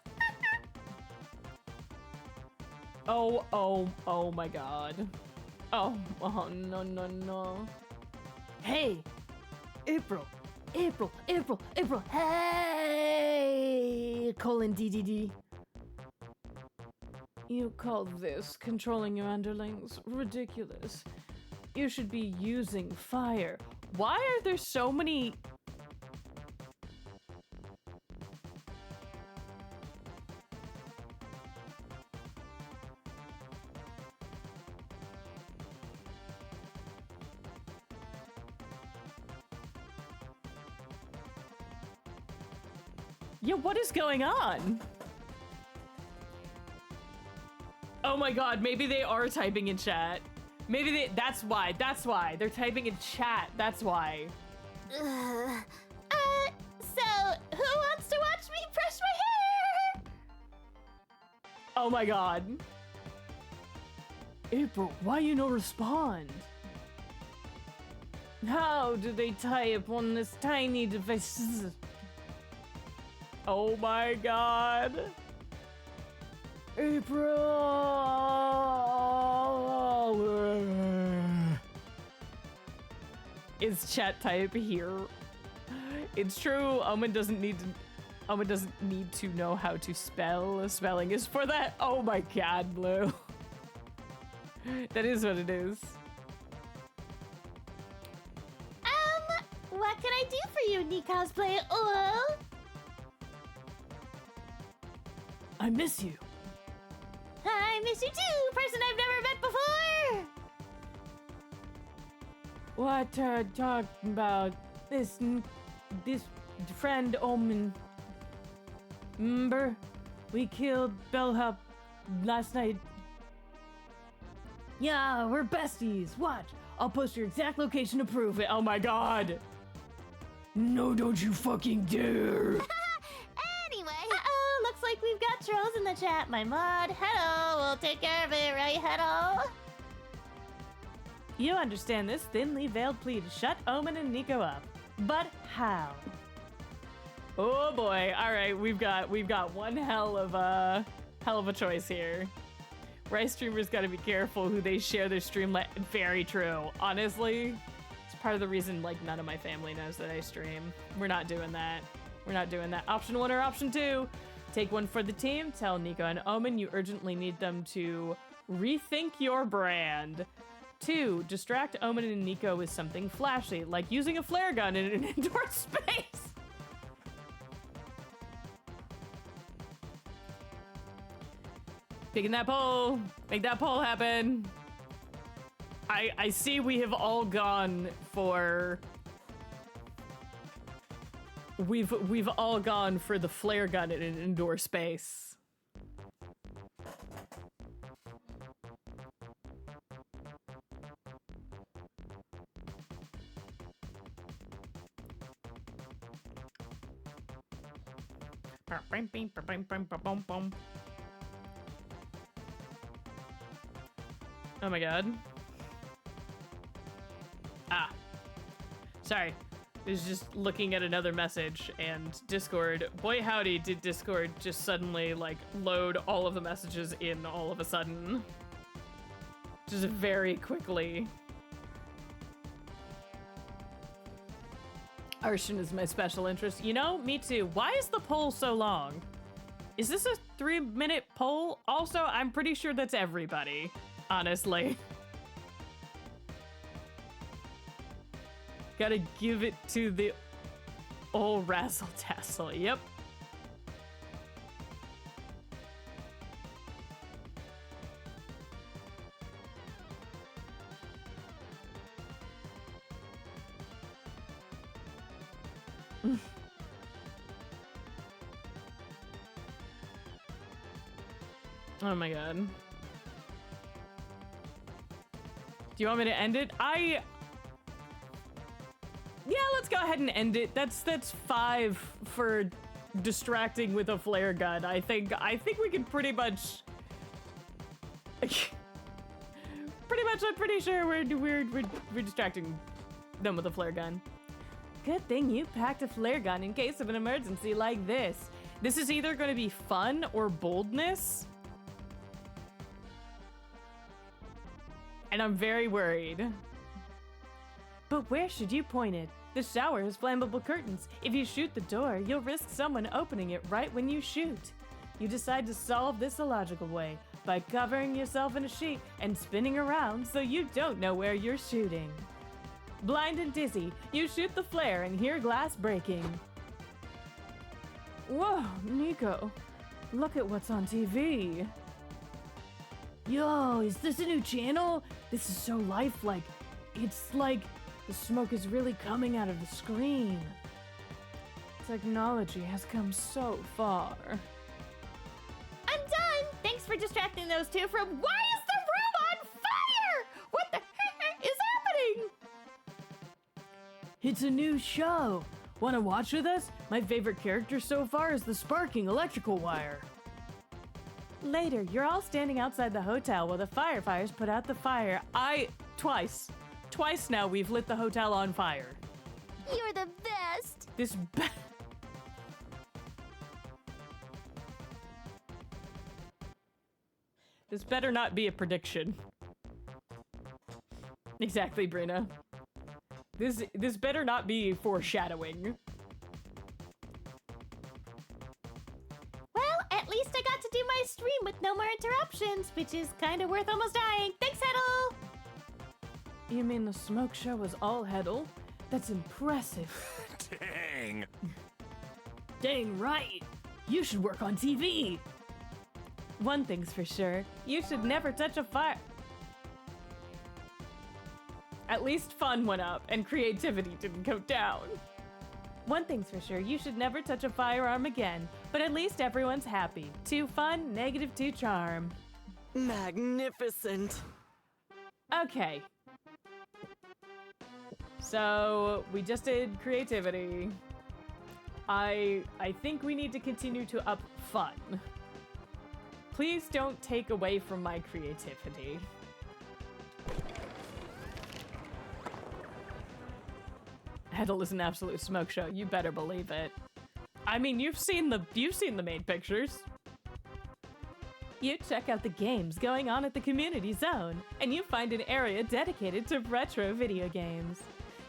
Oh my god. Oh, no. Hey, April. Hey. colon DDD. You call this controlling your underlings? Ridiculous. You should be using fire. Why are there so many... Yeah, what is going on? Oh my god, maybe they are typing in chat. Maybe that's why, They're typing in chat, that's why. So, who wants to watch me brush my hair? Oh my god. April, why you no respond? How do they type on this tiny device? Oh my god. April. Is chat type here? It's true. Omen doesn't need to know how to spell. Spelling is for that. Oh my god, Blue. That is what it is. What can I do for you, Nick Cosplay? Oh. I miss you. I miss you too, person I've never met before. What are talking about? This friend Omen. Remember? We killed Bellhop last night. Yeah, we're besties. Watch. I'll post your exact location to prove it. Oh my god. No, don't you fucking dare. Anyway. Uh-oh, looks like we've got trolls in the chat. My mod, hello, we'll take care of it, right, hello? You understand this thinly veiled plea to shut Omen and Nico up. But how? Oh boy. All right, we've got one hell of a choice here. Rice streamers got to be careful who they share their stream. Very true. Honestly, it's part of the reason like none of my family knows that I stream. We're not doing that. We're not doing that. Option 1 or option 2. Take one for the team. Tell Nico and Omen you urgently need them to rethink your brand. 2. Distract Omen and Nico with something flashy, like using a flare gun in an indoor space. Picking that poll. Make that poll happen. I see we have all gone for... We've all gone for the flare gun in an indoor space. Oh my god. Ah. Sorry. I was just looking at another message and Discord. Boy howdy did Discord just suddenly like load all of the messages in all of a sudden. Just very quickly. Arshin is my special interest. You know, me too. Why is the poll so long? Is this a 3-minute poll? Also, I'm pretty sure that's everybody, honestly. Gotta give it to the old razzle tassel. Yep. Oh my god. Do you want me to end it? Yeah, let's go ahead and end it. That's 5 for distracting with a flare gun. I think we can pretty much I'm pretty sure we're distracting them with a flare gun. Good thing you packed a flare gun in case of an emergency like this. This is either going to be fun or boldness. And I'm very worried. But where should you point it? The shower has flammable curtains. If you shoot the door, you'll risk someone opening it right when you shoot. You decide to solve this illogical way by covering yourself in a sheet and spinning around so you don't know where you're shooting. Blind and dizzy, you shoot the flare and hear glass breaking. Whoa, Nico, look at what's on TV. Yo, is this a new channel? This is so lifelike. It's like the smoke is really coming out of the screen. Technology has come so far. I'm done! Thanks for distracting those two from why is the room on fire? What the heck is happening? It's a new show. Want to watch with us? My favorite character so far is the sparking electrical wire. Later, you're all standing outside the hotel while the firefighters put out the fire. Twice now we've lit the hotel on fire. You're the best. This better not be a prediction. Exactly, Brina. This better not be foreshadowing. Well, at least I got to do my stream with no more interruptions, which is kind of worth almost dying. Thanks, Heddle! You mean the smoke show was all Heddle? That's impressive. Dang. Dang right. You should work on TV. One thing's for sure, you should never touch a fire. At least fun went up and creativity didn't go down. One thing's for sure, you should never touch a firearm again, but at least everyone's happy. 2 fun, -2 charm. Magnificent. Okay. So, we just did creativity. I think we need to continue to up fun. Please don't take away from my creativity. Heddle is an absolute smoke show. You better believe it. I mean, you've seen the main pictures. You check out the games going on at the community zone, and you find an area dedicated to retro video games.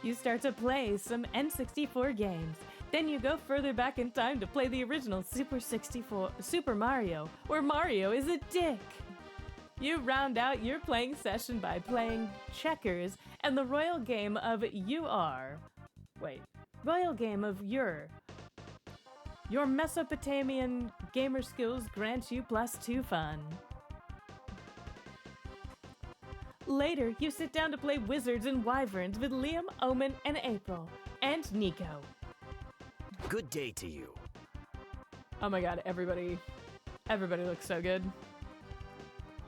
You start to play some N64 games. Then you go further back in time to play the original Super Mario, where Mario is a dick. You round out your playing session by playing checkers and the royal game of Your Mesopotamian gamer skills grant you +2 fun. Later, you sit down to play Wizards and Wyverns with Liam, Omen, and April, and Nico. Good day to you. Oh my god, everybody looks so good.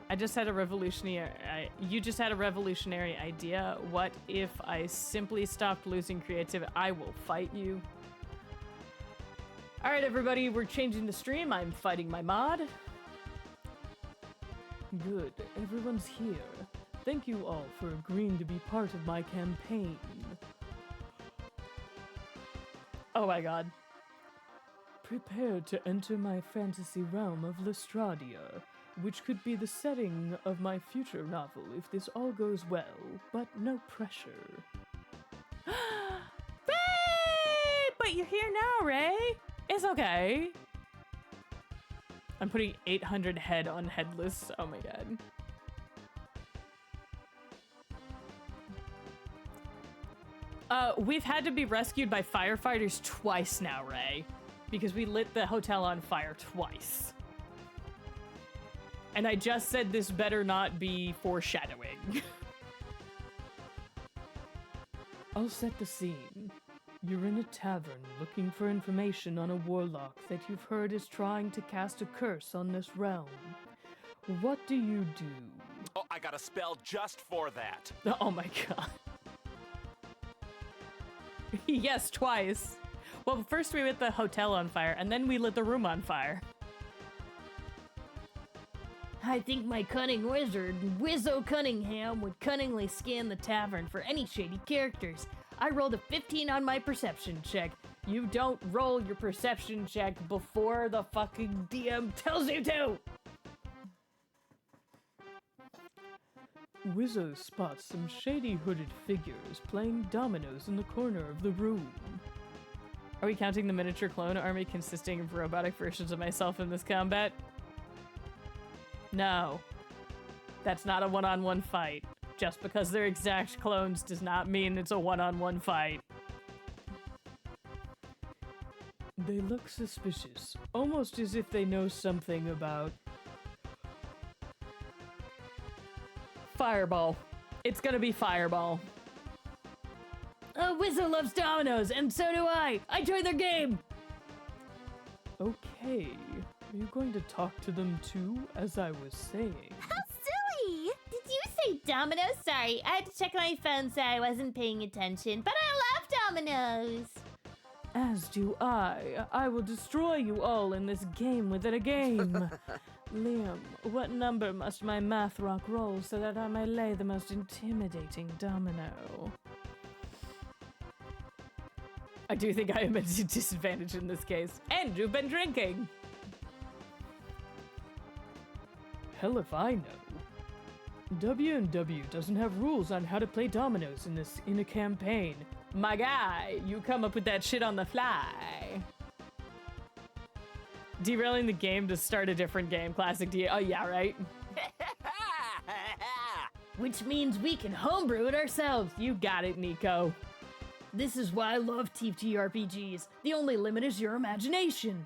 You just had a revolutionary idea. What if I simply stopped losing creativity? I will fight you. All right, everybody, we're changing the stream. I'm fighting my mod. Good, everyone's here. Thank you all for agreeing to be part of my campaign. Oh my god. Prepare to enter my fantasy realm of Lestradia, which could be the setting of my future novel if this all goes well, but no pressure. Ray! But you're here now, Ray! It's okay. I'm putting 800 head on headless. Oh my god. We've had to be rescued by firefighters twice now, Ray, because we lit the hotel on fire twice. And I just said this better not be foreshadowing. I'll set the scene. You're in a tavern looking for information on a warlock that you've heard is trying to cast a curse on this realm. What do you do? Oh, I got a spell just for that. Oh my god. Yes, twice. Well, first we lit the hotel on fire, and then we lit the room on fire. I think my cunning wizard, Wizzo Cunningham, would cunningly scan the tavern for any shady characters. I rolled a 15 on my perception check. You don't roll your perception check before the fucking DM tells you to! Wizzo spots some shady hooded figures playing dominoes in the corner of the room. Are we counting the miniature clone army consisting of robotic versions of myself in this combat? No. That's not a one-on-one fight. Just because they're exact clones does not mean it's a one-on-one fight. They look suspicious, almost as if they know something about... Fireball. It's gonna be Fireball. Wizzo loves dominoes, and so do I! I joined their game! Okay. Are you going to talk to them too, as I was saying? How silly! Did you say dominoes? Sorry, I had to check my phone so I wasn't paying attention, but I love dominoes! As do I. I will destroy you all in this game within a game. Liam, what number must my math rock roll so that I may lay the most intimidating domino? I do think I am at a disadvantage in this case. And you've been drinking! Hell if I know. W&W doesn't have rules on how to play dominoes in a campaign. My guy, you come up with that shit on the fly. Derailing the game to start a different game. Classic D. Oh yeah, right? Which means we can homebrew it ourselves. You got it, Nico. This is why I love TTRPGs. The only limit is your imagination.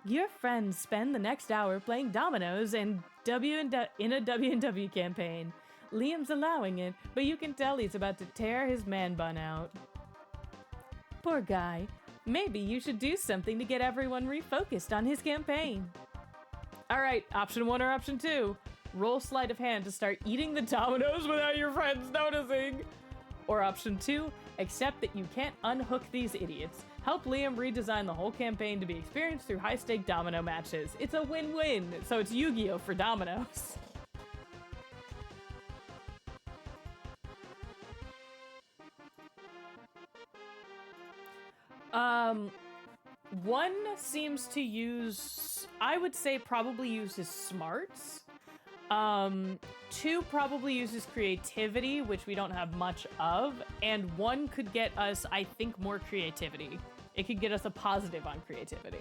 Your friends spend the next hour playing dominoes and in a W&W campaign. Liam's allowing it, but you can tell he's about to tear his man bun out. Poor guy. Maybe you should do something to get everyone refocused on his campaign. All right, option 1 or option 2. Roll sleight of hand to start eating the dominoes without your friends noticing. Or option 2, accept that you can't unhook these idiots. Help Liam redesign the whole campaign to be experienced through high-stake domino matches. It's a win-win, so it's Yu-Gi-Oh! For dominoes. One seems to use, I would say probably uses smarts. 2 probably uses creativity, which we don't have much of. And 1 could get us, I think, more creativity. It could get us a positive on creativity.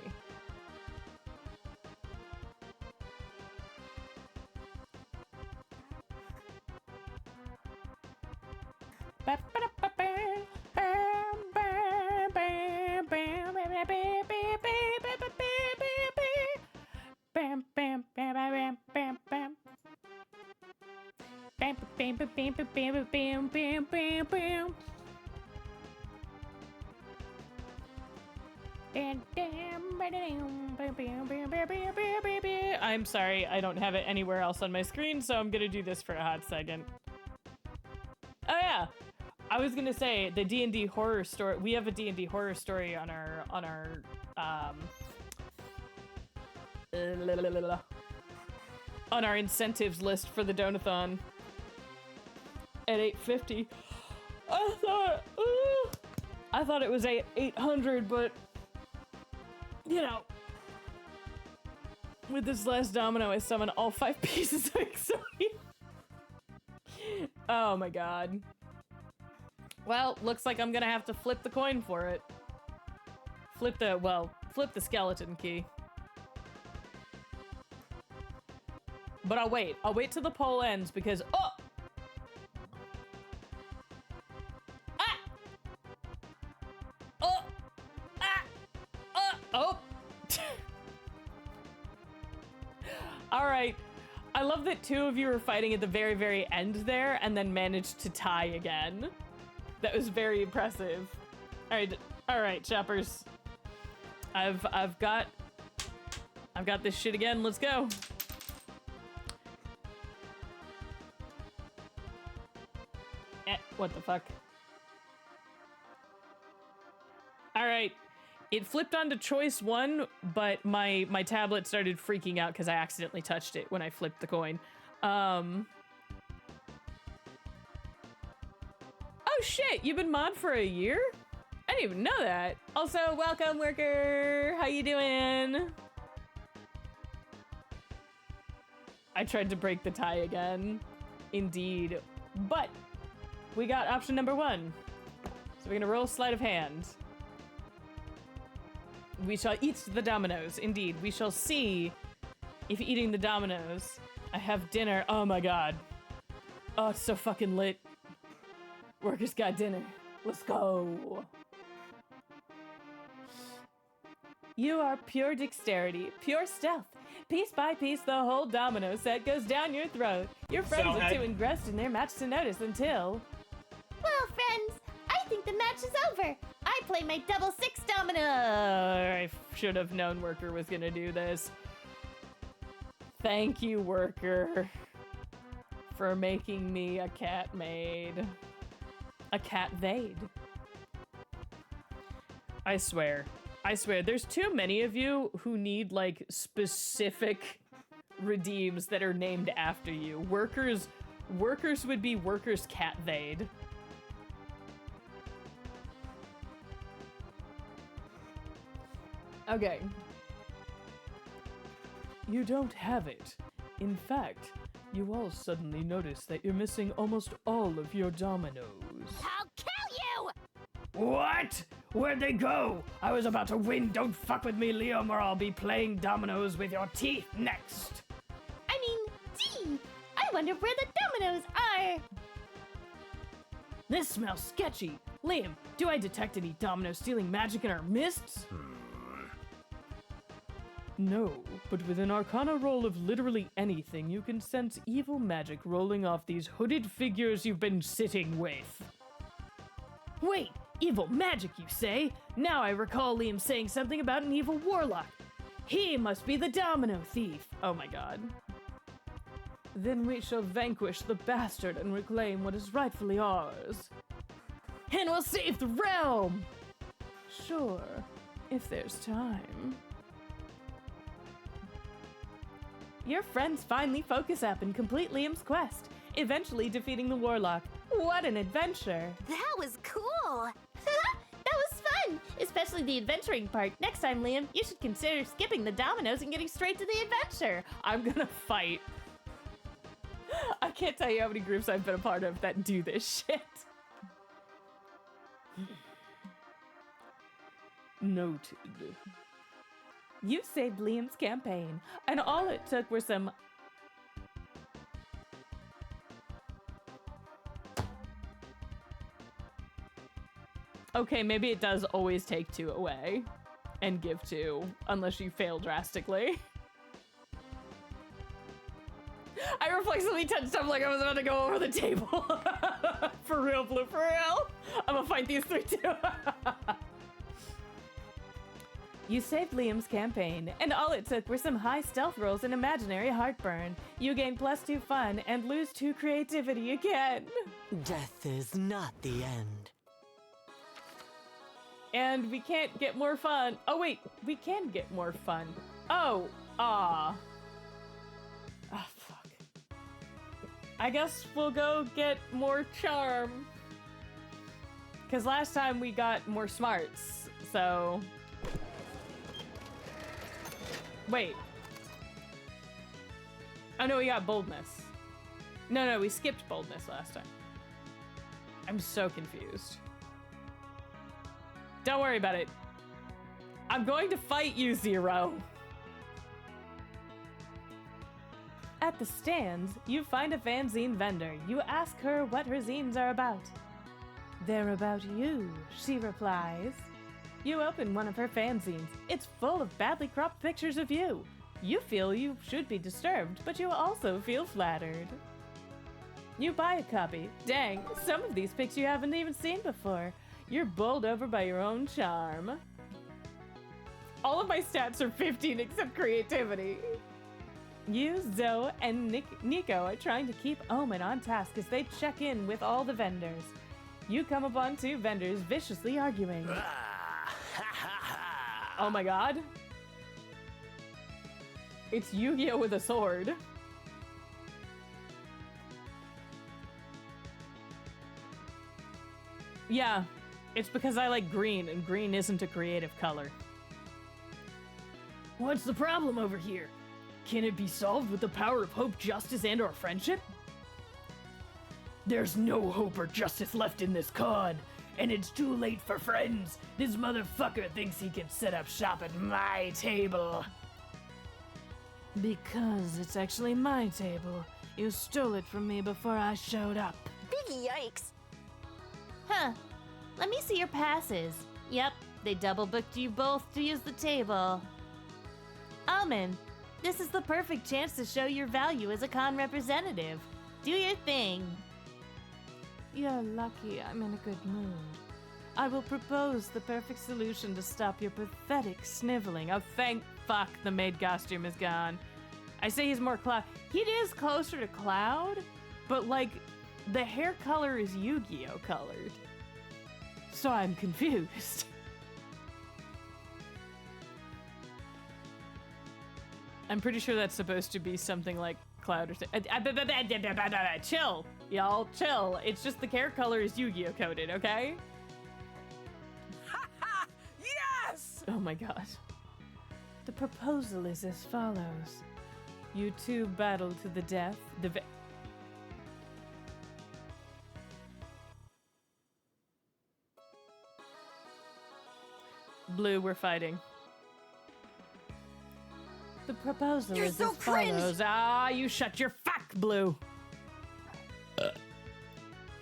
I'm sorry, I don't have it anywhere else on my screen, so I'm gonna do this for a hot second. Oh yeah, I was gonna say the D&D horror story. We have a D&D horror story on our incentives list for the Donathon at 850. I thought it was 800, but you know, with this last domino, I summon all 5 pieces of Exodia. Oh my god. Well, looks like I'm gonna have to flip the coin for it. Flip the skeleton key. But I'll wait. I'll wait till the poll ends because, oh! Ah! Oh! Ah! Oh! All right. I love that 2 of you were fighting at the very, very end there and then managed to tie again. That was very impressive. All right, shoppers. I've got this shit again. Let's go. What the fuck? All right. It flipped onto choice 1, but my tablet started freaking out because I accidentally touched it when I flipped the coin. Oh shit, you've been mod for a year? I didn't even know that. Also, welcome, worker. How you doing? I tried to break the tie again. Indeed. But we got option number 1. So we're gonna roll sleight of hand. We shall eat the dominoes. Indeed, we shall see if eating the dominoes, I have dinner. Oh my god. Oh, it's so fucking lit. Workers got dinner. Let's go. You are pure dexterity, pure stealth. Piece by piece, the whole domino set goes down your throat. Your friends are too engrossed in their match to notice until... Well, friends, I think the match is over. I play my double 6 domino. I should have known Worker was gonna do this. Thank you, Worker, for making me a cat maid. A cat vade. I swear, there's too many of you who need, like, specific redeems that are named after you. Workers would be Worker's cat vade. Okay. You don't have it. In fact, you all suddenly notice that you're missing almost all of your dominoes. I'll kill you! What? Where'd they go? I was about to win. Don't fuck with me, Liam, or I'll be playing dominoes with your teeth next. I mean, gee, I wonder where the dominoes are. This smells sketchy. Liam, do I detect any domino stealing magic in our mists? No, but with an arcana roll of literally anything, you can sense evil magic rolling off these hooded figures you've been sitting with. Wait, evil magic, you say? Now I recall Liam saying something about an evil warlock. He must be the domino thief. Oh my god. Then we shall vanquish the bastard and reclaim what is rightfully ours. And we'll save the realm! Sure, if there's time. Your friends finally focus up and complete Liam's quest, eventually defeating the warlock. What an adventure! That was cool! That was fun, especially the adventuring part. Next time, Liam, you should consider skipping the dominoes and getting straight to the adventure. I'm gonna fight. I can't tell you how many groups I've been a part of that do this shit. Noted. You saved Liam's campaign, and all it took were some... Okay, maybe it does always take 2 away and give 2, unless you fail drastically. I reflexively touched stuff like I was about to go over the table. For real, Blue, for real. I'm gonna fight these 3 too. You saved Liam's campaign, and all it took were some high stealth rolls and imaginary heartburn. You gain +2 fun and lose 2 creativity again. Death is not the end. And we can't get more fun. Oh wait, we can get more fun. Oh, ah, fuck. I guess we'll go get more charm. Cause last time we got more smarts, so. Wait. Oh no, we got boldness. No, we skipped boldness last time. I'm so confused. Don't worry about it. I'm going to fight you, Zero. At the stands, you find a fanzine vendor. You ask her what her zines are about. They're about you, she replies. You open one of her fanzines. It's full of badly cropped pictures of you. You feel you should be disturbed, but you also feel flattered. You buy a copy. Dang, some of these pics you haven't even seen before. You're bowled over by your own charm. All of my stats are 15 except creativity. You, Zoe, and Nico are trying to keep Omen on task as they check in with all the vendors. You come upon 2 vendors viciously arguing. Oh my god. It's Yu-Gi-Oh! With a sword. Yeah, it's because I like green, and green isn't a creative color. What's the problem over here? Can it be solved with the power of hope, justice, and/or friendship? There's no hope or justice left in this con, and it's too late for friends. This motherfucker thinks he can set up shop at my table. Because it's actually my table. You stole it from me before I showed up. Big yikes. Huh. Let me see your passes. Yep, they double booked you both to use the table. Almond, this is the perfect chance to show your value as a con representative. Do your thing. You're lucky I'm in a good mood. I will propose the perfect solution to stop your pathetic sniveling. Oh, thank fuck the maid costume is gone. I say he's more Cloud. He is closer to Cloud, but like, the hair color is Yu-Gi-Oh colored. So I'm confused. I'm pretty sure that's supposed to be something like Cloud or chill, y'all, chill. It's just the hair color is Yu-Gi-Oh coded, okay? Yes! Oh my god. The proposal is as follows. You two battle to the death. Blue, we're fighting. The proposal You're is so as follows. cringe. Ah, you shut your fuck, Blue.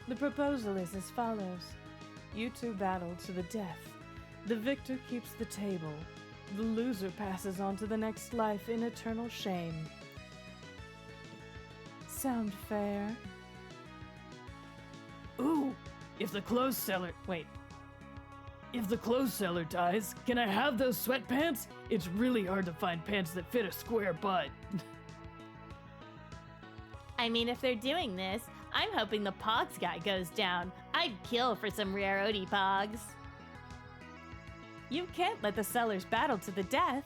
The proposal is as follows. You two battle to the death. The victor keeps the table. The loser passes on to the next life in eternal shame. Sound fair? Ooh, if the clothes seller... Wait. If the clothes seller dies, can I have those sweatpants? It's really hard to find pants that fit a square butt. I mean, if they're doing this, I'm hoping the Pogs guy goes down. I'd kill for some rarity Pogs. You can't let the sellers battle to the death.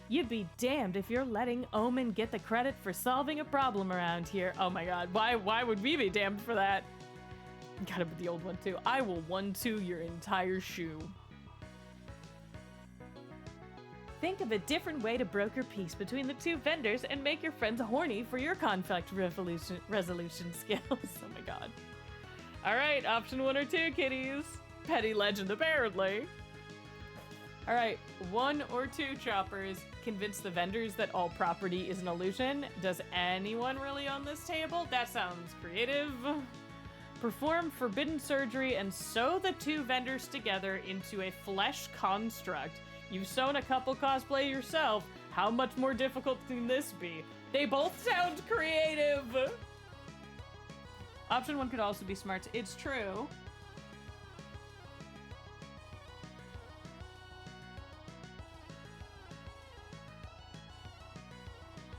You'd be damned if you're letting Omen get the credit for solving a problem around here. Oh my god, why would we be damned for that? Gotta be the old one too. I will 1-2 your entire shoe. Think of a different way to broker peace between the two vendors and make your friends horny for your conflict resolution skills. Oh my god. Alright, option 1 or 2, kitties. Petty legend, apparently. Alright, 1 or 2 choppers. Convince the vendors that all property is an illusion. Does anyone really own this table? That sounds creative. Perform forbidden surgery and sew the two vendors together into a flesh construct. You've sewn a couple cosplay yourself. How much more difficult can this be? They both sound creative. Option 1 could also be smart. It's true.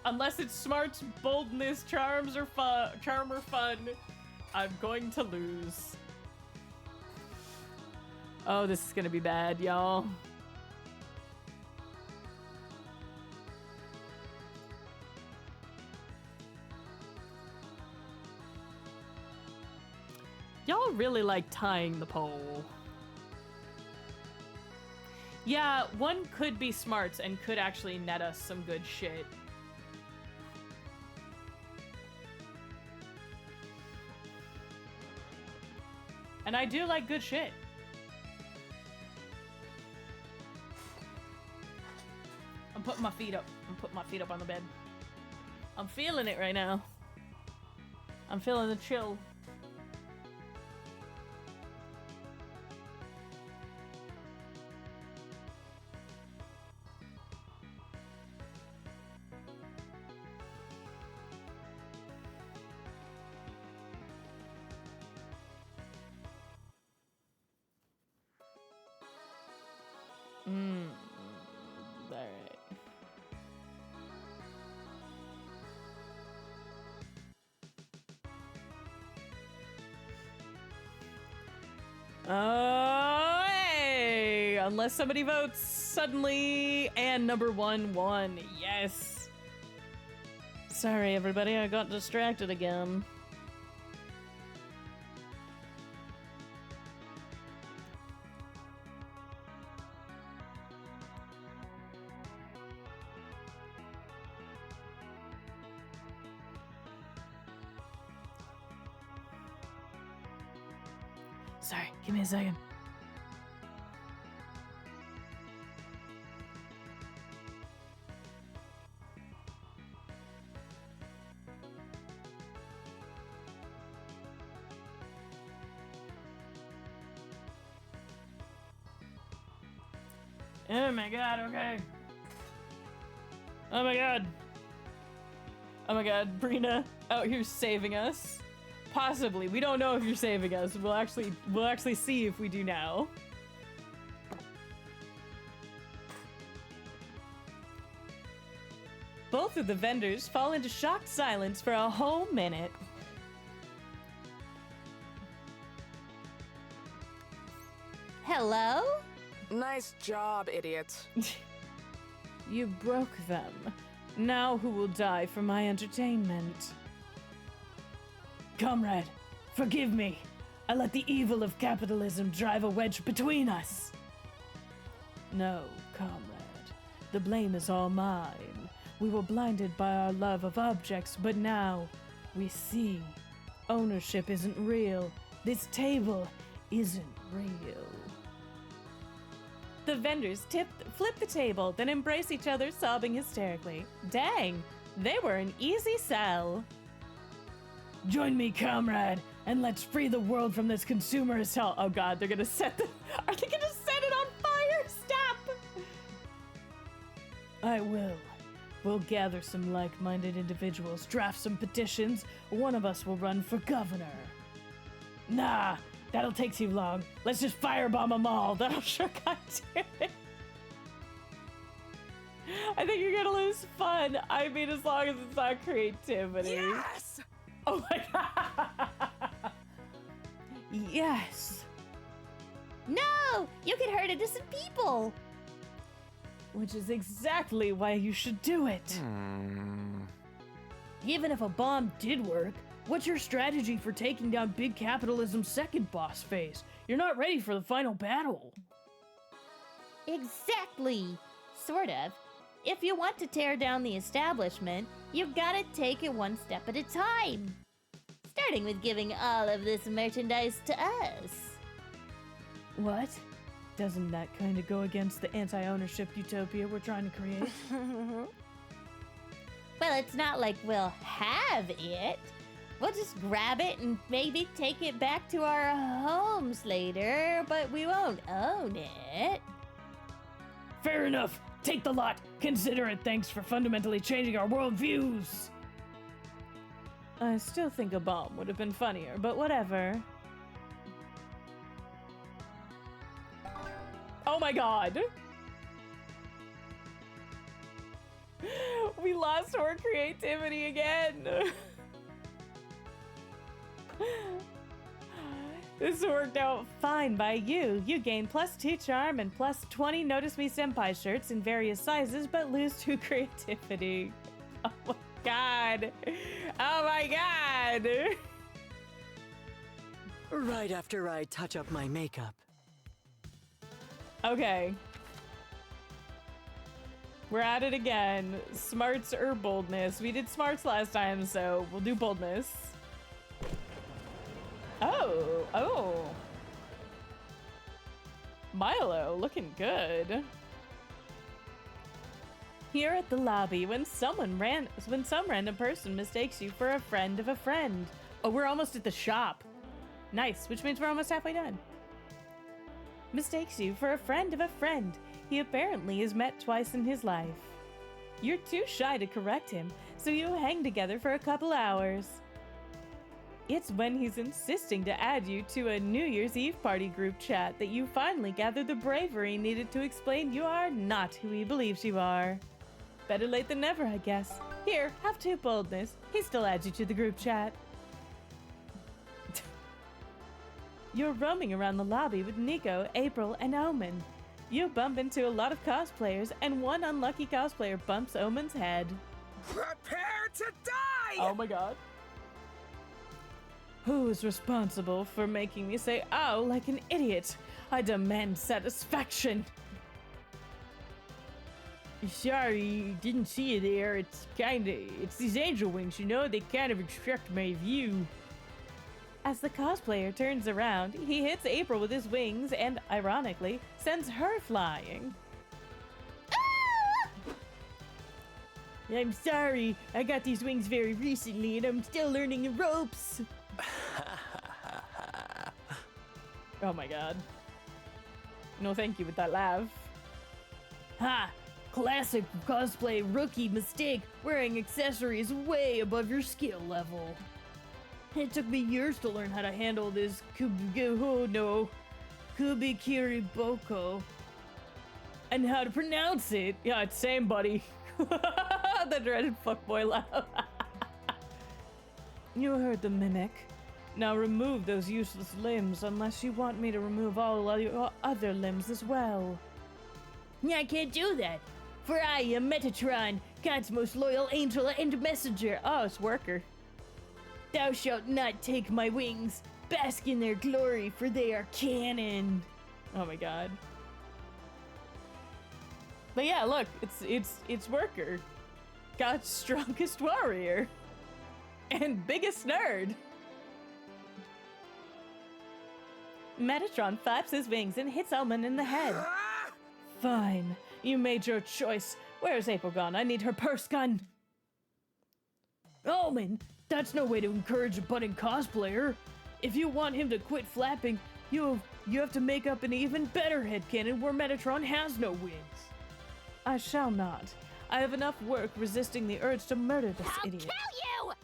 Unless it's smarts, boldness, charms, or charm or fun, I'm going to lose. Oh, this is gonna be bad, y'all. Y'all really like tying the pole. Yeah, 1 could be smarts and could actually net us some good shit. And I do like good shit. I'm putting my feet up. I'm putting my feet up on the bed. I'm feeling it right now. I'm feeling the chill. Alright. Oh, hey! Unless somebody votes suddenly, and number 1 won. Yes. Sorry, everybody, I got distracted again. sorry. Give me a second. Oh my god, okay. Oh my god. Oh my god, Brina out here saving us. Possibly. We don't know if you're saving us. We'll actually see if we do now. Both of the vendors fall into shocked silence for a whole minute. Hello? Nice job, idiot. You broke them. Now who will die for my entertainment? Comrade, forgive me. I let the evil of capitalism drive a wedge between us. No, comrade. The blame is all mine. We were blinded by our love of objects, but now we see. Ownership isn't real. This table isn't real. The vendors flip the table, then embrace each other, sobbing hysterically. Dang, they were an easy sell. Join me, comrade, and let's free the world from this consumerist hell. Oh god, they're gonna set the... Are they gonna set it on fire? Stop! I will. We'll gather some like-minded individuals, draft some petitions. One of us will run for governor. Nah, that'll take too long. Let's just firebomb them all. That'll sure cut to it. I think you're gonna lose fun. I mean, as long as it's not creativity. Yes! Oh my god! Yes! No! You can hurt innocent people! Which is exactly why you should do it. Even if a bomb did work, what's your strategy for taking down big capitalism's second boss phase? You're not ready for the final battle. Exactly. Sort of. If you want to tear down the establishment, you've got to take it one step at a time. Starting with giving all of this merchandise to us. What? Doesn't that kind of go against the anti-ownership utopia we're trying to create? Well, it's not like we'll have it. We'll just grab it and maybe take it back to our homes later, but we won't own it. Fair enough. Take the lot. Consider it thanks for fundamentally changing our worldviews. I still think a bomb would have been funnier, but whatever. Oh my god! We lost our creativity again! This worked out fine by you. You gain +2 charm and +20 Notice Me Senpai shirts in various sizes, but lose 2 creativity. Oh my god! Oh my god! Right after I touch up my makeup. Okay. We're at it again. Smarts or boldness? We did smarts last time, so we'll do boldness. Oh. Milo, looking good. Here at the lobby, when some random person mistakes you for a friend of a friend. Oh, we're almost at the shop. Nice, which means we're almost halfway done. Mistakes you for a friend of a friend he apparently has met twice in his life. You're too shy to correct him, so you hang together for a couple hours. It's when he's insisting to add you to a New Year's Eve party group chat that you finally gather the bravery needed to explain you are not who he believes you are. Better late than never, I guess. Here, have 2 boldness. He still adds you to the group chat. You're roaming around the lobby with Nico, April, and Omen. You bump into a lot of cosplayers, and one unlucky cosplayer bumps Omen's head. Prepare to die! Oh my god. Who is responsible for making me say ow like an idiot? I demand satisfaction. Sorry, didn't see you there. It's these angel wings, you know, they kind of obstruct my view. As the cosplayer turns around, he hits April with his wings and, ironically, sends her flying. I'm sorry, I got these wings very recently and I'm still learning the ropes. Oh my god. No thank you with that laugh. Ha! Classic cosplay rookie mistake. Wearing accessories way above your skill level. It took me years to learn how to handle this Kubikiri Boko. And how to pronounce it. Yeah, it's same, buddy. The dreaded fuckboy laugh. You heard the mimic. Now remove those useless limbs unless you want me to remove all your other limbs as well. I can't do that, for I am Metatron, God's most loyal angel and messenger. Oh, it's Worker. Thou shalt not take my wings. Bask in their glory, for they are canon. Oh my god. But yeah, look, it's Worker. God's strongest warrior. And biggest nerd. Metatron flaps his wings and hits Omen in the head. Fine. You made your choice. Where's April gone? I need her purse gun. Omen, that's no way to encourage a budding cosplayer. If you want him to quit flapping, you have to make up an even better headcanon where Metatron has no wings. I shall not. I have enough work resisting the urge to murder this idiot. I'll kill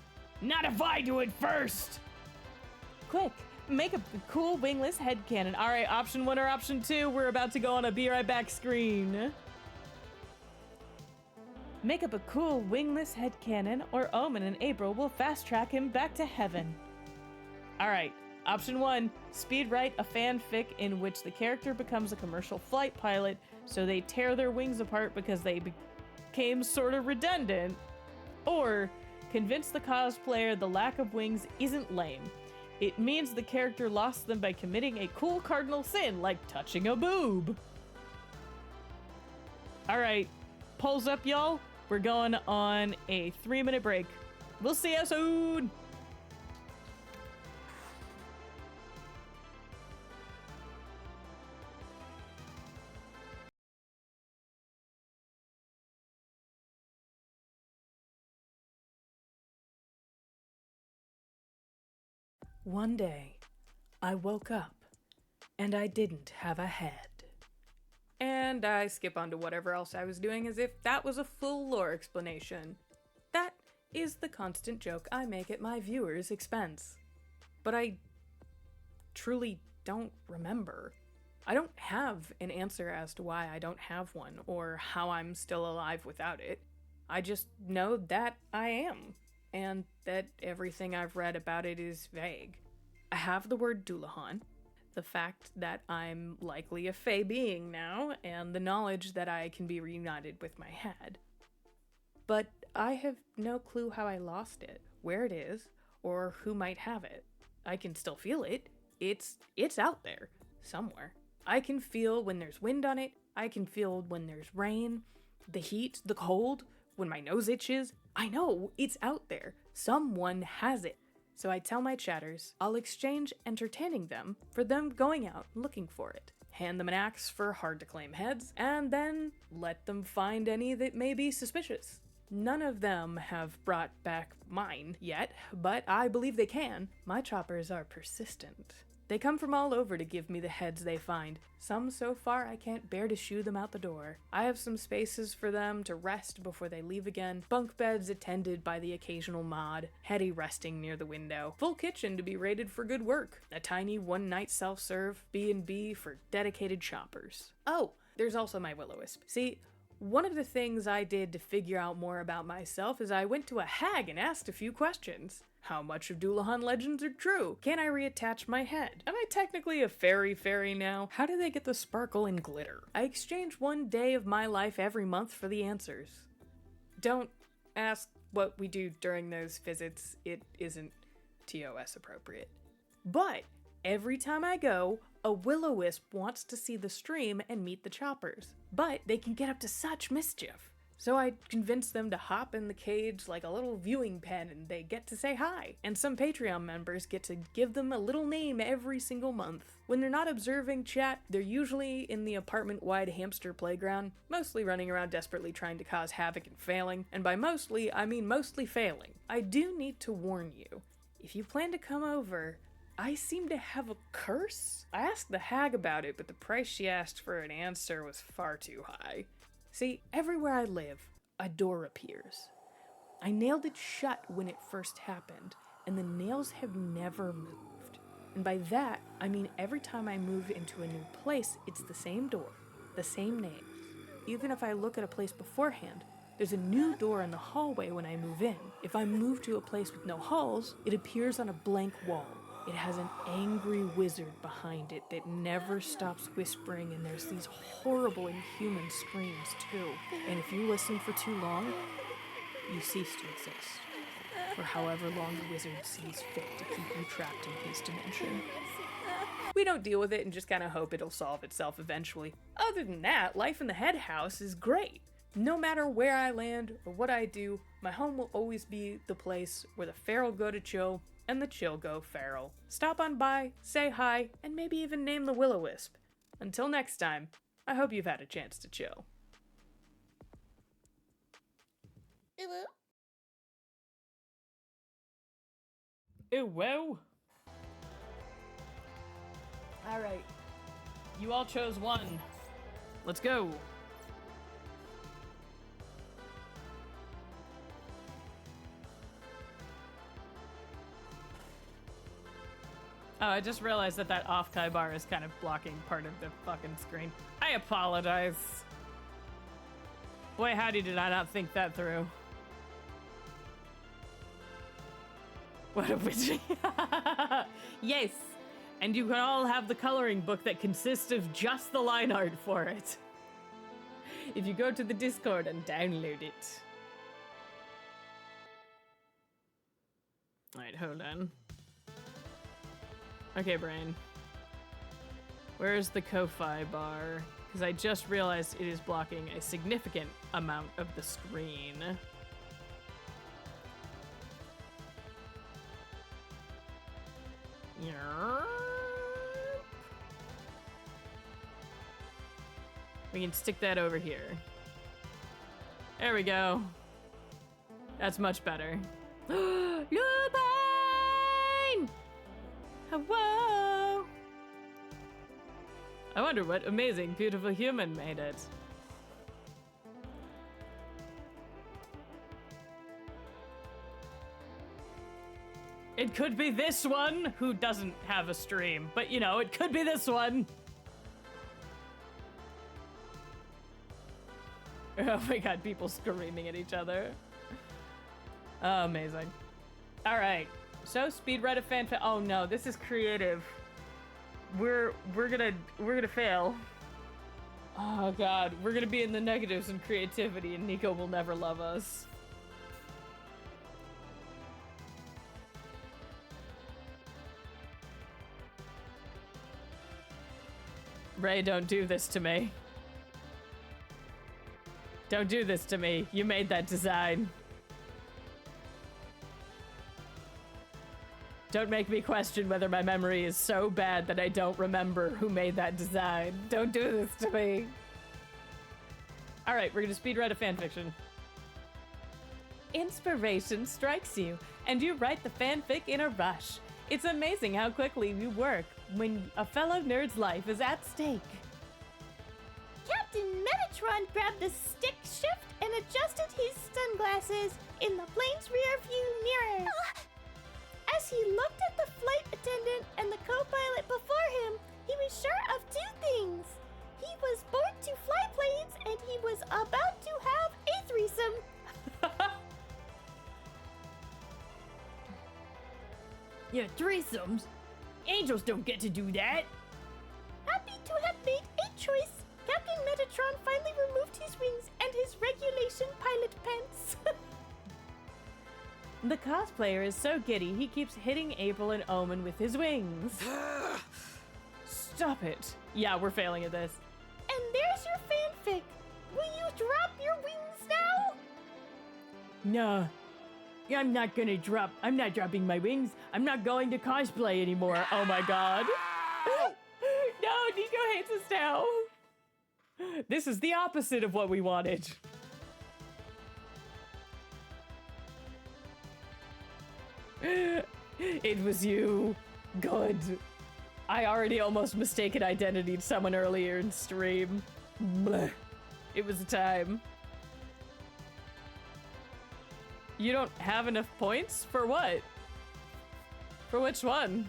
you! Not if I do it first! Quick, make a cool wingless headcanon. Alright, option 1 or option 2, we're about to go on a be right back screen. Make up a cool wingless headcanon, or Omen and April will fast track him back to heaven. Alright, option 1, speed write a fanfic in which the character becomes a commercial flight pilot, so they tear their wings apart because they became sort of redundant. Or, convince the cosplayer the lack of wings isn't lame. It means the character lost them by committing a cool cardinal sin, like touching a boob. Alright, polls up, y'all. We're going on a 3-minute break. We'll see you soon! One day, I woke up, and I didn't have a head. And I skip on to whatever else I was doing as if that was a full lore explanation. That is the constant joke I make at my viewers' expense. But I truly don't remember. I don't have an answer as to why I don't have one, or how I'm still alive without it. I just know that I am, and that everything I've read about it is vague. I have the word Dullahan, the fact that I'm likely a Fae being now, and the knowledge that I can be reunited with my head. But I have no clue how I lost it, where it is, or who might have it. I can still feel it. It's out there, somewhere. I can feel when there's wind on it, I can feel when there's rain, the heat, the cold, when my nose itches. I know, it's out there. Someone has it. So I tell my chatters I'll exchange entertaining them for them going out looking for it. Hand them an axe for hard-to-claim heads, and then let them find any that may be suspicious. None of them have brought back mine yet, but I believe they can. My choppers are persistent. They come from all over to give me the heads they find. Some so far I can't bear to shoo them out the door. I have some spaces for them to rest before they leave again. Bunk beds attended by the occasional mod. Hetty resting near the window. Full kitchen to be rated for good work. A tiny one-night self-serve B&B for dedicated shoppers. Oh, there's also my Will-O-Wisp. See, one of the things I did to figure out more about myself is I went to a hag and asked a few questions. How much of Dullahan legends are true? Can I reattach my head? Am I technically a fairy now? How do they get the sparkle and glitter? I exchange one day of my life every month for the answers. Don't ask what we do during those visits. It isn't TOS appropriate. But every time I go, a Will-O-Wisp wants to see the stream and meet the choppers. But they can get up to such mischief. So I convince them to hop in the cage like a little viewing pen and they get to say hi. And some Patreon members get to give them a little name every single month. When they're not observing chat, they're usually in the apartment-wide hamster playground, mostly running around desperately trying to cause havoc and failing. And by mostly, I mean mostly failing. I do need to warn you, if you plan to come over, I seem to have a curse? I asked the hag about it, but the price she asked for an answer was far too high. See, everywhere I live, a door appears. I nailed it shut when it first happened, and the nails have never moved. And by that, I mean every time I move into a new place, it's the same door, the same nails. Even if I look at a place beforehand, there's a new door in the hallway when I move in. If I move to a place with no halls, it appears on a blank wall. It has an angry wizard behind it that never stops whispering, and there's these horrible inhuman screams too. And if you listen for too long, you cease to exist. For however long the wizard sees fit to keep you trapped in his dimension. We don't deal with it and just kind of hope it'll solve itself eventually. Other than that, life in the head house is great. No matter where I land or what I do, my home will always be the place where the feral go to chill and the chill go feral. Stop on by, say hi, and maybe even name the Will-O-Wisp. Until next time, I hope you've had a chance to chill. Ew, whoa. Alright. You all chose one. Let's go. Oh, I just realized that off-kai bar is kind of blocking part of the fucking screen. I apologize. Boy, howdy did I not think that through. What a witchy. Yes, and you can all have the coloring book that consists of just the line art for it. If you go to the Discord and download it. Alright, hold on. Okay, brain. Where's the Ko-Fi bar? Because I just realized it is blocking a significant amount of the screen. We can stick that over here. There we go. That's much better. Lupine! Whoa! I wonder what amazing, beautiful human made it. It could be this one, who doesn't have a stream, but you know, it could be this one. Oh my god, people screaming at each other. Oh, amazing. All right, so speedrun a fanfic. Oh no, this is creative. We're gonna fail. Oh god, we're gonna be in the negatives in creativity, and Nico will never love us. Ray, don't do this to me. Don't do this to me. You made that design. Don't make me question whether my memory is so bad that I don't remember who made that design. Don't do this to me. Alright, we're gonna speedrun a fanfiction. Inspiration strikes you, and you write the fanfic in a rush. It's amazing how quickly you work when a fellow nerd's life is at stake. Captain Metatron grabbed the stick shift and adjusted his sunglasses in the plane's rear view mirror. As he looked at the flight attendant and the co-pilot before him, he was sure of two things. He was born to fly planes, and he was about to have a threesome. Yeah, threesomes? Angels don't get to do that. Happy to have made a choice, Captain Metatron finally removed his wings and his regulation pilot pants. The cosplayer is so giddy, he keeps hitting April and Omen with his wings. Stop it. Yeah, we're failing at this. And there's your fanfic. Will you drop your wings now? No. I'm not dropping my wings. I'm not going to cosplay anymore. Oh my god. No, Nico hates us now. This is the opposite of what we wanted. It was you. Good. I already almost mistaken identity to someone earlier in stream. Blech. It was a time. You don't have enough points? For what? For which one?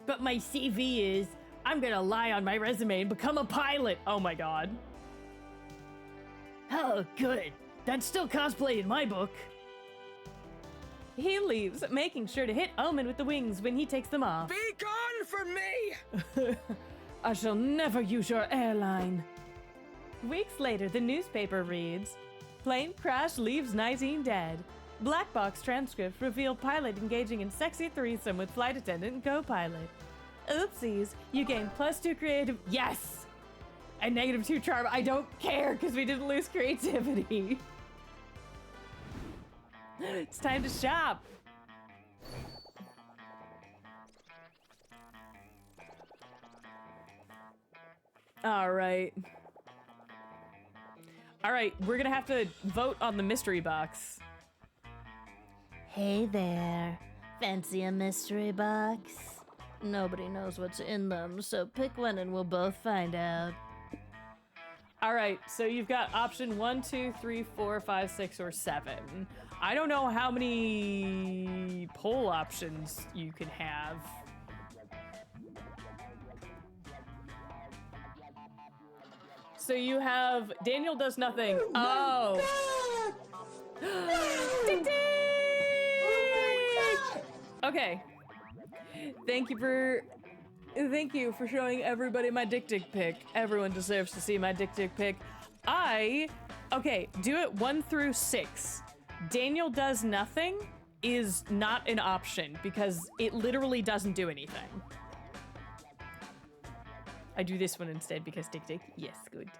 But my CV is, I'm gonna lie on my resume and become a pilot. Oh my god. Oh, good. That's still cosplay in my book. He leaves, making sure to hit Omen with the wings when he takes them off. Be gone from me! I shall never use your airline. Weeks later, the newspaper reads, plane crash leaves 19 dead. Black box transcript reveal pilot engaging in sexy threesome with flight attendant and co-pilot. Oopsies, you gain +2 creative, yes! And -2 charm, I don't care because we didn't lose creativity. It's time to shop. All right. All right, we're gonna have to vote on the mystery box. Hey there. Fancy a mystery box? Nobody knows what's in them, so pick one and we'll both find out. All right, so you've got option 1, 2, 3, 4, 5, 6, or 7. I don't know how many poll options you can have. So you have Daniel does nothing. Oh. Ding ding! Okay. Thank you for showing everybody my dick pic. Everyone deserves to see my dick pic. Okay, do it 1 through 6. Daniel does nothing is not an option because it literally doesn't do anything. I do this one instead because dick. Yes, good.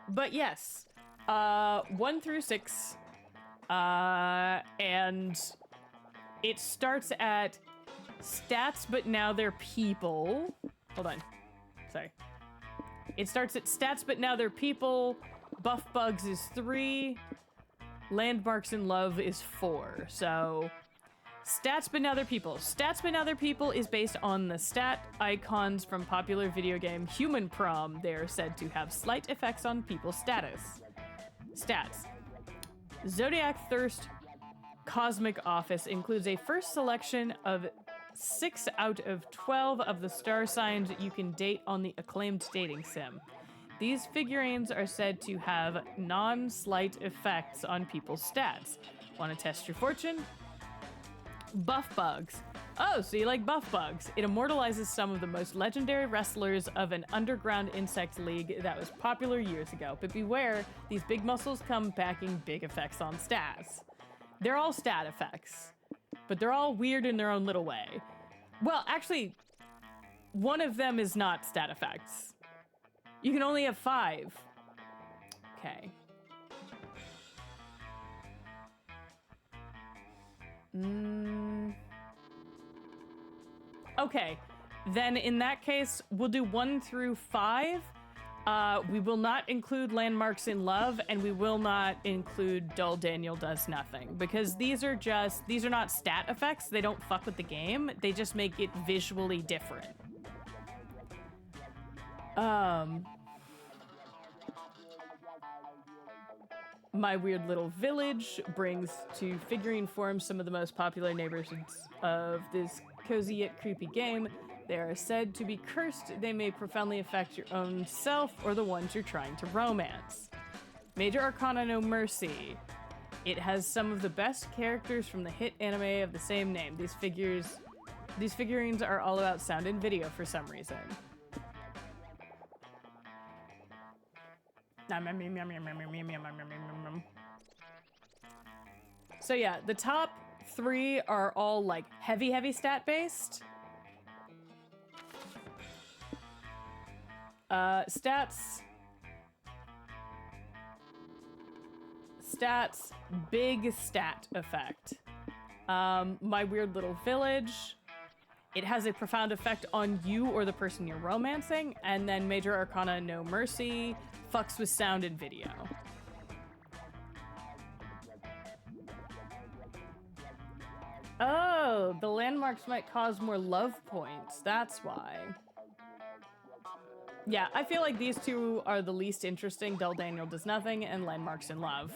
But yes, 1 through 6, and it starts at stats, but now they're people. Hold on. Sorry. It starts at stats, but now they're people. Buff bugs is 3. Landmarks in love is 4. So stats, but now they're people. Stats, but now they're people is based on the stat icons from popular video game Human Prom. They're said to have slight effects on people's status. Stats. Zodiac Thirst Cosmic Office includes a first selection of 6 out of 12 of the star signs you can date on the acclaimed dating sim. These figurines are said to have non-slight effects on people's stats. Want to test your fortune? Buff bugs. Oh, so you like buff bugs. It immortalizes some of the most legendary wrestlers of an underground insect league that was popular years ago. But beware, these big muscles come packing big effects on stats. They're all stat effects, but they're all weird in their own little way. Well, actually, one of them is not stat effects. You can only have 5. Okay. Okay, then in that case, we'll do 1 through 5. We will not include Landmarks in Love, and we will not include Dull Daniel Does Nothing, because these are not stat effects. They don't fuck with the game. They just make it visually different. My Weird Little Village brings to figurine form some of the most popular neighborhoods of this cozy yet creepy game. They are said to be cursed. They may profoundly affect your own self or the ones you're trying to romance. Major Arcana No Mercy. It has some of the best characters from the hit anime of the same name. These figurines are all about sound and video for some reason. So yeah, the top 3 are all like heavy stat based. Stats Stats, big stat effect. My Weird Little Village. It has a profound effect on you or the person you're romancing. And then Major Arcana No Mercy fucks with sound and video. Oh, the landmarks might cause more love points. That's why. Yeah, I feel like these two are the least interesting. Del Daniel Does Nothing and Landmarks in Love.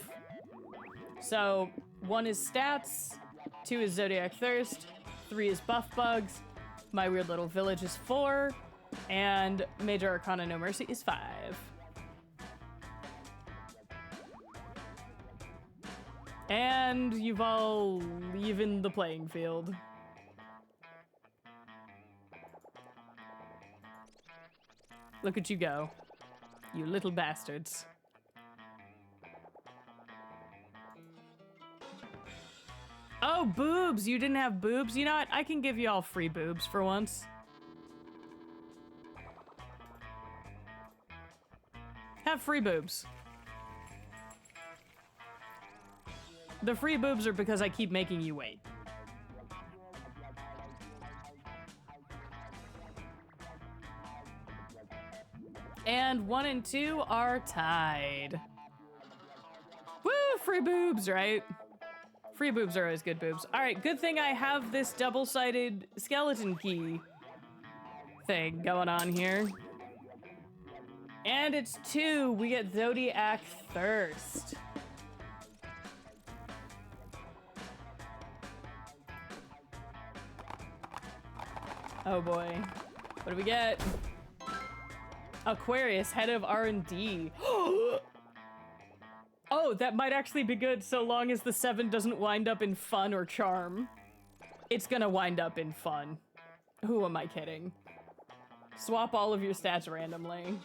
So 1 is stats, 2 is Zodiac Thirst, 3 is Buff Bugs, My Weird Little Village is 4, and Major Arcana No Mercy is 5. And you've all evened the playing field. Look at you go, you little bastards. Oh, boobs! You didn't have boobs? You know what? I can give you all free boobs for once. Have free boobs. The free boobs are because I keep making you wait. And 1 and 2 are tied. Woo! Free boobs, right? Free boobs are always good boobs. All right, good thing I have this double-sided skeleton key thing going on here. And it's 2. We get Zodiac Thirst. Oh boy. What do we get? Aquarius, head of R&D. Oh, that might actually be good so long as the 7 doesn't wind up in fun or charm. It's gonna wind up in fun. Who am I kidding? Swap all of your stats randomly.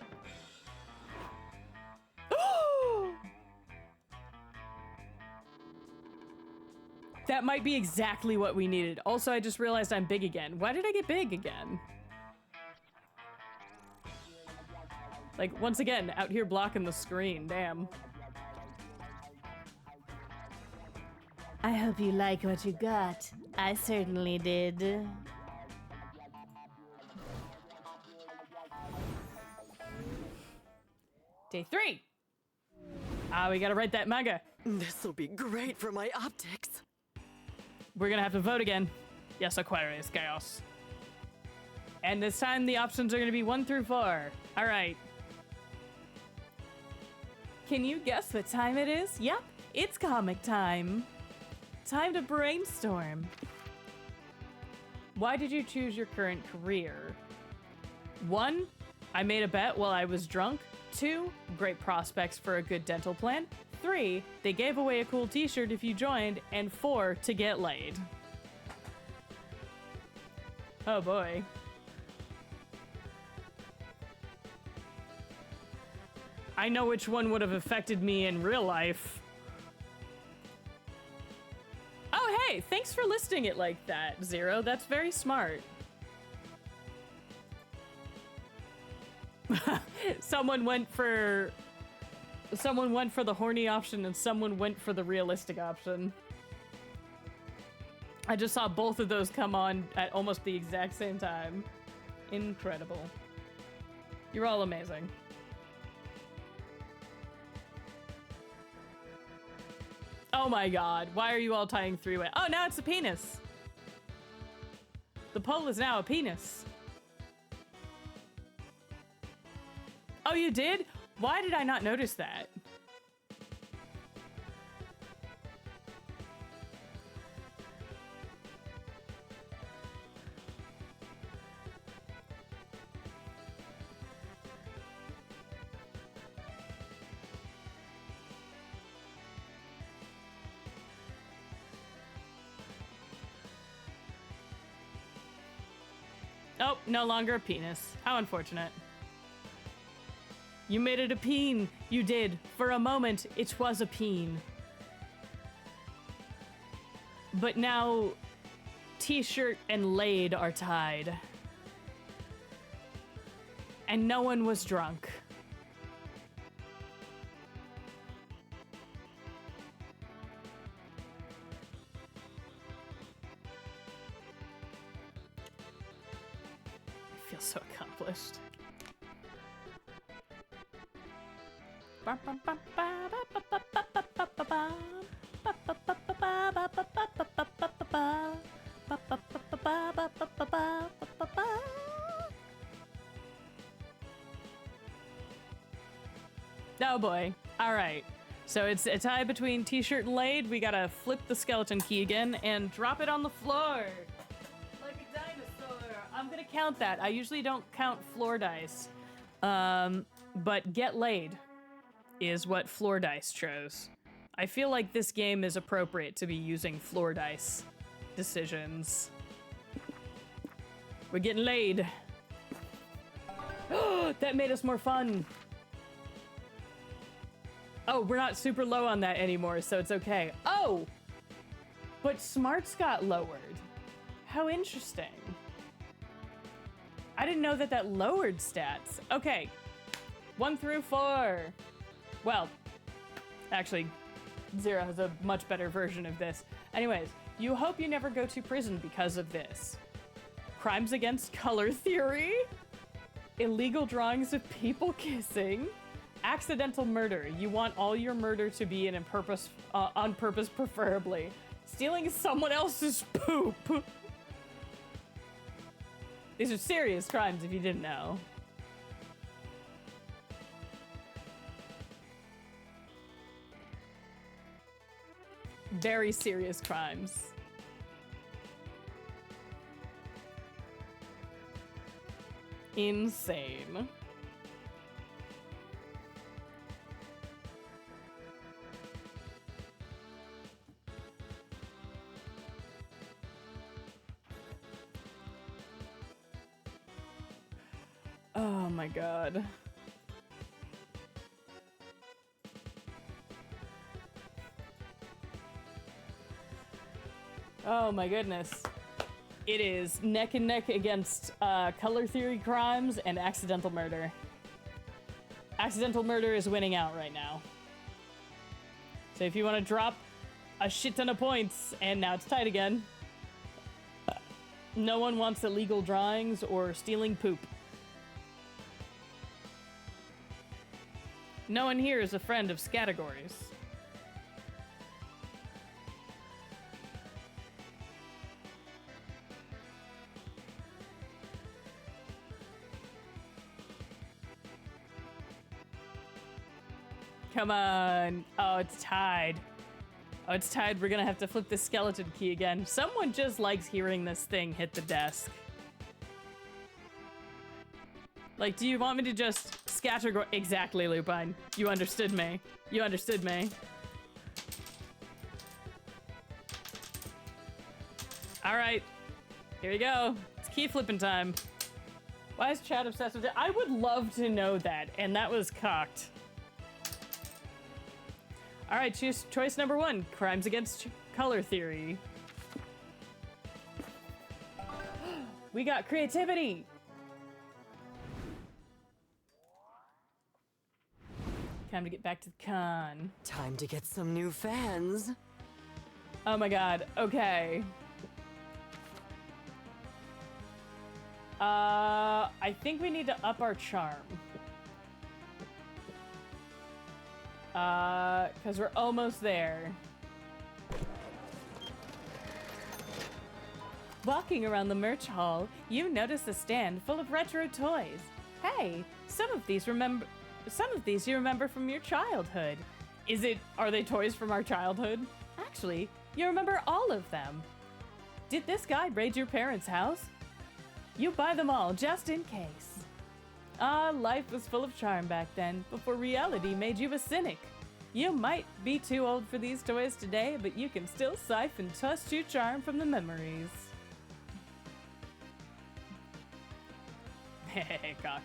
That might be exactly what we needed. Also, I just realized I'm big again. Why did I get big again? Like, once again, out here blocking the screen, damn. I hope you like what you got. I certainly did. Day 3. We gotta write that manga. This'll be great for my optics. We're gonna have to vote again. Yes, Aquarius Chaos. And this time the options are gonna be 1 through 4. All right. Can you guess what time it is? Yep, it's comic time. Time to brainstorm. Why did you choose your current career? 1, I made a bet while I was drunk. 2, great prospects for a good dental plan. 3, they gave away a cool t-shirt if you joined. And 4, to get laid. Oh boy. I know which one would have affected me in real life. Oh, hey, thanks for listing it like that, Zero. That's very smart. Someone went for the horny option and someone went for the realistic option. I just saw both of those come on at almost the exact same time. Incredible. You're all amazing. Oh my god, why are you all tying 3-way? Oh, now it's a penis. The poll is now a penis. Oh, you did? Why did I not notice that? Oh, no longer a penis. How unfortunate. You made it a peen. You did. For a moment, it was a peen. But now, t-shirt and laid are tied. And no one was drunk. feels so accomplished. Oh boy. All right. So it's a tie between T-shirt and Laid. We gotta flip the skeleton key again and drop it on the floor. Like a dinosaur. I'm gonna count that. I usually don't count floor dice. But Get Laid is what floor dice chose. I feel like this game is appropriate to be using floor dice decisions. We're getting laid. That made us more fun. Oh, we're not super low on that anymore, so it's okay. Oh! But smarts got lowered. How interesting. I didn't know that lowered stats. Okay. 1 through 4. Well, actually, Zero has a much better version of this. Anyways, you hope you never go to prison because of this. Crimes against color theory. Illegal drawings of people kissing. Accidental murder. You want all your murder to be on purpose, preferably. Stealing someone else's poop. These are serious crimes if you didn't know. Very serious crimes. Insane. Oh my god. Oh my goodness. It is neck and neck against color theory crimes and accidental murder. Accidental murder is winning out right now. So if you want to drop a shit ton of points, and now it's tight again. No one wants illegal drawings or stealing poop. No one here is a friend of categories. Come on. Oh, it's tied. Oh, it's tied. We're gonna have to flip the skeleton key again. Someone just likes hearing this thing hit the desk. Like, do you want me to just scatter? Exactly, Lupine. You understood me. You understood me. All right. Here we go. It's key flipping time. Why is chat obsessed with it? I would love to know that, and that was cocked. All right, choose choice number 1, crimes against color theory. We got creativity. Time to get back to the con. Time to get some new fans. Oh my god, okay. I think we need to up our charm. Because we're almost there. Walking around the merch hall, you notice a stand full of retro toys. Hey, some of these you remember from your childhood. Are they toys from our childhood? Actually, you remember all of them. Did this guy raid your parents' house? You buy them all just in case. Life was full of charm back then, before reality made you a cynic. You might be too old for these toys today, but you can still siphon trust your charm from the memories. Hehehe, cocked.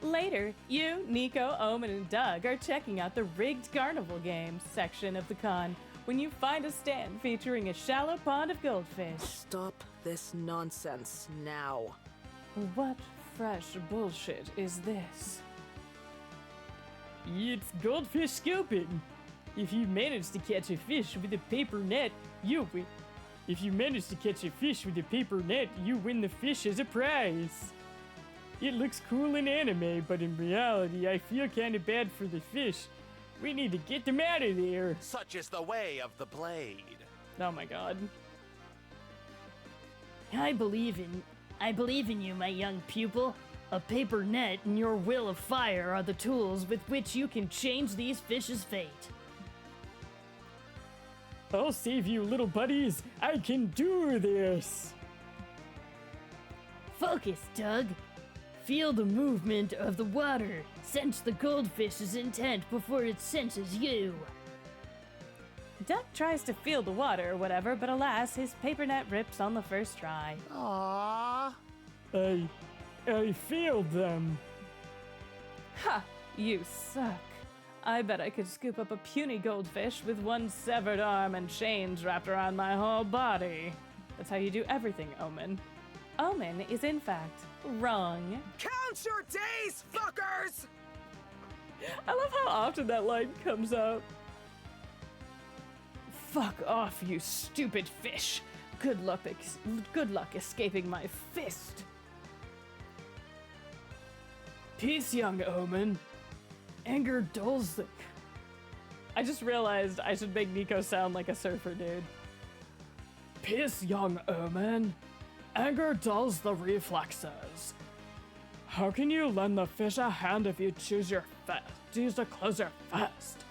Later, you, Nico, Omen, and Doug are checking out the rigged carnival games section of the con when you find a stand featuring a shallow pond of goldfish. Stop this nonsense now. What fresh bullshit is this? It's goldfish scoping. If you manage to catch a fish with a paper net, you'll If you manage to catch a fish with a paper net, you win the fish as a prize. It looks cool in anime, but in reality, I feel kind of bad for the fish. We need to get them out of there. Such is the way of the blade. Oh my god. I believe in you, my young pupil. A paper net and your will of fire are the tools with which you can change these fish's fate. I'll save you, little buddies. I can do this. Focus, Doug. Feel the movement of the water. Sense the goldfish's intent before it senses you. Duck tries to feel the water or whatever, but alas, his paper net rips on the first try. Aww. I failed them. Ha! You suck. I bet I could scoop up a puny goldfish with one severed arm and chains wrapped around my whole body. That's how you do everything, Omen. Omen is in fact wrong. Count your days, fuckers! I love how often that line comes up. Fuck off, you stupid fish. Good luck escaping my fist. Peace, young Omen. Anger dulls the... I just realized I should make Nico sound like a surfer dude. Peace, young Omen. Anger dulls the reflexes. How can you lend the fish a hand if you choose to close your fist?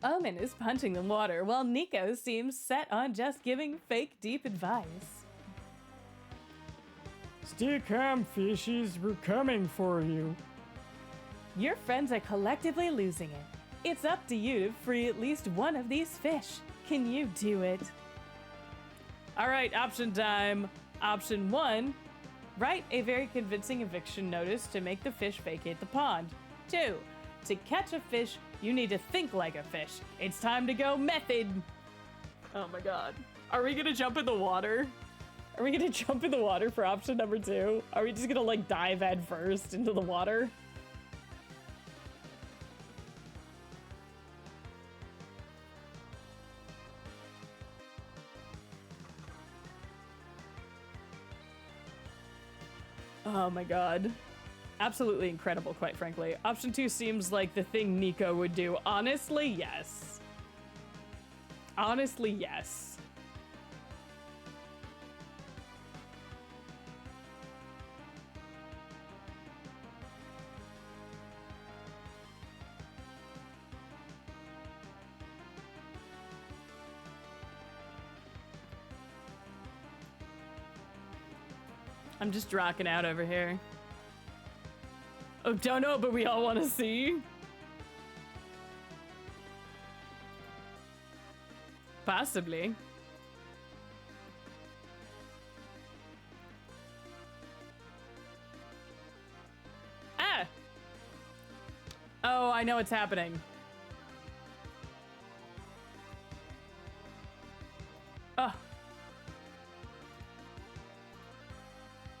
Omen is punching the water while Nico seems set on just giving fake deep advice. Stay calm, fishies. We're coming for you. Your friends are collectively losing it. It's up to you to free at least one of these fish. Can you do it? All right, option time. Option 1, write a very convincing eviction notice to make the fish vacate the pond. 2, to catch a fish, you need to think like a fish. It's time to go method. Oh my god. Are we gonna jump in the water? Are we gonna jump in the water for option number 2? Are we just gonna like dive head first into the water? Oh my god. Absolutely incredible, quite frankly. Option 2 seems like the thing Nico would do. Honestly, yes. Honestly, yes. I'm just rocking out over here. Oh, don't know, but we all want to see. Possibly. Ah! Oh, I know what's happening. Oh.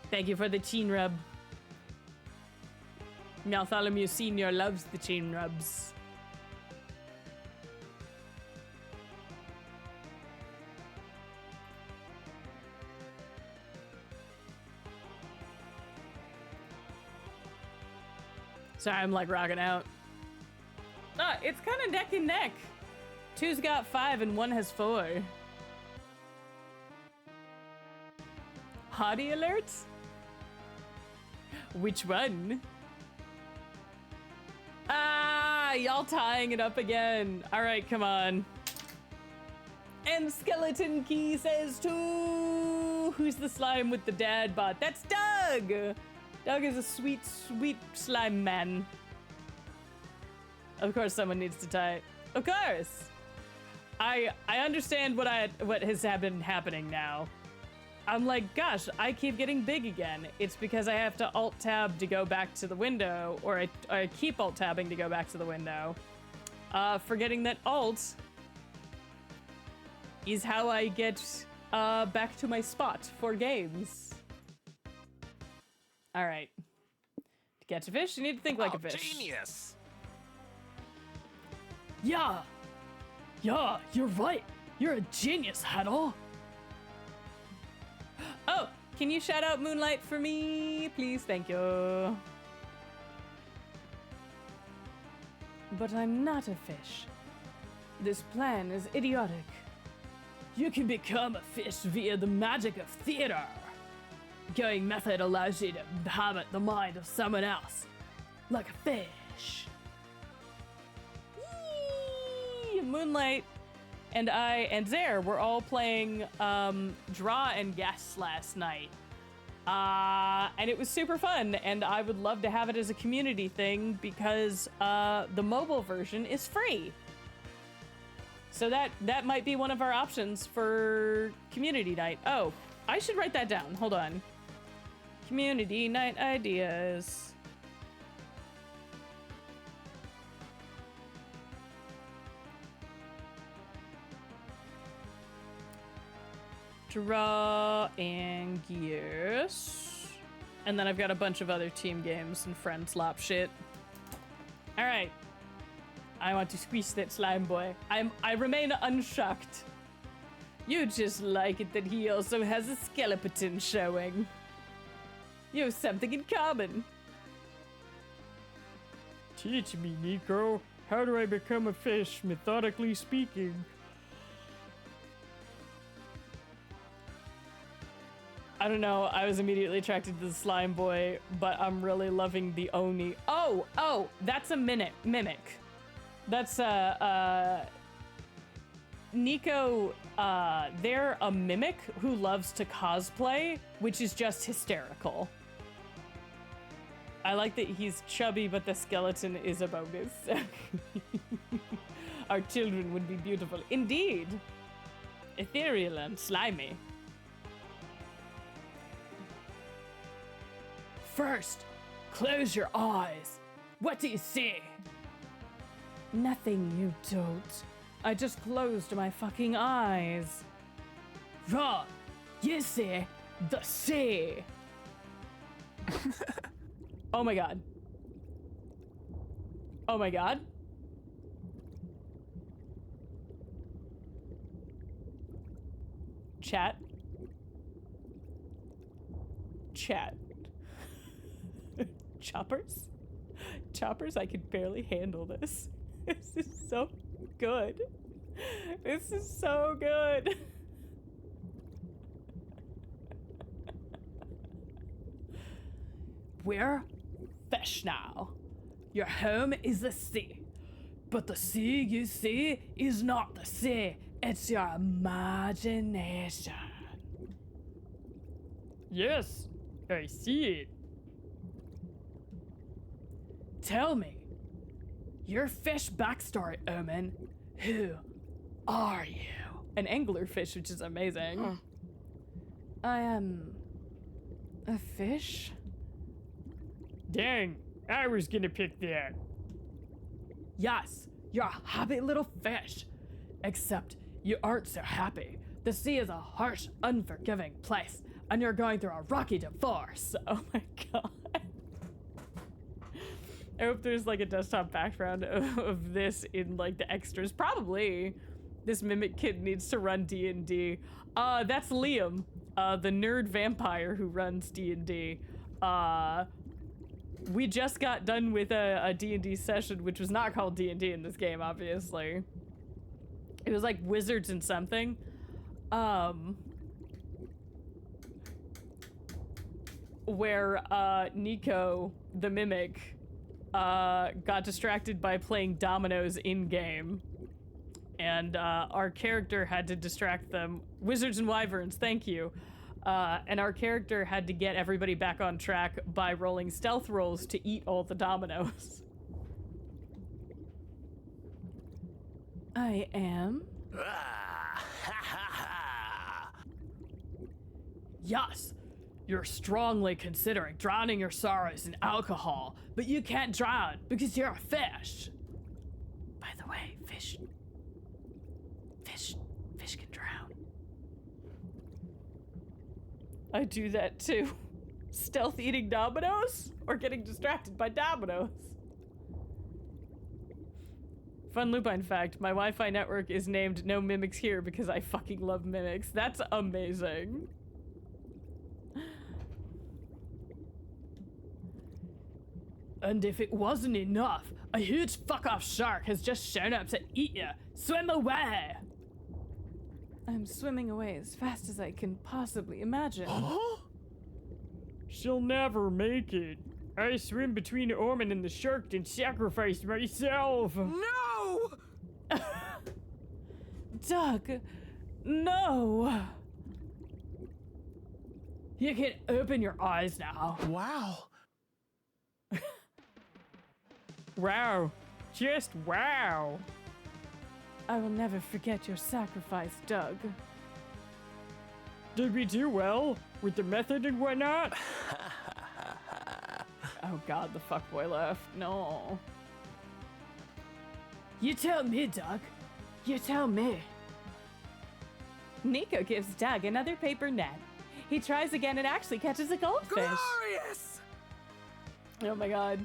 Thank you for the chin rub. Bartholomew Sr. loves the chin rubs. Sorry, I'm like rocking out. Ah, it's kind of neck and neck. 2's got 5 and 1 has 4. Hottie alert? Which one? Ah, y'all tying it up again. All right, come on. And Skeleton Key says 2. Who's the slime with the dad bod? That's Doug. Doug is a sweet, sweet slime man. Of course, someone needs to tie it. Of course. I understand what has been happening now. I'm like, gosh, I keep getting big again. It's because I have to Alt-Tab to go back to the window, or I keep Alt-Tabbing to go back to the window. Forgetting that Alt is how I get back to my spot for games. All right. To catch a fish, you need to think like a fish. Genius! Yeah, you're right. You're a genius, Huddle. Oh, can you shout out Moonlight for me, please? Thank you. But I'm not a fish. This plan is idiotic. You can become a fish via the magic of theater. Going method allows you to inhabit the mind of someone else, like a fish. Yee! Moonlight and I and Zare were all playing Draw and Guess last night. And it was super fun, and I would love to have it as a community thing because the mobile version is free. So that might be one of our options for community night. Oh, I should write that down. Hold on. Community night ideas. Draw and Gears. And then I've got a bunch of other team games and friend slop shit. All right. I want to squeeze that slime boy. I remain unshocked. You just like it that he also has a skeleton showing. You have something in common. Teach me, Nico. How do I become a fish, methodically speaking? I don't know. I was immediately attracted to the slime boy, but I'm really loving the Oni. Oh, that's a mimic. That's Nico, they're a mimic who loves to cosplay, which is just hysterical. I like that he's chubby, but the skeleton is a bonus. Our children would be beautiful. Indeed. Ethereal and slimy. First, close your eyes. What do you see? Nothing, you don't. I just closed my fucking eyes. Wrong. You see the sea. Oh my god. Oh my god. Chat. Choppers, I can barely handle this. This is so good. This is so good. We're fish now. Your home is the sea. But the sea you see is not the sea. It's your imagination. Yes, I see it. Tell me, your fish backstory, Omen. Who are you? An anglerfish, which is amazing. I am a fish? Dang, I was gonna pick that. Yes, you're a happy little fish. Except you aren't so happy. The sea is a harsh, unforgiving place, and you're going through a rocky divorce. Oh my god. I hope there's like a desktop background of this in like the extras. Probably. This mimic kid needs to run D&D. That's Liam, the nerd vampire who runs D&D. We just got done with a D&D session, which was not called D&D in this game, obviously. It was like Wizards and something. Where Nico, the mimic, got distracted by playing dominoes in-game. And our character had to distract them. Wizards and Wyverns, thank you. And our character had to get everybody back on track by rolling stealth rolls to eat all the dominoes. I am. Yes, you're strongly considering drowning your sorrows in alcohol, but you can't drown because you're a fish. By the way, fish can drown. I do that too. Stealth eating dominoes or getting distracted by dominoes. Fun Lupine fact, my Wi-Fi network is named No Mimics Here because I fucking love mimics. That's amazing. And if it wasn't enough, a huge fuck-off shark has just shown up to eat you. Swim away! I'm swimming away as fast as I can possibly imagine. She'll never make it. I swim between Orman and the shark and sacrificed myself. No! Doug, no! You can open your eyes now. Wow. Wow. Just wow. I will never forget your sacrifice, Doug. Did we do well with the method and whatnot? Oh god, the fuckboy left. No. You tell me, Doug. You tell me. Nico gives Doug another paper net. He tries again and actually catches a goldfish. Glorious! Oh my god.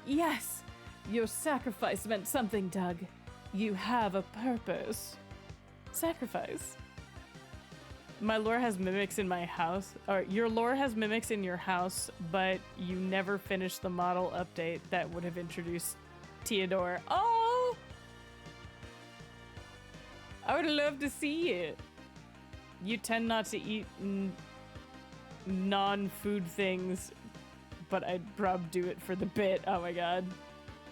Yes, your sacrifice meant something, Doug. You have a purpose. Sacrifice. My lore has mimics in my house. Or your lore has mimics in your house, but you never finished the model update that would have introduced Theodore. Oh! I would love to see it. You tend not to eat non-food things, but I'd probably do it for the bit. Oh my god.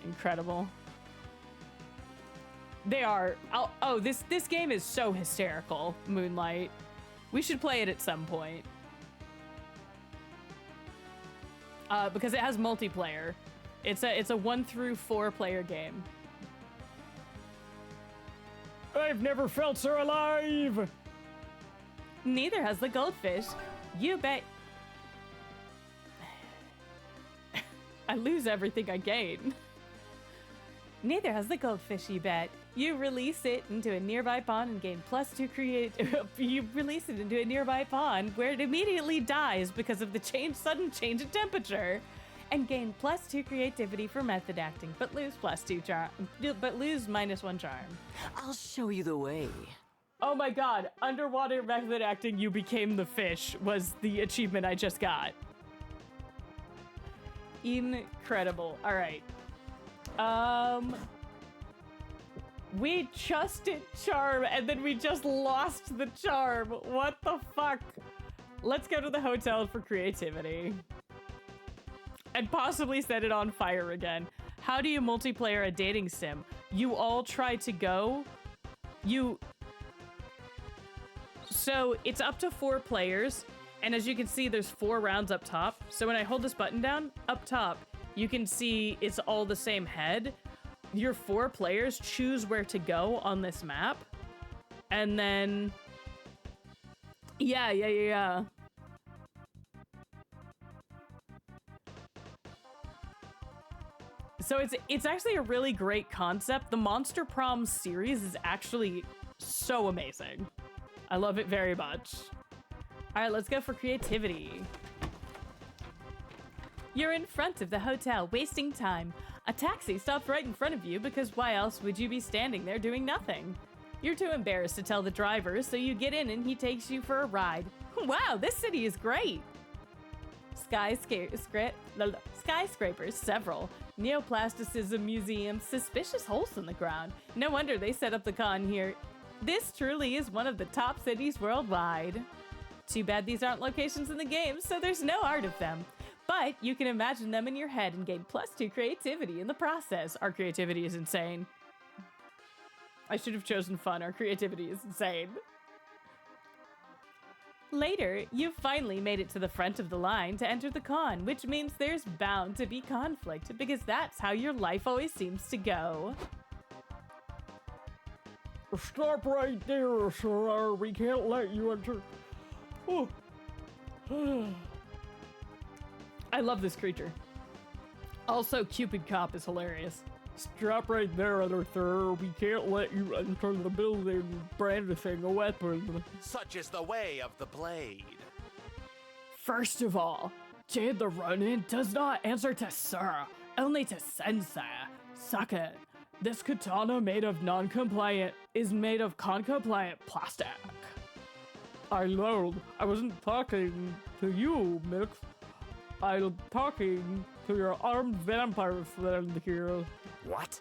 Incredible. They are. Oh, this game is so hysterical, Moonlight. We should play it at some point. Because it has multiplayer. It's a 1 through 4 player game. I've never felt so alive. Neither has the goldfish. You bet. I lose everything I gain. Neither has the goldfish, you bet. You release it into a nearby pond and gain +2 create. You release it into a nearby pond where it immediately dies because of the sudden change in temperature, and gain +2 creativity for method acting, but lose +2 charm. But lose -1 charm. I'll show you the way. Oh my god! Underwater method acting, you became the fish was the achievement I just got. Incredible. All right. We just did charm, and then we just lost the charm. What the fuck? Let's go to the hotel for creativity. And possibly set it on fire again. How do you multiplayer a dating sim? You all try to go. So it's up to 4 players, and as you can see, there's 4 rounds up top. So when I hold this button down, up top, you can see it's all the same head. Your 4 players choose where to go on this map. And then... Yeah. So it's actually a really great concept. The Monster Prom series is actually so amazing. I love it very much. All right, let's go for creativity. You're in front of the hotel, wasting time. A taxi stops right in front of you because why else would you be standing there doing nothing? You're too embarrassed to tell the driver, so you get in and he takes you for a ride. Wow, this city is great. Skyscrapers, several. Neoplasticism museums, suspicious holes in the ground. No wonder they set up the con here. This truly is one of the top cities worldwide. Too bad these aren't locations in the game, so there's no art of them. But you can imagine them in your head and gain +2 creativity in the process. Our creativity is insane. I should have chosen fun. Our creativity is insane. Later, you've finally made it to the front of the line to enter the con, which means there's bound to be conflict, because that's how your life always seems to go. Stop right there, sir. We can't let you enter. Oh. I love this creature. Also, Cupid Cop is hilarious. Stop right there, sir. We can't let you enter the building brandishing a weapon. Such is the way of the blade. First of all, Jade the Ronin does not answer to sir, only to sensei. Suck it. This katana is made of non-compliant plastic. I wasn't talking to you, Mix. I'm talking to your armed vampire friend here. What?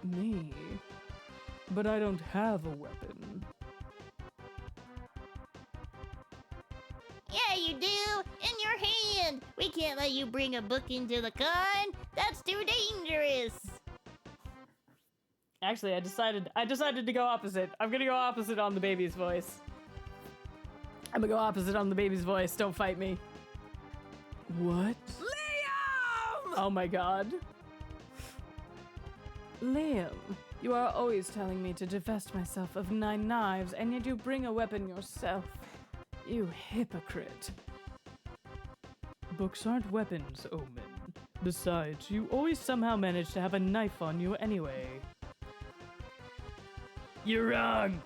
Me? But I don't have a weapon. Yeah, you do. In your hand. We can't let you bring a book into the con. That's too dangerous. Actually, I decided to go opposite. I'm gonna go opposite on the baby's voice. I'm gonna go opposite on the baby's voice. Don't fight me. What? Liam! Oh my god. Liam, you are always telling me to divest myself of 9 knives, and yet you bring a weapon yourself. You hypocrite. Books aren't weapons, Omen. Besides, you always somehow manage to have a knife on you anyway. You're wrong.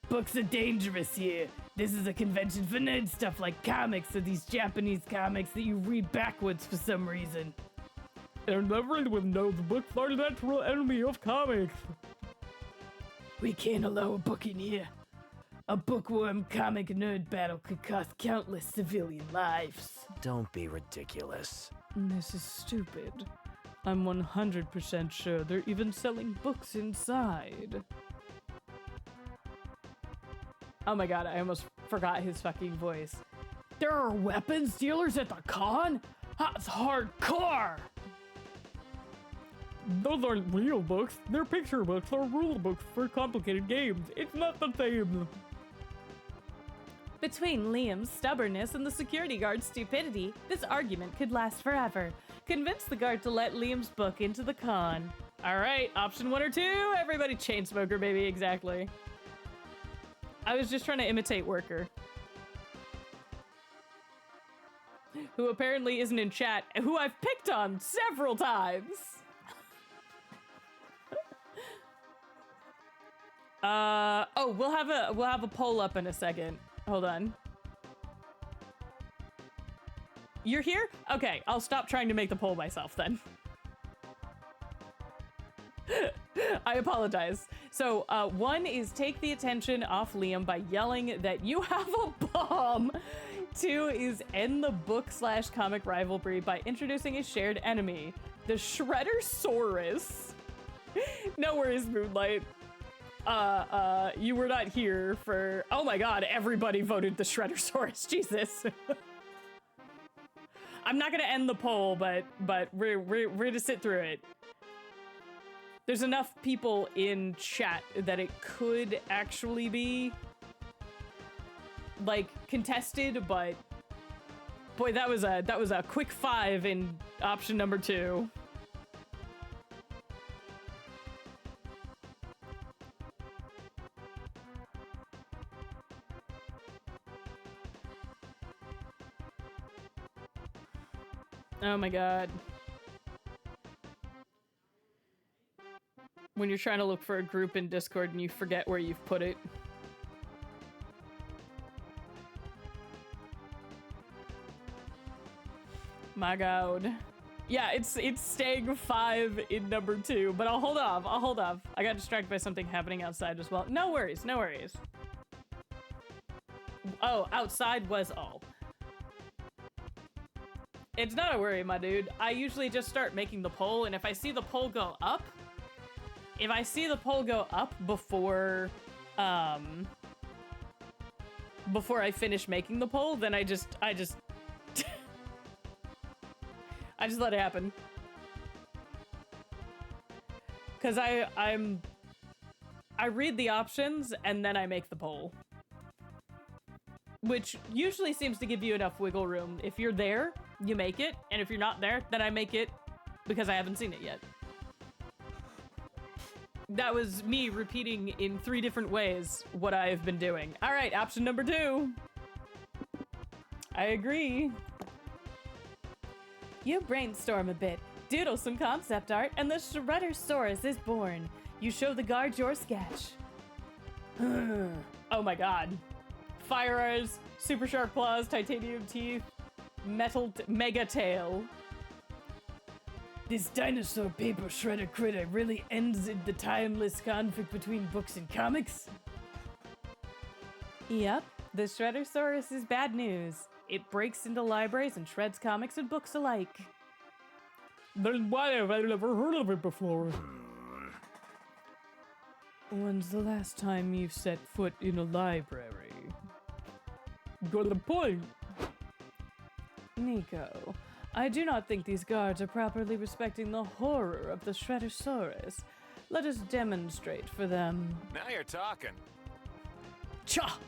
Books are dangerous here. This is a convention for nerd stuff like comics or these Japanese comics that you read backwards for some reason. And everyone knows books are the natural enemy of comics. We can't allow a book in here. A bookworm comic nerd battle could cost countless civilian lives. Don't be ridiculous. This is stupid. I'm 100% sure they're even selling books inside. Oh my god, I almost forgot his fucking voice. There are weapons dealers at the con? That's hardcore! Those aren't real books. They're picture books or rule books for complicated games. It's not the same. Between Liam's stubbornness and the security guard's stupidity, this argument could last forever. Convince the guard to let Liam's book into the con. Alright, option 1 or 2, everybody. Chainsmoker, baby, exactly. I was just trying to imitate Worker, who apparently isn't in chat, who I've picked on several times. Oh, we'll have a poll up in a second. Hold on. You're here? Okay, I'll stop trying to make the poll myself then. I apologize. So, 1 is take the attention off Liam by yelling that you have a bomb. 2 is end the book/comic rivalry by introducing a shared enemy, the Shredder-saurus. No worries, Moonlight. You were not here for... Oh my god, everybody voted the Shredder-saurus. Jesus. I'm not gonna end the poll, but we're gonna sit through it. There's enough people in chat that it could actually be, like, contested, but boy, that was a quick 5 in option number 2. Oh my god. When you're trying to look for a group in Discord and you forget where you've put it. My god. Yeah, it's staying 5 in number 2, but I'll hold off. I got distracted by something happening outside as well. No worries, no worries. Oh, outside was all. It's not a worry, my dude. I usually just start making the poll, and if I see the poll go up, before I finish making the poll, then I just I just let it happen. Cause I read the options and then I make the poll. Which usually seems to give you enough wiggle room. If you're there, you make it, and if you're not there, then I make it because I haven't seen it yet. That was me repeating in 3 different ways what I've been doing. All right, option number 2. I agree. You brainstorm a bit, doodle some concept art, and the Shredder-saurus is born. You show the guard your sketch. Oh my god. Fire eyes, super sharp claws, titanium teeth, mega tail. This dinosaur paper shredder critter really ends in the timeless conflict between books and comics? Yep, the Shreddersaurus is bad news. It breaks into libraries and shreds comics and books alike. Then why have I never heard of it before? When's the last time you set foot in a library? Got the point. Nico, I do not think these guards are properly respecting the horror of the Shreddersaurus. Let us demonstrate for them. Now you're talking. Cha!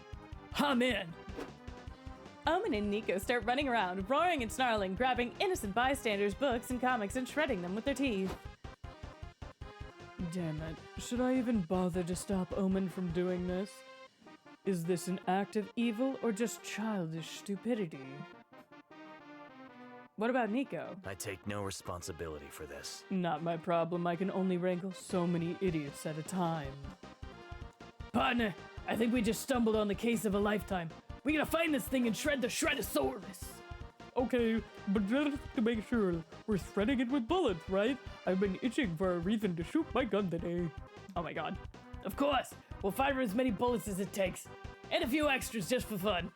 I'm in! Omen and Nico start running around, roaring and snarling, grabbing innocent bystanders' books and comics and shredding them with their teeth. Damn it. Should I even bother to stop Omen from doing this? Is this an act of evil or just childish stupidity? What about Nico? I take no responsibility for this. Not my problem. I can only wrangle so many idiots at a time. Partner, I think we just stumbled on the case of a lifetime. We gotta find this thing and shred the Shreddersaurus. Okay, but just to make sure, we're shredding it with bullets, right? I've been itching for a reason to shoot my gun today. Oh my god. Of course! We'll fire as many bullets as it takes. And a few extras just for fun.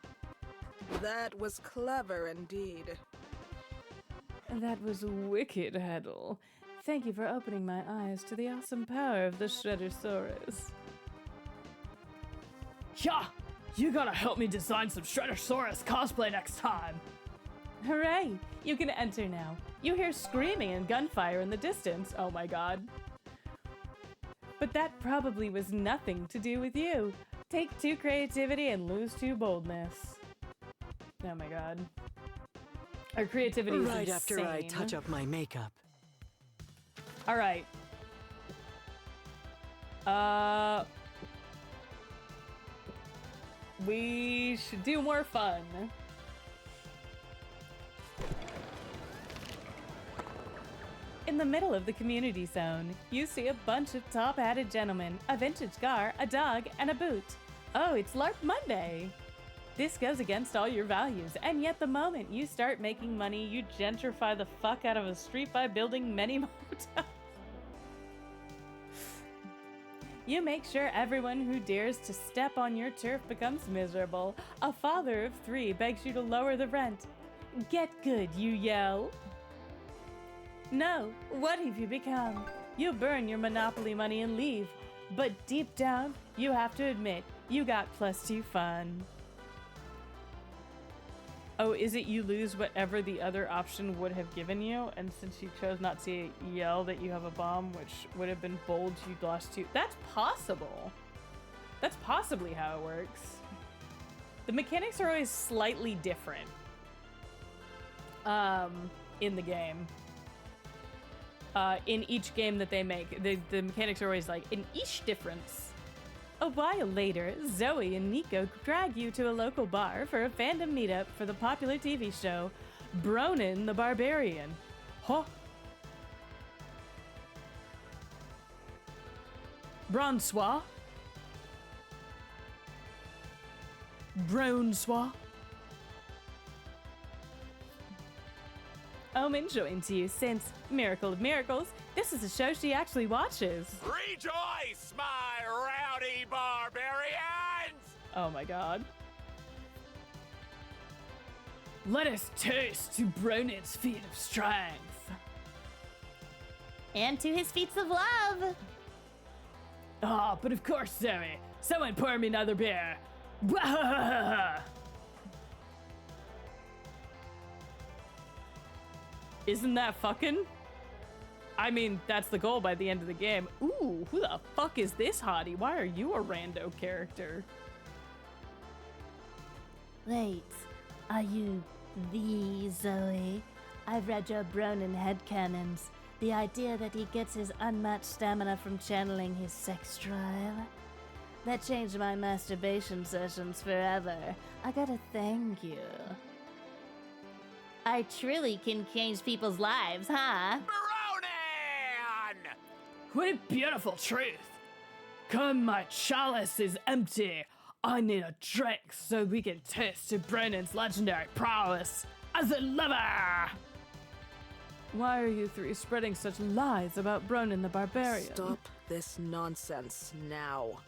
That was clever indeed. That was wicked, Heddle. Thank you for opening my eyes to the awesome power of the Shreddersaurus. Yeah! You gotta help me design some Shreddersaurus cosplay next time! Hooray! You can enter now. You hear screaming and gunfire in the distance. Oh my god. But that probably was nothing to do with you. Take 2 creativity and lose 2 boldness. Oh my god. Our creativity is Right insane. after I touch up my makeup. All right. We should do more fun. In the middle of the community zone, you see a bunch of top-hatted gentlemen, a vintage car, a dog, and a boot. Oh, it's LARP Monday! This goes against all your values, and yet the moment you start making money, you gentrify the fuck out of a street by building many motels. You make sure everyone who dares to step on your turf becomes miserable. A father of 3 begs you to lower the rent. Get good, you yell. No, what have you become? You burn your Monopoly money and leave. But deep down, you have to admit, you got +2 fun. Oh, is it you lose whatever the other option would have given you? And since you chose not to yell that you have a bomb, which would have been bold, you lost 2. That's possible. That's possibly how it works. The mechanics are always slightly different. In the game. In each game that they make, the mechanics are always like an each difference. A while later, Zoe and Nico drag you to a local bar for a fandom meetup for the popular TV show Bronin the Barbarian. Huh? Bronsois? Bronsois? Omen joins you since, miracle of miracles, this is a show she actually watches. Rejoice, my rowdy barbarians! Oh my god. Let us toast to Bronin's feat of strength. And to his feats of love. Ah, but of course, Zoe. Someone pour me another beer. Isn't that fucking? I mean, that's the goal by the end of the game. Ooh, who the fuck is this hottie? Why are you a rando character? Wait, are you the Zoe? I've read your Bronin headcanons. The idea that he gets his unmatched stamina from channeling his sex drive. That changed my masturbation sessions forever. I gotta thank you. I truly can change people's lives, huh? Bronin! What a beautiful truth. Come, my chalice is empty. I need a drink so we can toast to Bronin's legendary prowess as a lover. Why are you three spreading such lies about Bronin the Barbarian? Stop this nonsense now.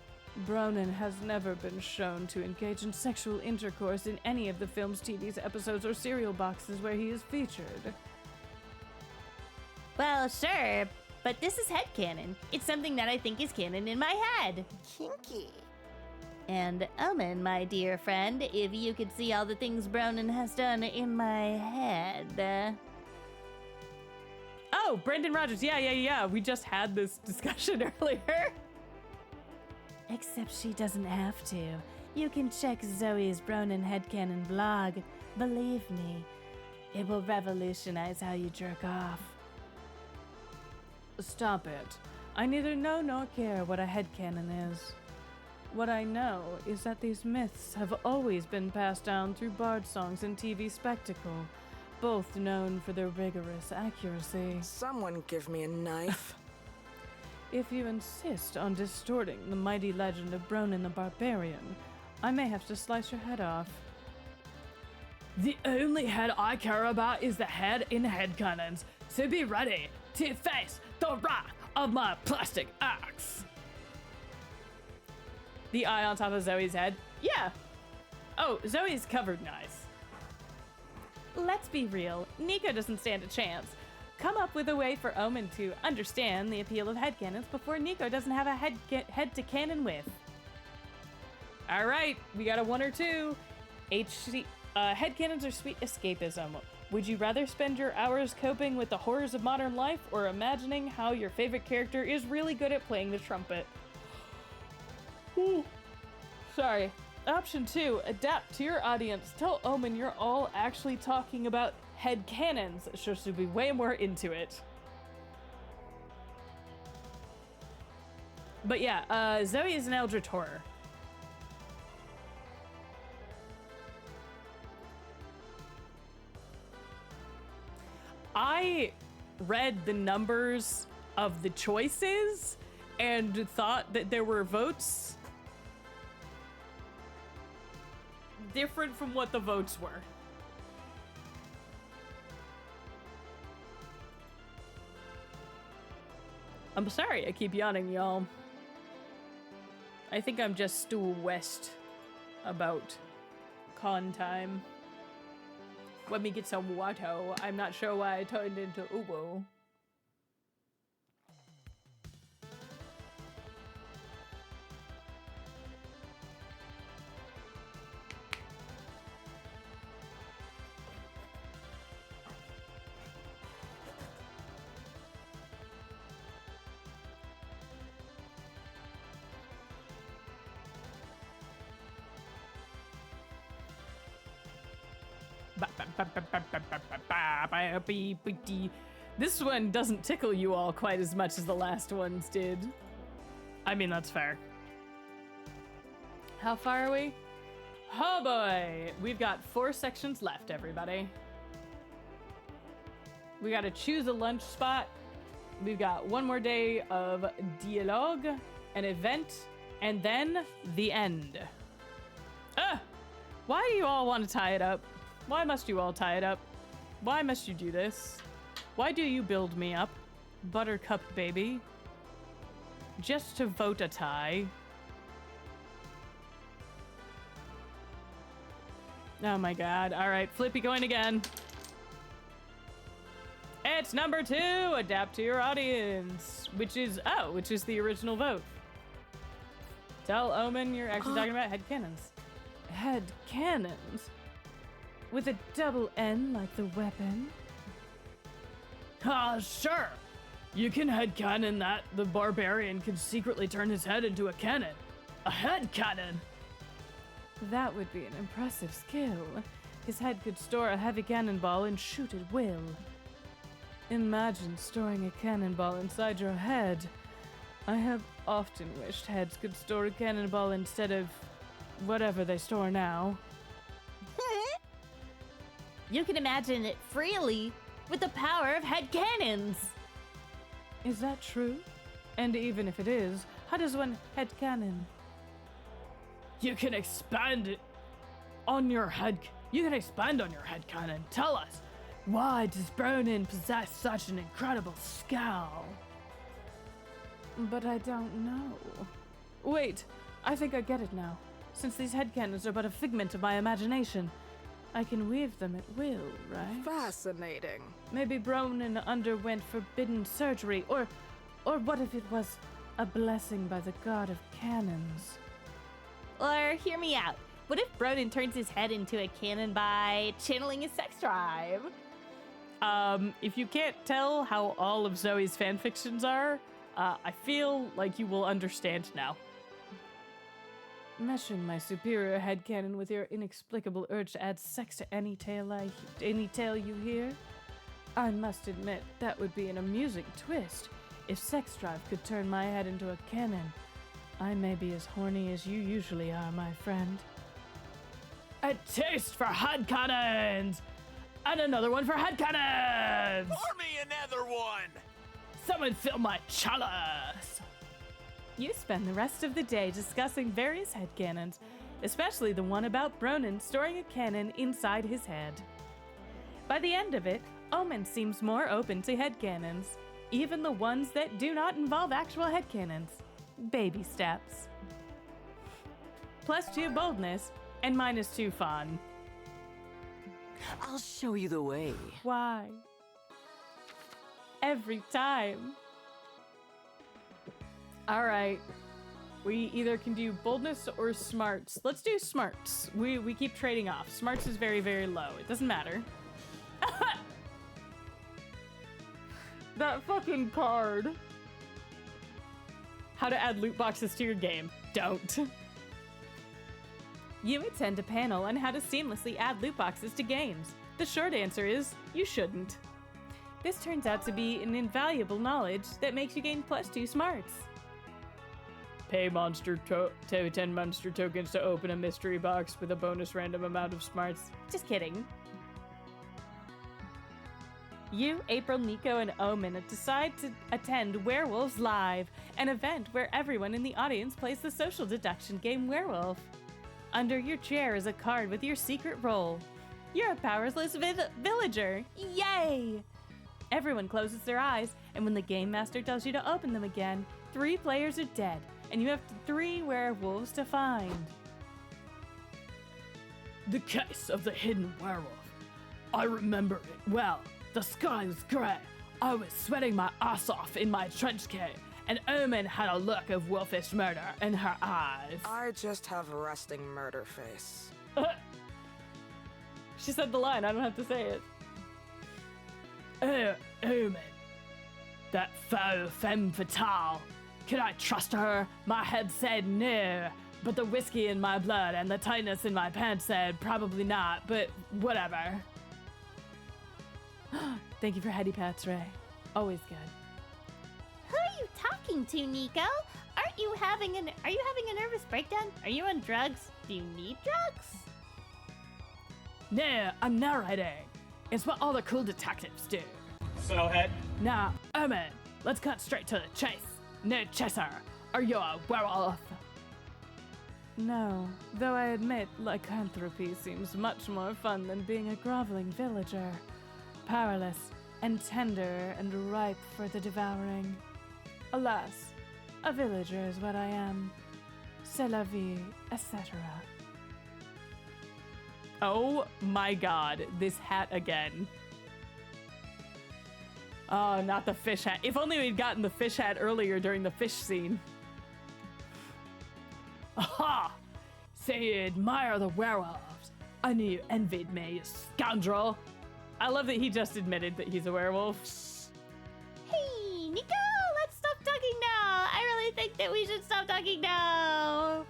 Bronin has never been shown to engage in sexual intercourse in any of the film's TV's episodes or cereal boxes where he is featured. Well, sure, but this is headcanon. It's something that I think is canon in my head. Kinky. And Omen, my dear friend, if you could see all the things Bronin has done in my head. Oh, Brendan Rogers. Yeah. We just had this discussion earlier. Except she doesn't have to. You can check Zoe's Bronin headcanon blog. Believe me, it will revolutionize how you jerk off. Stop it. I neither know nor care what a headcanon is. What I know is that these myths have always been passed down through bard songs and TV spectacle, both known for their rigorous accuracy. Someone give me a knife. If you insist on distorting the mighty legend of Bronin the Barbarian, I may have to slice your head off. The only head I care about is the head in headcanons, so be ready to face the wrath of my plastic axe. The eye on top of Zoe's head. Yeah. Oh, Zoe's covered nice. Let's be real. Nico doesn't stand a chance. Come up with a way for Omen to understand the appeal of headcanons before Nico doesn't have a head to cannon with. All right, we got a 1 or 2. Headcanons are sweet escapism. Would you rather spend your hours coping with the horrors of modern life or imagining how your favorite character is really good at playing the trumpet? Ooh. Sorry. Option 2, adapt to your audience. Tell Omen you're all actually talking about headcanons, so she'll be way more into it. But yeah, Zoe is an Eldritch Horror. I read the numbers of the choices and thought that there were votes different from what the votes were. I'm sorry I keep yawning, y'all. I think I'm just Stu West about con time. Let me get some water. I'm not sure why I turned into Ubo. This one doesn't tickle you all quite as much as the last ones did. I mean, that's fair. How far are we? Oh boy! We've got 4 sections left, everybody. We gotta choose a lunch spot. We've got 1 more day of dialogue, an event, and then the end. Why do you all want to tie it up? Why must you all tie it up? Why must you do this? Why do you build me up, Buttercup baby? Just to vote a tie? Oh my god. Alright, Flippy going again. It's number 2, adapt to your audience, which is the original vote. Tell Omen you're actually talking about headcanons. Headcanons? With a double N like the weapon? Sure. You can headcanon that the barbarian can secretly turn his head into a cannon. A head cannon! That would be an impressive skill. His head could store a heavy cannonball and shoot at will. Imagine storing a cannonball inside your head. I have often wished heads could store a cannonball instead of whatever they store now. You can imagine it freely with the power of headcanons. Is that true? And even if it is, how does one headcanon? You can expand it on your head. You can expand on your headcanon. Tell us. Why does Bronin possess such an incredible scowl? But I don't know. Wait, I think I get it now. Since these headcanons are but a figment of my imagination, I can weave them at will, right? Fascinating. Maybe Bronin underwent forbidden surgery, or what if it was a blessing by the god of cannons? Or hear me out. What if Bronin turns his head into a cannon by channeling his sex drive? If you can't tell how all of Zoe's fanfictions are, I feel like you will understand now. Meshing my superior headcanon with your inexplicable urge to add sex to any tale you hear? I must admit, that would be an amusing twist. If sex drive could turn my head into a cannon, I may be as horny as you usually are, my friend. A taste for headcanons! And another one for headcanons! Pour me another one! Someone fill my chalice! You spend the rest of the day discussing various headcanons, especially the one about Bronin storing a cannon inside his head. By the end of it, Omen seems more open to headcanons, even the ones that do not involve actual headcanons. Baby steps. +2 boldness, and -2 fun. I'll show you the way. Why? Every time. All right. We either can do boldness or smarts. Let's do smarts. We keep trading off. Smarts is very, very low. It doesn't matter. That fucking card. How to add loot boxes to your game. Don't. You attend a panel on how to seamlessly add loot boxes to games. The short answer is, you shouldn't. This turns out to be an invaluable knowledge that makes you gain +2 smarts. Pay 10 monster tokens to open a mystery box with a bonus random amount of smarts. Just kidding. You, April, Nico, and Omen decide to attend Werewolves Live, an event where everyone in the audience plays the social deduction game Werewolf. Under your chair is a card with your secret role. You're a powerless villager. Yay! Everyone closes their eyes, and when the game master tells you to open them again, 3 players are dead, and you have 3 werewolves to find. The case of the hidden werewolf. I remember it well. The sky was grey. I was sweating my ass off in my trench coat, and Omen had a look of wolfish murder in her eyes. I just have a resting murder face. She said the line, I don't have to say it. Oh, Omen. That foul femme fatale. Could I trust her? My head said no, but the whiskey in my blood and the tightness in my pants said probably not, but whatever. Thank you for heady pats, Ray. Always good. Who are you talking to, Nico? Are you having a nervous breakdown? Are you on drugs? Do you need drugs? No, I'm narrating. It's what all the cool detectives do. So, Head? Now, Omen, let's cut straight to the chase. No chaser. Are you a werewolf? No, though I admit lycanthropy seems much more fun than being a groveling villager. Powerless and tender and ripe for the devouring. Alas, a villager is what I am. C'est la vie, etc. Oh my god, this hat again. Oh, not the fish hat. If only we'd gotten the fish hat earlier during the fish scene. Aha! Say you admire the werewolves. I knew you envied me, you scoundrel. I love that he just admitted that he's a werewolf. Hey, Nico, let's stop talking now. I really think that we should stop talking now.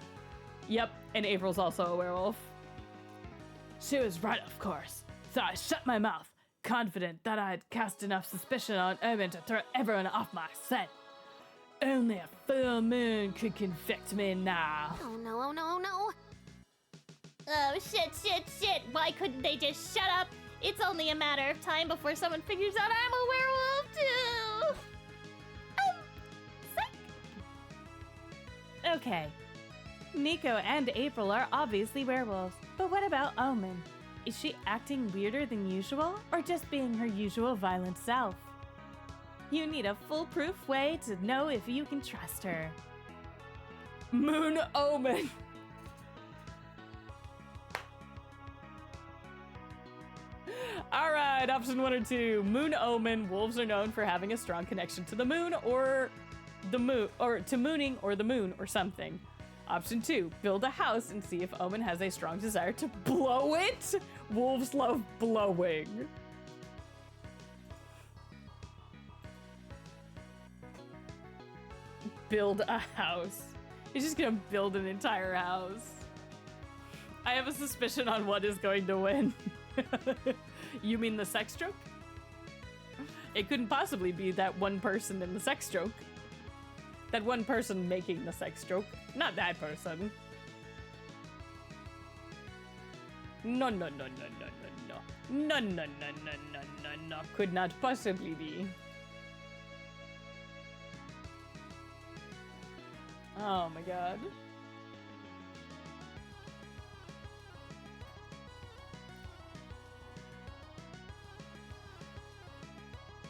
Yep, and April's also a werewolf. She was right, of course. So I shut my mouth, confident that I had cast enough suspicion on Omen to throw everyone off my scent. Only a full moon could convict me now. Oh no, oh no, oh no. Oh, shit. Why couldn't they just shut up? It's only a matter of time before someone figures out I'm a werewolf, too. Sick. Okay. Nico and April are obviously werewolves, but what about Omen? Is she acting weirder than usual, or just being her usual violent self? You need a foolproof way to know if you can trust her. Moon Omen. All right, option 1 or 2. Moon Omen. Wolves are known for having a strong connection to the moon or the moon, or to mooning or the moon or something. Option 2, build a house and see if Omen has a strong desire to blow it. Wolves love blowing. Build a house. He's just gonna build an entire house. I have a suspicion on what is going to win. You mean the sex joke? It couldn't possibly be that one person in the sex joke. That one person making the sex joke. Not that person. No, no, no, no, no, no, no. No, no, no, no, no, no, no. Could not possibly be. Oh my god.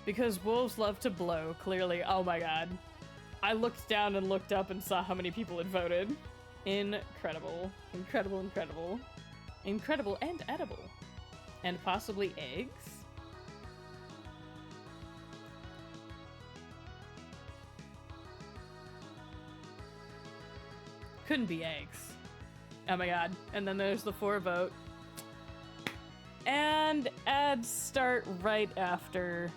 Because wolves love to blow, clearly. Oh my god. I looked down and looked up and saw how many people had voted. Incredible. Incredible, incredible. Incredible and edible. And possibly eggs? Couldn't be eggs. Oh my god. And then there's the 4 vote. And ads start right after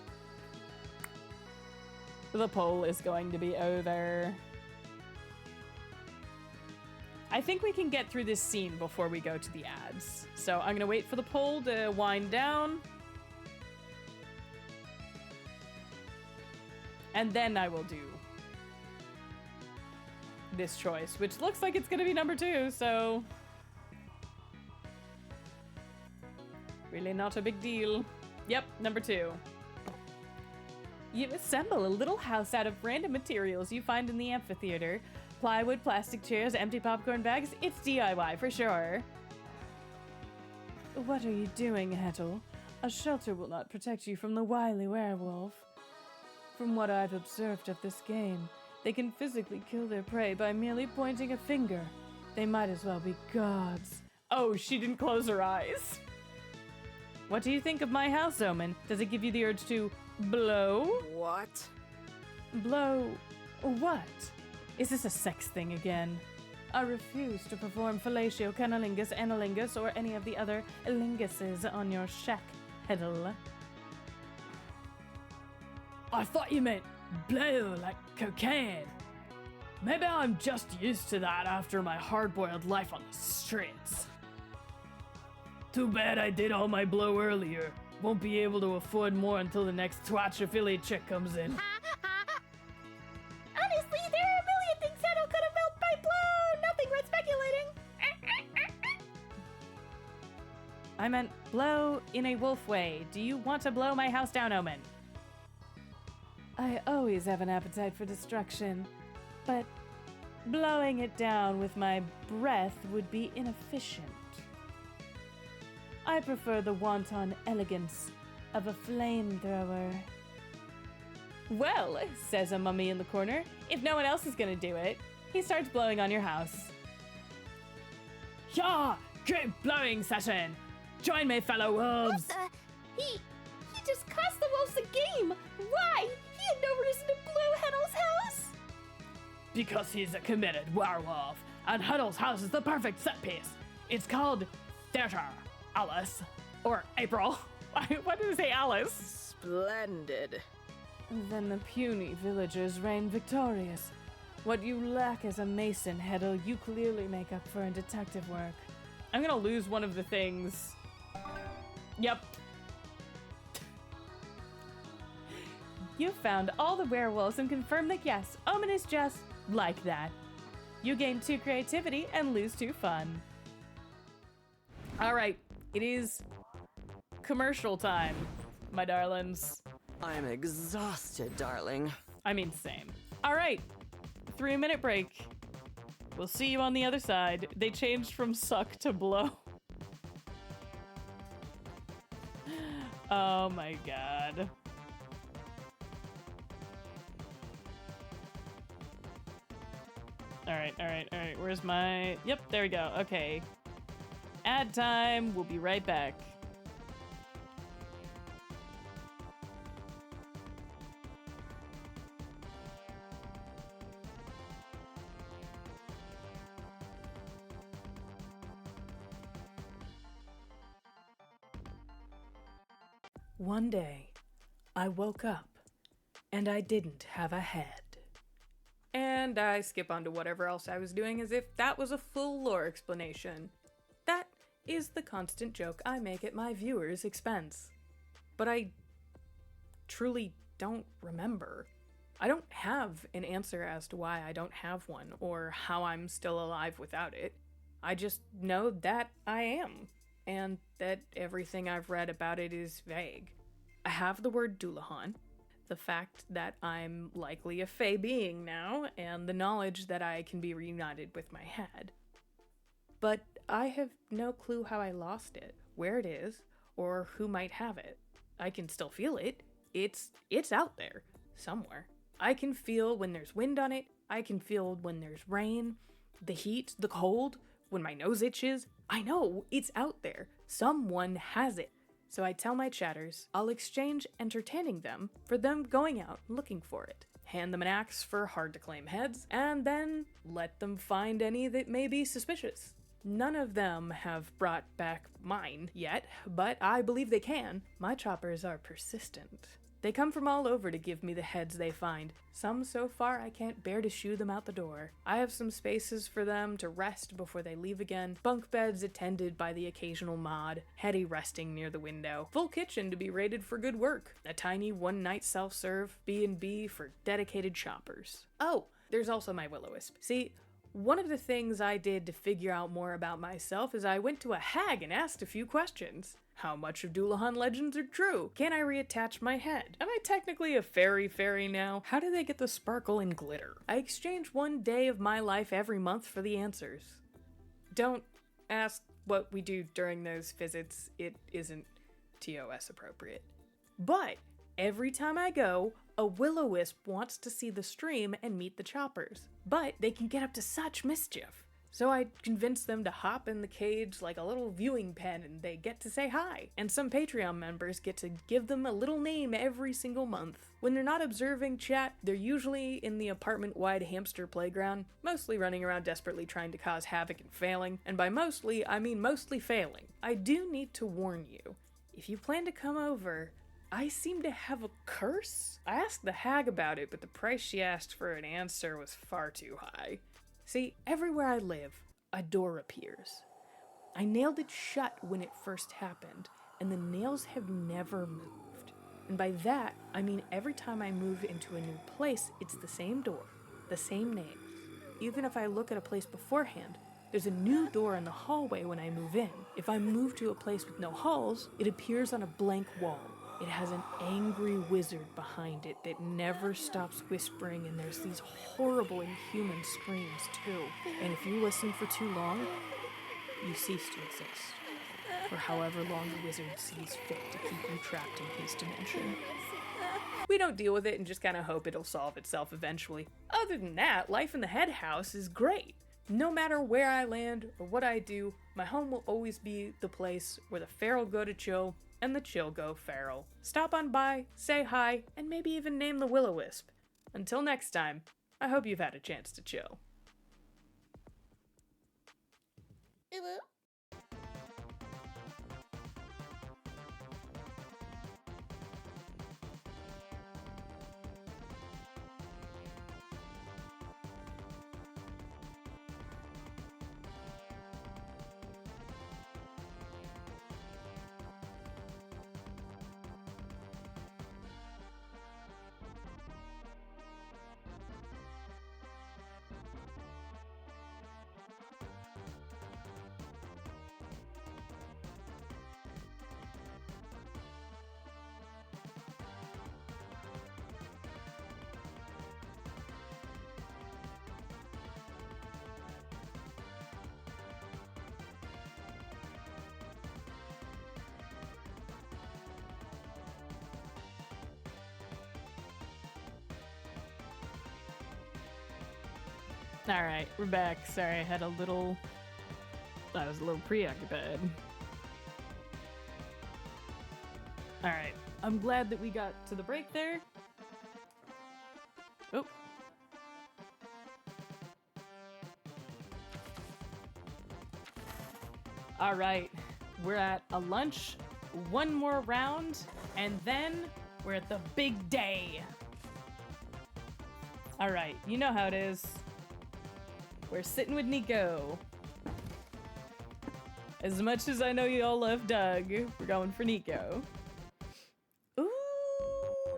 the poll is going to be over. I think we can get through this scene before we go to the ads. So I'm gonna wait for the poll to wind down. And then I will do this choice, which looks like it's gonna be number 2, so really not a big deal. Yep, number 2. You assemble a little house out of random materials you find in the amphitheater. Plywood, plastic chairs, empty popcorn bags. It's DIY for sure. What are you doing, Hettel? A shelter will not protect you from the wily werewolf. From what I've observed of this game, they can physically kill their prey by merely pointing a finger. They might as well be gods. Oh, she didn't close her eyes. What do you think of my house, Omen? Does it give you the urge to blow? What? Blow what? Is this a sex thing again? I refuse to perform fellatio, cunnilingus, analingus, or any of the other linguses on your shack, Heddle. I thought you meant blow like cocaine. Maybe I'm just used to that after my hard-boiled life on the streets. Too bad I did all my blow earlier. Won't be able to afford more until the next Twatch affiliate chick comes in. Honestly, there are a million things Hettel could have built by blow. Nothing worth speculating. I meant blow in a wolf way. Do you want to blow my house down, Omen? I always have an appetite for destruction, but blowing it down with my breath would be inefficient. I prefer the wanton elegance of a flamethrower. Well, says a mummy in the corner, if no one else is gonna do it, he starts blowing on your house. Yeah, great blowing session. Join me, fellow wolves. He just cost the wolves the game. Why? He had no reason to blow Hettel's house. Because he's a committed werewolf, and Huddle's house is the perfect set piece. It's called Theater, Alice. Or April. Why did I say Alice? Splendid. Then the puny villagers reign victorious. What you lack as a mason, Heddle, you clearly make up for in detective work. I'm gonna lose one of the things. Yep. You found all the werewolves and confirmed that yes, Omen is just like that. You gain 2 creativity and lose 2 fun. All right, it is commercial time, my darlings. I'm exhausted, darling. I mean, same. All right, 3-minute break. We'll see you on the other side. They changed from suck to blow. Oh my god. Alright. Where's my... Yep, there we go. Okay. Ad time. We'll be right back. One day, I woke up, and I didn't have a head. And I skip on to whatever else I was doing as if that was a full lore explanation. That is the constant joke I make at my viewers' expense. But I truly don't remember. I don't have an answer as to why I don't have one, or how I'm still alive without it. I just know that I am, and that everything I've read about it is vague. I have the word Dullahan, the fact that I'm likely a Fae being now, and the knowledge that I can be reunited with my head. But I have no clue how I lost it, where it is, or who might have it. I can still feel it. It's out there, somewhere. I can feel when there's wind on it, I can feel when there's rain, the heat, the cold, when my nose itches. I know, it's out there. Someone has it. So I tell my chatters I'll exchange entertaining them for them going out looking for it. Hand them an axe for hard-to-claim heads, and then let them find any that may be suspicious. None of them have brought back mine yet, but I believe they can. My choppers are persistent. They come from all over to give me the heads they find. Some so far I can't bear to shoo them out the door. I have some spaces for them to rest before they leave again, bunk beds attended by the occasional mod, Hetty resting near the window, full kitchen to be rated for good work, a tiny one-night self-serve B&B for dedicated choppers. Oh, there's also my Will-O-Wisp. See, one of the things I did to figure out more about myself is I went to a hag and asked a few questions. How much of Dullahan legends are true? Can I reattach my head? Am I technically a fairy now? How do they get the sparkle and glitter? I exchange one day of my life every month for the answers. Don't ask what we do during those visits. It isn't TOS appropriate. But every time I go, a Will-O-Wisp wants to see the stream and meet the choppers. But they can get up to such mischief. So I convince them to hop in the cage like a little viewing pen and they get to say hi. And some Patreon members get to give them a little name every single month. When they're not observing chat, they're usually in the apartment-wide hamster playground, mostly running around desperately trying to cause havoc and failing. And by mostly, I mean mostly failing. I do need to warn you, if you plan to come over, I seem to have a curse? I asked the hag about it, but the price she asked for an answer was far too high. See, everywhere I live, a door appears. I nailed it shut when it first happened, and the nails have never moved. And by that, I mean every time I move into a new place, it's the same door, the same names. Even if I look at a place beforehand, there's a new door in the hallway when I move in. If I move to a place with no halls, it appears on a blank wall. It has an angry wizard behind it that never stops whispering, and there's these horrible inhuman screams too. And if you listen for too long, you cease to exist. For however long the wizard sees fit to keep you trapped in his dimension. We don't deal with it and just kind of hope it'll solve itself eventually. Other than that, life in the head house is great. No matter where I land or what I do, my home will always be the place where the feral go to chill and the chill go feral. Stop on by, say hi, and maybe even name the Will-O-Wisp. Until next time, I hope you've had a chance to chill. All right, we're back. Sorry, I was a little preoccupied. All right, I'm glad that we got to the break there. Oh. All right, we're at a lunch, one more round, and then we're at the big day. All right, you know how it is. We're sitting with Nico. As much as I know you all love Doug, we're going for Nico. Ooh,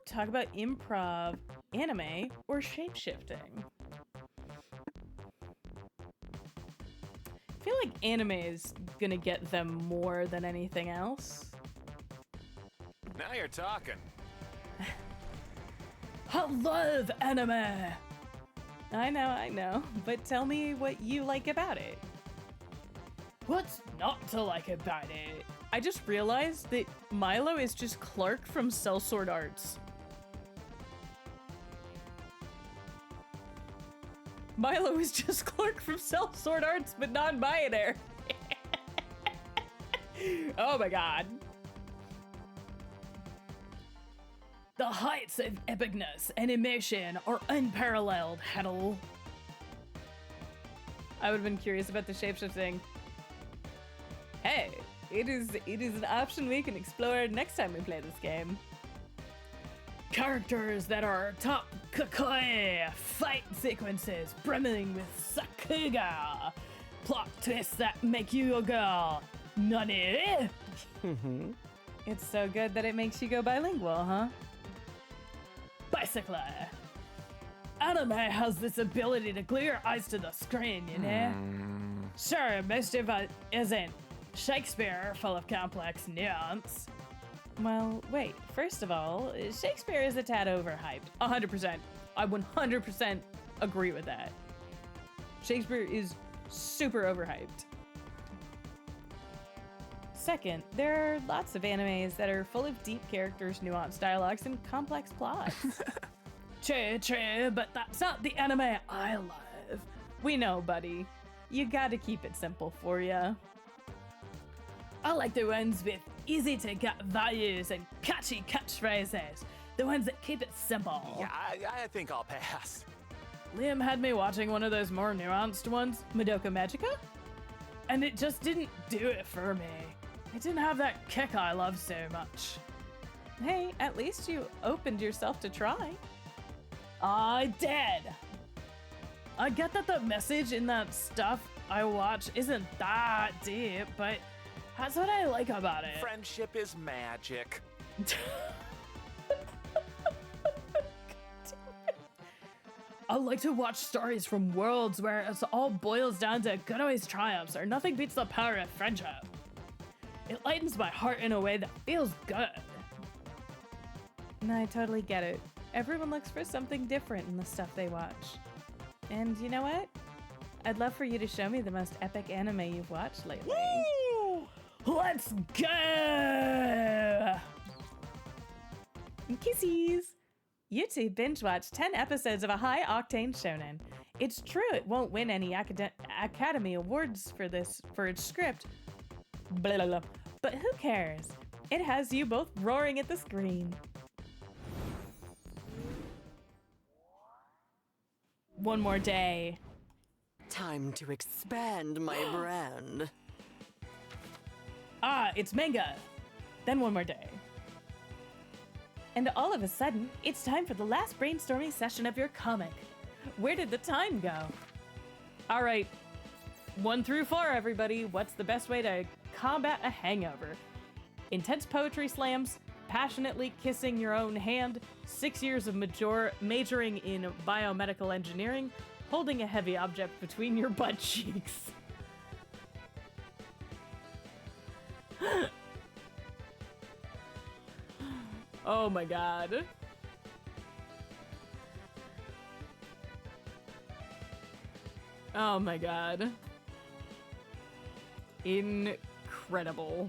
talk about improv, anime, or shapeshifting. I feel like anime is gonna get them more than anything else. Now you're talking. I love anime! I know, but tell me what you like about it. What's not to like about it? I just realized that Milo is just Clark from Sellsword Arts. Milo is just Clark from Sellsword Arts, but non-binary. Oh my god. The heights of epicness and emotion are unparalleled, Heddle. I would have been curious about the shapeshifting. Hey, it is an option we can explore next time we play this game. Characters that are top kakoi, fight sequences brimming with sakuga, plot twists that make you a girl. Nani? It's so good that it makes you go bilingual, huh? Basically, anime has this ability to glue your eyes to the screen, you know? Sure, most of it isn't Shakespeare, full of complex nuance. Well, wait, first of all, Shakespeare is a tad overhyped. 100%. I 100% agree with that. Shakespeare is super overhyped. Second, there are lots of animes that are full of deep characters, nuanced dialogues, and complex plots. True, but that's not the anime I love. We know, buddy. You gotta keep it simple for ya. I like the ones with easy-to-get values and catchy catchphrases. The ones that keep it simple. Yeah, I think I'll pass. Liam had me watching one of those more nuanced ones, Madoka Magica, and it just didn't do it for me. It didn't have that kick I love so much. Hey, at least you opened yourself to try. I did. I get that the message in that stuff I watch isn't that deep, but that's what I like about it. Friendship is magic. I like to watch stories from worlds where it all boils down to good always triumphs or nothing beats the power of friendship. It lightens my heart in a way that feels good. I totally get it. Everyone looks for something different in the stuff they watch. And you know what? I'd love for you to show me the most epic anime you've watched lately. Woo! Let's go! Kissies! YouTube binge watched 10 episodes of a high-octane shonen. It's true it won't win any Academy Awards for its script, blah, blah, blah. But who cares? It has you both roaring at the screen. One more day. Time to expand my brand. Ah, it's manga. Then one more day. And all of a sudden, it's time for the last brainstorming session of your comic. Where did the time go? All right, 1 through 4, everybody. What's the best way to combat a hangover? Intense poetry slams, passionately kissing your own hand, 6 years of majoring in biomedical engineering, holding a heavy object between your butt cheeks. Oh my god. Oh my god. Incredible.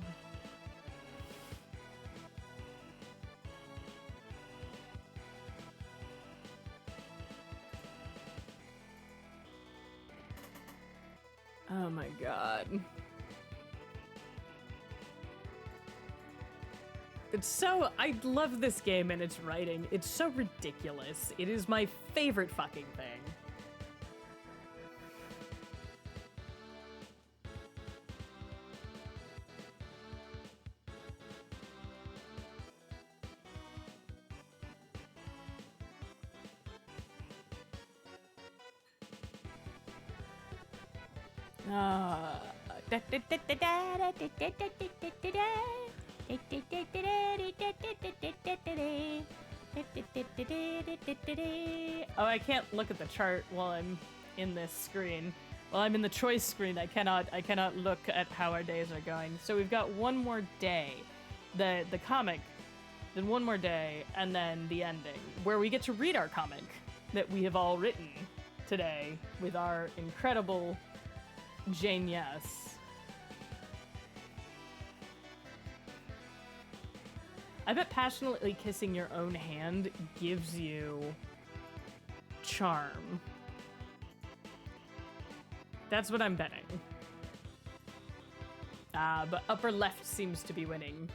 Oh my god. It's so, I love this game and its writing. It's so ridiculous. It is my favorite fucking thing. Oh, I can't look at the chart while I'm in this screen. While I'm in the choice screen, I cannot look at how our days are going. So we've got one more day, the comic, then one more day, and then the ending, where we get to read our comic that we have all written today with our incredible Jane Yes. I bet passionately kissing your own hand gives you charm. That's what I'm betting. But upper left seems to be winning.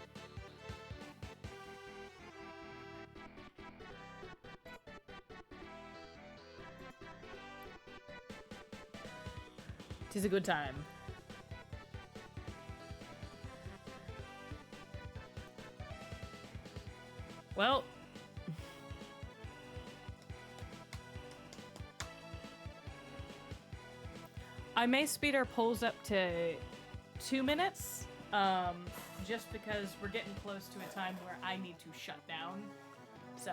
Tis a good time. Well, I may speed our polls up to 2 minutes, just because we're getting close to a time where I need to shut down. So,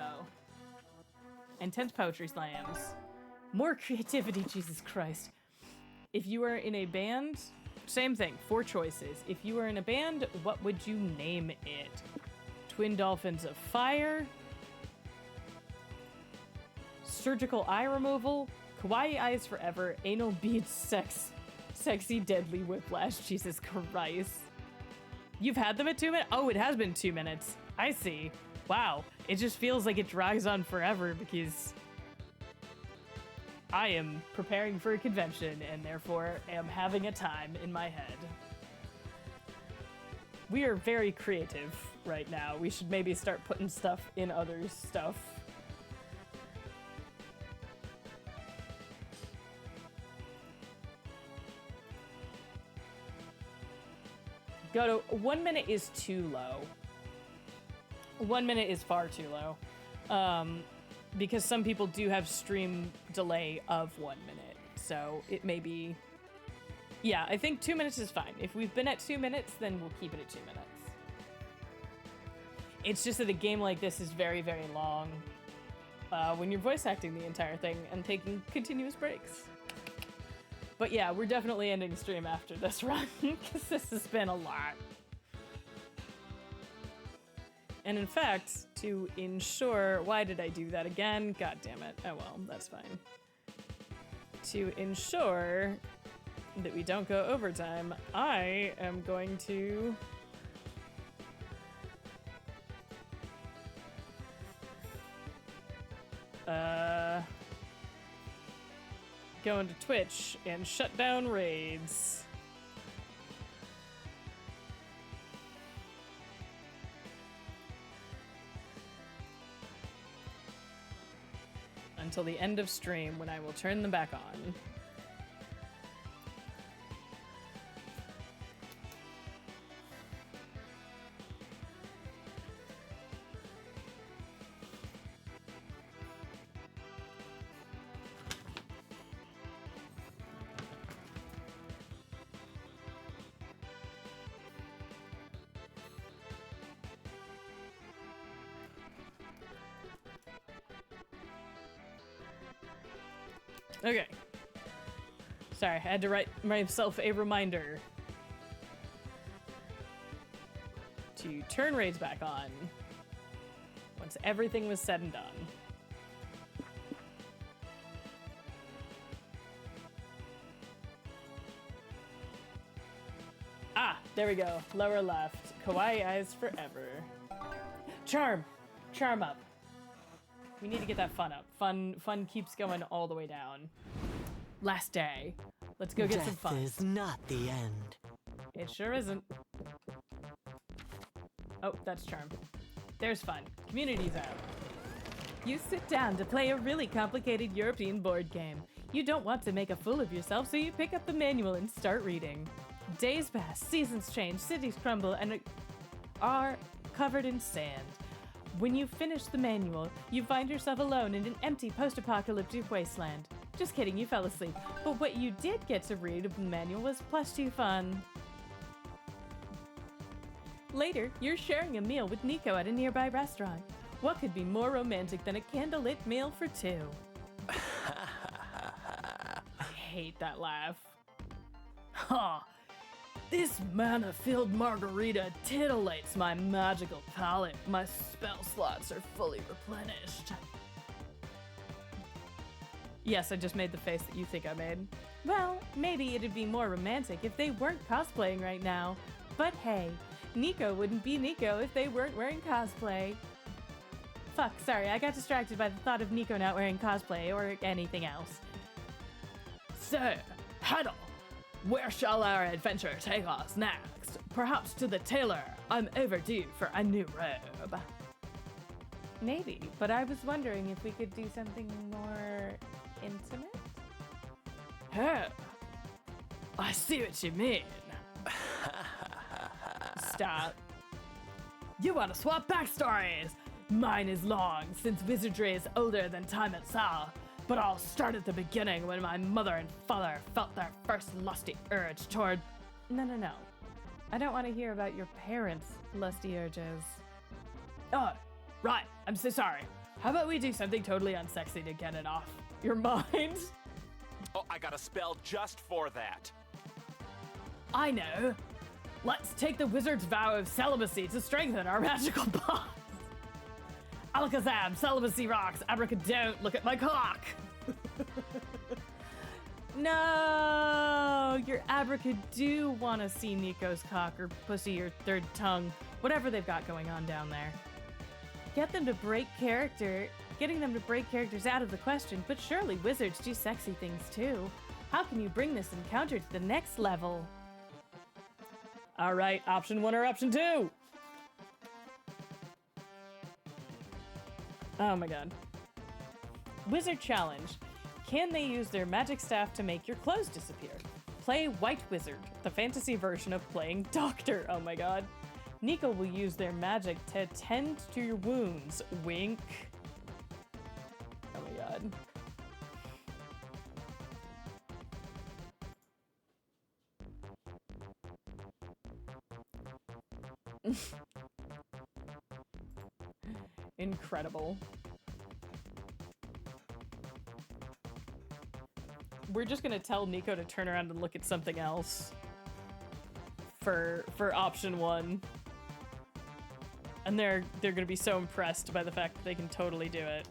intense poetry slams. More creativity, Jesus Christ. If you are in a band, same thing, 4 choices. If you were in a band, what would you name it? Twin Dolphins of Fire, Surgical Eye Removal, Kawaii Eyes Forever, Anal Beads Sex, Sexy Deadly Whiplash, Jesus Christ. You've had them at 2 minutes? Oh, it has been 2 minutes. I see. Wow. It just feels like it drags on forever because I am preparing for a convention and therefore am having a time in my head. We are very creative right now. We should maybe start putting stuff in others' stuff. Go to 1 minute is too low. 1 minute is far too low. Because some people do have stream delay of 1 minute. So it may be... Yeah, I think 2 minutes is fine. If we've been at 2 minutes, then we'll keep it at 2 minutes. It's just that a game like this is very, very long when you're voice acting the entire thing and taking continuous breaks. But yeah, we're definitely ending stream after this run because this has been a lot. And in fact, to ensure... Why did I do that again? God damn it. Oh well, that's fine. To ensure that we don't go overtime, I am going to... go into Twitch and shut down raids. Until the end of stream, when I will turn them back on. Okay. Sorry, I had to write myself a reminder to turn raids back on once everything was said and done. Ah, there we go. Lower left. Kawaii Eyes Forever. Charm! Charm up. We need to get that fun up. Fun keeps going all the way down. Last day. Let's go get some Death fun. is not the end. It sure isn't. Oh, that's charm. There's fun. Community zone. You sit down to play a really complicated European board game. You don't want to make a fool of yourself, so you pick up the manual and start reading. Days pass, seasons change, cities crumble, and are covered in sand. When you finish the manual, you find yourself alone in an empty post-apocalyptic wasteland. Just kidding, you fell asleep. But what you did get to read of the manual was +2 fun. Later, you're sharing a meal with Nico at a nearby restaurant. What could be more romantic than a candlelit meal for two? I hate that laugh. Huh. This mana-filled margarita titillates my magical palate. My spell slots are fully replenished. Yes, I just made the face that you think I made. Well, maybe it'd be more romantic if they weren't cosplaying right now. But hey, Nico wouldn't be Nico if they weren't wearing cosplay. Fuck, sorry, I got distracted by the thought of Nico not wearing cosplay or anything else. So, Huddle, where shall our adventure take us next? Perhaps to the tailor. I'm overdue for a new robe. Maybe, but I was wondering if we could do something more intimate? Oh, I see what you mean. Stop. You want to swap backstories? Mine is long, since wizardry is older than time itself. But I'll start at the beginning when my mother and father felt their first lusty urge toward... No. I don't want to hear about your parents' lusty urges. Oh, right. I'm so sorry. How about we do something totally unsexy to get it off your mind? Oh, I got a spell just for that. I know. Let's take the wizard's vow of celibacy to strengthen our magical bonds. Alakazam, celibacy rocks, abracadabra, look at my cock. No, your abracadoo want to see Nico's cock or pussy or third tongue, whatever they've got going on down there. Get them to break character. Getting them to break characters out of the question, but surely wizards do sexy things too. How can you bring this encounter to the next level? All right, option 1 or option 2? Oh my god. Wizard challenge. Can they use their magic staff to make your clothes disappear? Play White Wizard, the fantasy version of playing Doctor. Oh my god. Nico will use their magic to tend to your wounds. Wink. Oh my god. Incredible. We're just gonna tell Nico to turn around and look at something else for option 1. And they're gonna be so impressed by the fact that they can totally do it.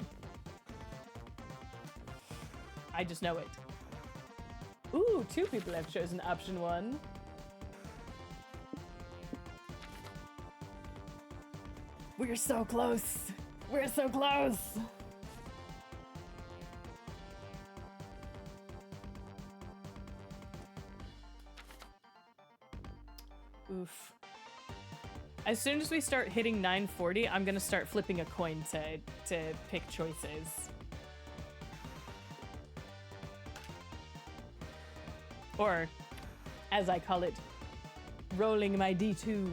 I just know it. Ooh, 2 people have chosen option 1. We're so close. We're so close. Oof. As soon as we start hitting 940, I'm gonna start flipping a coin to pick choices. Or, as I call it, rolling my D2.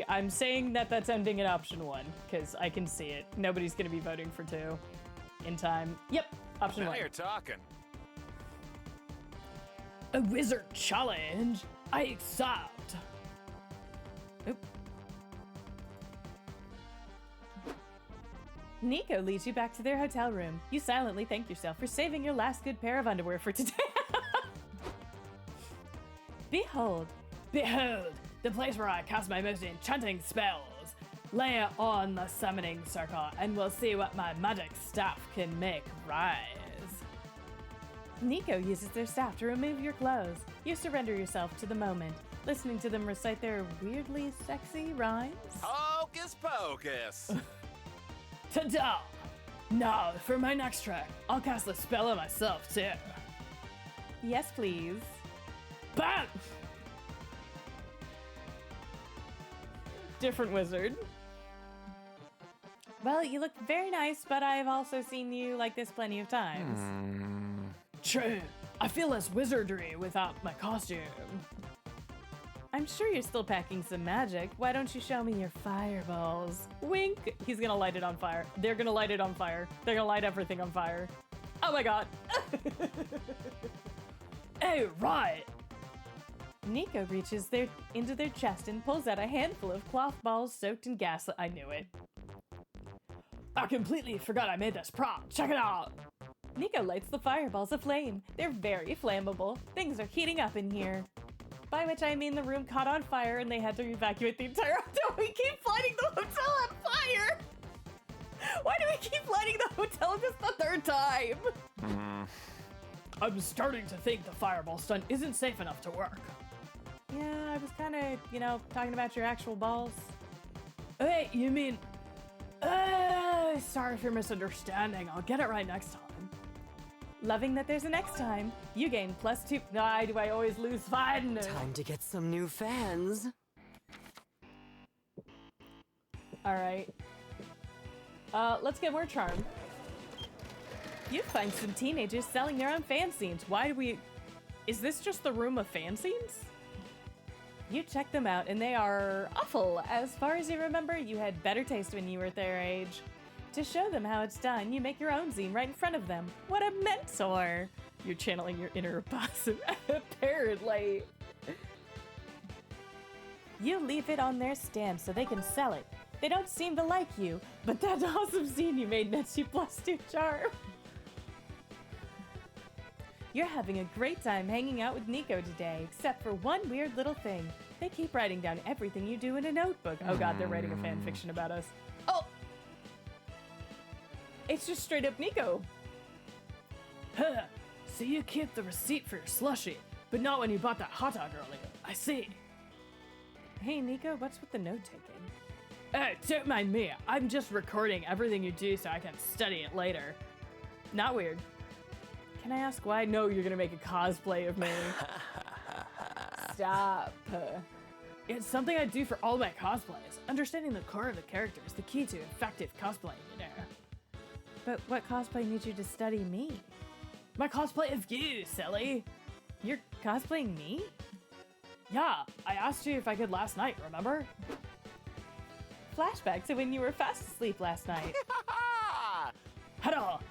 I'm saying that that's ending in option 1, because I can see it. Nobody's gonna be voting for 2 in time. Yep, option Now 1. you're talking. A wizard challenge? I accept. Oop. Nico leads you back to their hotel room. You silently thank yourself for saving your last good pair of underwear for today. Behold, Behold, the place where I cast my most enchanting spells. Lay it on the summoning circle, and we'll see what my magic staff can make rise. Nico uses their staff to remove your clothes. You surrender yourself to the moment, listening to them recite their weirdly sexy rhymes. Hocus pocus! Ta-da! Now, for my next track, I'll cast the spell on myself, too. Yes, please. Bam! Different wizard. Well, you look very nice, but I've also seen you like this plenty of times. True. I feel less wizardry without my costume. I'm sure you're still packing some magic. Why don't you show me your fireballs? Wink! He's gonna light it on fire. They're gonna light it on fire. They're gonna light everything on fire. Oh my god. Hey, right! Nico reaches into their chest and pulls out a handful of cloth balls soaked in gas. I knew it. I completely forgot I made this prop. Check it out! Nico lights the fireballs aflame. They're very flammable. Things are heating up in here. By which I mean the room caught on fire and they had to evacuate the entire hotel. We keep lighting the hotel on fire! Why do we keep lighting the hotel just the third time? I'm starting to think the fireball stunt isn't safe enough to work. Yeah, I was kind of, talking about your actual balls. Hey, you mean... sorry for misunderstanding. I'll get it right next time. Loving that there's a next time. You gain +2. Why do I always lose fun? Time to get some new fans. All right. Let's get more charm. You find some teenagers selling their own fanzines. Why do we... Is this just the room of fanzines? You check them out, and they are awful. As far as you remember, you had better taste when you were their age. To show them how it's done, you make your own zine right in front of them. What a mentor! You're channeling your inner boss, apparently. You leave it on their stand so they can sell it. They don't seem to like you, but that awesome zine you made nets you +2 charm. You're having a great time hanging out with Nico today, except for one weird little thing. They keep writing down everything you do in a notebook. Oh god, they're writing a fan fiction about us. Oh! It's just straight up Nico. Huh. So you keep the receipt for your slushie, but not when you bought that hot dog earlier. I see. Hey Nico, what's with the note-taking? Hey, don't mind me. I'm just recording everything you do so I can study it later. Not weird. Can I ask why? No, you're gonna make a cosplay of me. Stop. It's something I do for all my cosplays. Understanding the core of the character is the key to effective cosplaying, you know. But what cosplay needs you to study me? My cosplay of you, silly. You're cosplaying me? Yeah, I asked you if I could last night, remember? Flashback to when you were fast asleep last night.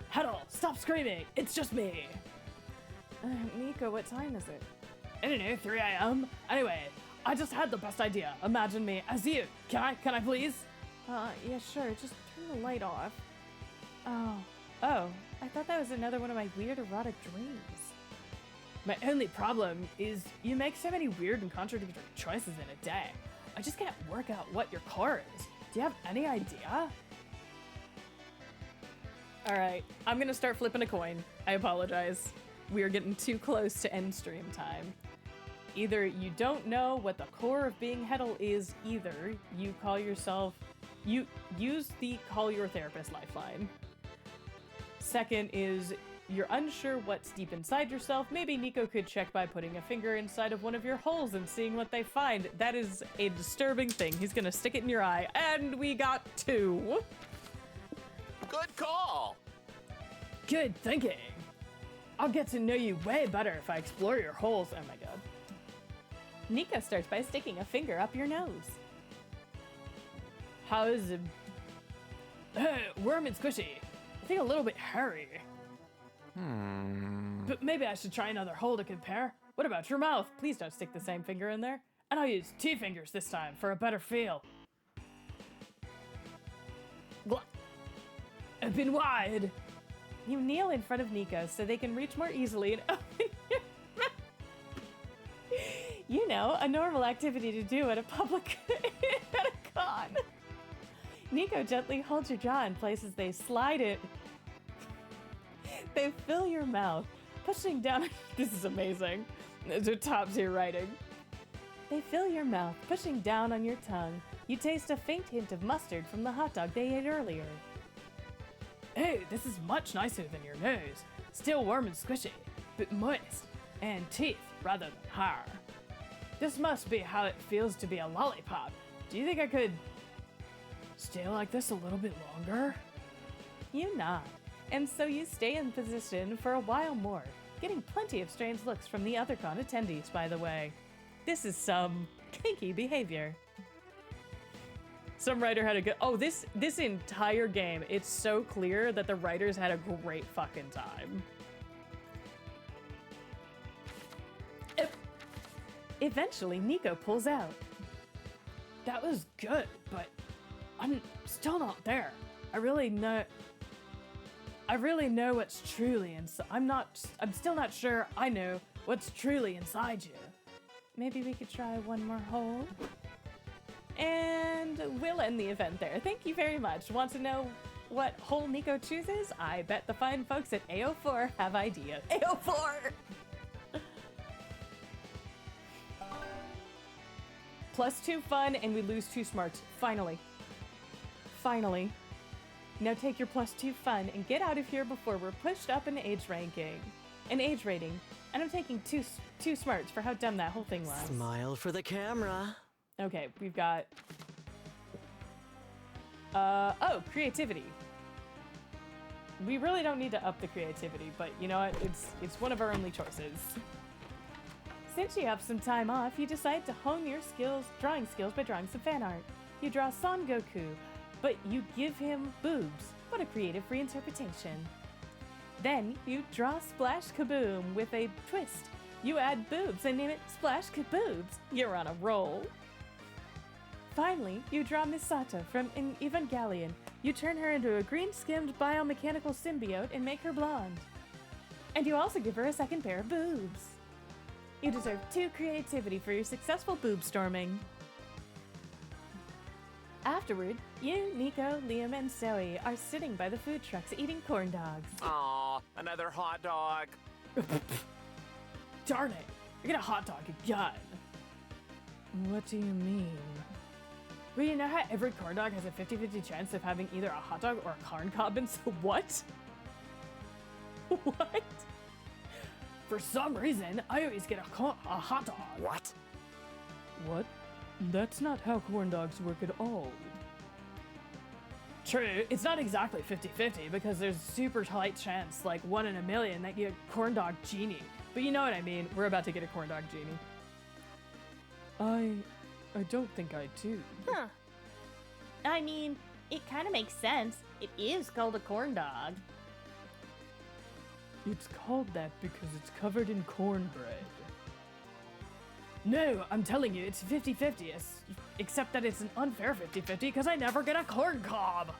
Huddle, stop screaming. It's just me. Nico, what time is it? I don't know, 3 a.m. Anyway, I just had the best idea. Imagine me as you. Can I please? Yeah, sure. Just turn the light off. Oh, I thought that was another one of my weird erotic dreams. My only problem is you make so many weird and contradictory choices in a day. I just can't work out what your core is. Do you have any idea? All right, I'm gonna start flipping a coin. I apologize. We are getting too close to end stream time. Either you don't know what the core of being Heddle is, either you you use the call your therapist lifeline. Second is you're unsure what's deep inside yourself. Maybe Nico could check by putting a finger inside of one of your holes and seeing what they find. That is a disturbing thing. He's gonna stick it in your eye, and we got 2. Good call! Good thinking. I'll get to know you way better if I explore your holes. Oh my god. Nico starts by sticking a finger up your nose. How is it? Warm and squishy. I think a little bit hairy. But maybe I should try another hole to compare. What about your mouth? Please don't stick the same finger in there. And I'll use 2 fingers this time for a better feel. Open wide. You kneel in front of Nico so they can reach more easily and open your mouth. You know, a normal activity to do at a public at a con. Nico gently holds your jaw in place as they slide it. They fill your mouth, pushing down. This is amazing. Those are top tier writing. They fill your mouth, pushing down on your tongue. You taste a faint hint of mustard from the hot dog they ate earlier. Hey, this is much nicer than your nose. Still warm and squishy, but moist, and teeth rather than hard. This must be how it feels to be a lollipop. Do you think I could stay like this a little bit longer? You nod, and so you stay in position for a while more, getting plenty of strange looks from the other con attendees, by the way. This is some kinky behavior. Some writer had a good. Oh, this entire game, it's so clear that the writers had a great fucking time. Eventually, Nico pulls out. That was good, but I'm still not there. I really know what's truly inside. I'm still not sure I know what's truly inside you. Maybe we could try one more hole? And we'll end the event there. Thank you very much. Want to know what hole Nico chooses? I bet the fine folks at AO4 have ideas. AO4! +2 fun, and we lose 2 smarts. Finally. Finally. Now take your +2 fun and get out of here before we're pushed up an age rating. And I'm taking two smarts for how dumb that whole thing was. Smile for the camera. Okay, we've got... creativity. We really don't need to up the creativity, but you know what? It's one of our only choices. Since you have some time off, you decide to hone your drawing skills by drawing some fan art. You draw Son Goku, but you give him boobs. What a creative reinterpretation. Then you draw Splash Kaboom with a twist. You add boobs and name it Splash Kaboobs. You're on a roll. Finally, you draw Misato from Evangelion. You turn her into a green-skimmed biomechanical symbiote and make her blonde. And you also give her a second pair of boobs. You deserve 2 creativity for your successful boob storming. Afterward, you, Nico, Liam, and Zoe are sitting by the food trucks eating corn dogs. Aw, another hot dog. Darn it! I get a hot dog again. What do you mean? Well, you know how every corn dog has a 50-50 chance of having either a hot dog or a corn cob in? So what? What? For some reason, I always get a hot dog. What? What? That's not how corn dogs work at all. True, it's not exactly 50-50 because there's a super tight chance, like 1 in a million, that you get a corn dog genie. But you know what I mean. We're about to get a corn dog genie. I don't think I do. Huh. I mean, it kind of makes sense. It is called a corn dog. It's called that because it's covered in cornbread. No, I'm telling you, it's 50-50, except that it's an unfair 50-50 because I never get a corn cob.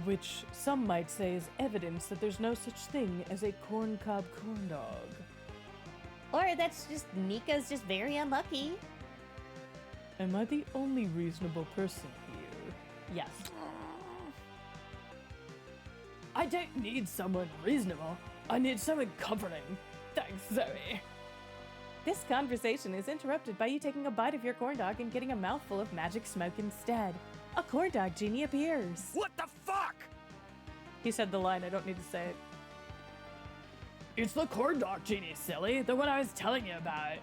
Which some might say is evidence that there's no such thing as a corn cob corn dog. Or that's just Nico's just very unlucky. Am I the only reasonable person here? Yes. I don't need someone reasonable. I need someone comforting. Thanks, Zoe. This conversation is interrupted by you taking a bite of your corn dog and getting a mouthful of magic smoke instead. A corn dog genie appears. What the fuck? He said the line, I don't need to say it. It's the corn dog genie, silly. The one I was telling you about.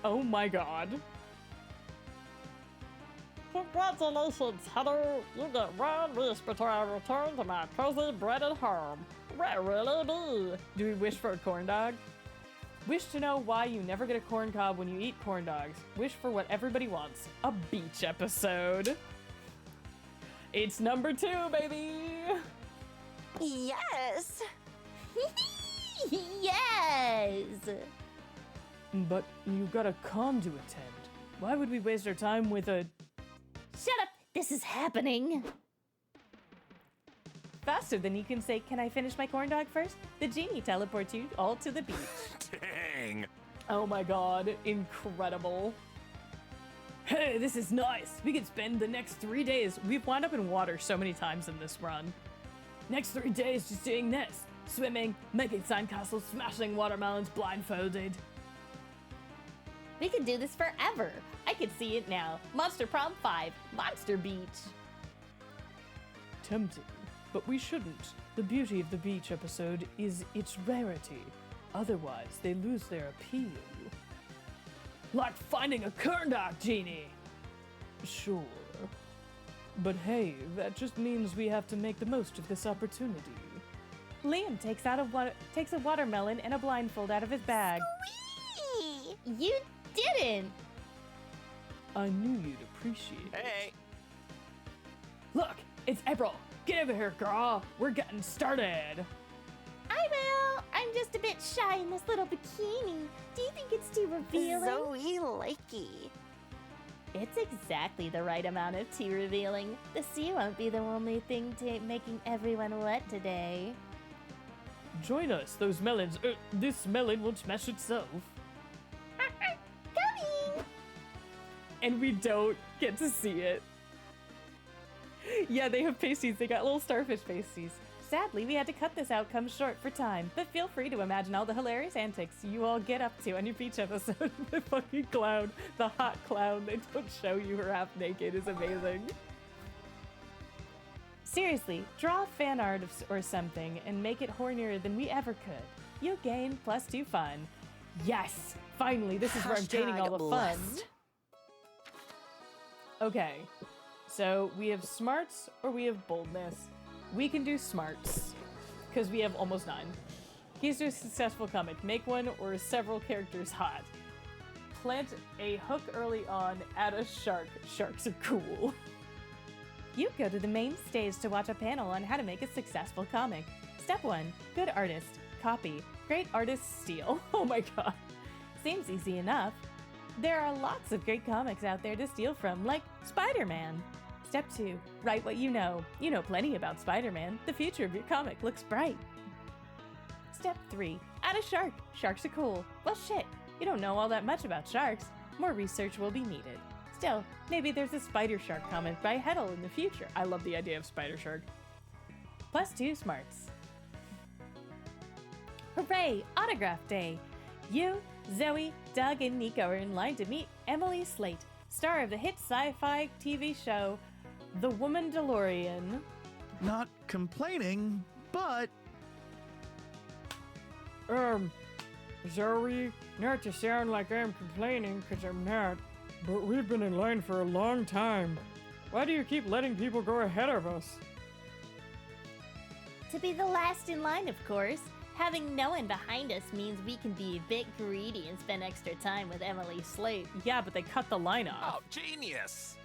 Oh my god. Congratulations, Heather. You get 1 wish before I return to my cozy breaded home. Where will it be? Do we wish for a corn dog? Wish to know why you never get a corn cob when you eat corn dogs. Wish for what everybody wants. A beach episode. It's number 2, baby! Yes! Yes! But you got a con to attend. Why would we waste our time with a... Shut up! This is happening! Faster than you can say, "Can I finish my corn dog first?" the genie teleports you all to the beach. Dang. Oh my god, incredible. Hey, this is nice. We could spend the next 3 days. We've wound up in water so many times in this run. Next 3 days just doing this. Swimming, making sandcastles, smashing watermelons blindfolded. We could do this forever. I could see it now. Monster Prom 5, Monster Beach. Tempting, but we shouldn't. The beauty of the beach episode is its rarity. Otherwise, they lose their appeal. Like finding a corn dog genie. Sure. But hey, that just means we have to make the most of this opportunity. Liam takes a watermelon and a blindfold out of his bag. Whee! You didn't. I knew you'd appreciate it. Hey. Look, it's April. Get over here, girl. We're getting started. I will. I'm just a bit shy in this little bikini. Do you think it's too revealing? Zoe likey. It's exactly the right amount of too revealing. The sea won't be the only thing making everyone wet today. Join us, those melons. This melon won't smash itself. Coming! And we don't get to see it. Yeah, they have pasties. They got little starfish pasties. Sadly, we had to cut this outcome short for time, but feel free to imagine all the hilarious antics you all get up to on your beach episode. The fucking clown, the hot clown, they don't show you her half naked is amazing. Seriously, draw fan art or something and make it hornier than we ever could. You'll gain +2 fun. Yes! Finally, this is where I'm gaining all the fun. Blessed. Okay, so we have smarts or we have boldness. We can do smarts, because we have almost 9. Keys to a successful comic. Make one or several characters hot. Plant a hook early on, add a shark. Sharks are cool. You go to the main stage to watch a panel on how to make a successful comic. Step 1, good artist. Copy. Great artist steal. Oh my god. Seems easy enough. There are lots of great comics out there to steal from, like Spider-Man. Step 2, write what you know. You know plenty about Spider-Man. The future of your comic looks bright. Step 3, add a shark. Sharks are cool. Well shit, you don't know all that much about sharks. More research will be needed. Still, maybe there's a Spider Shark comic by Heddle in the future. I love the idea of Spider Shark. +2 smarts. Hooray! Autograph Day! You, Zoe, Doug, and Nico are in line to meet Emily Slate, star of the hit sci-fi TV show The Woman DeLorean. Not complaining, but Zoe, not to sound like I'm complaining, because I'm not, but we've been in line for a long time. Why do you keep letting people go ahead of us? To be the last in line, of course. Having no one behind us means we can be a bit greedy and spend extra time with Emily Slate. Yeah, but they cut the line off. Oh, genius.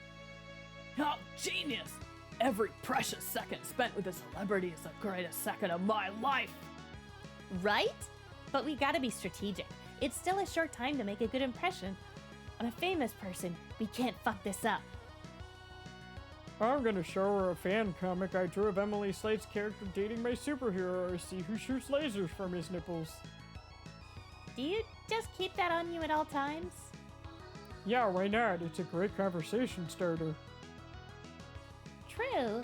Oh, genius! Every precious second spent with a celebrity is the greatest second of my life. Right? But we gotta be strategic. It's still a short time to make a good impression on a famous person. We can't fuck this up. I'm gonna show her a fan comic I drew of Emily Slate's character dating my superhero or see who shoots lasers from his nipples. Do you just keep that on you at all times? Yeah, why not? It's a great conversation starter. True.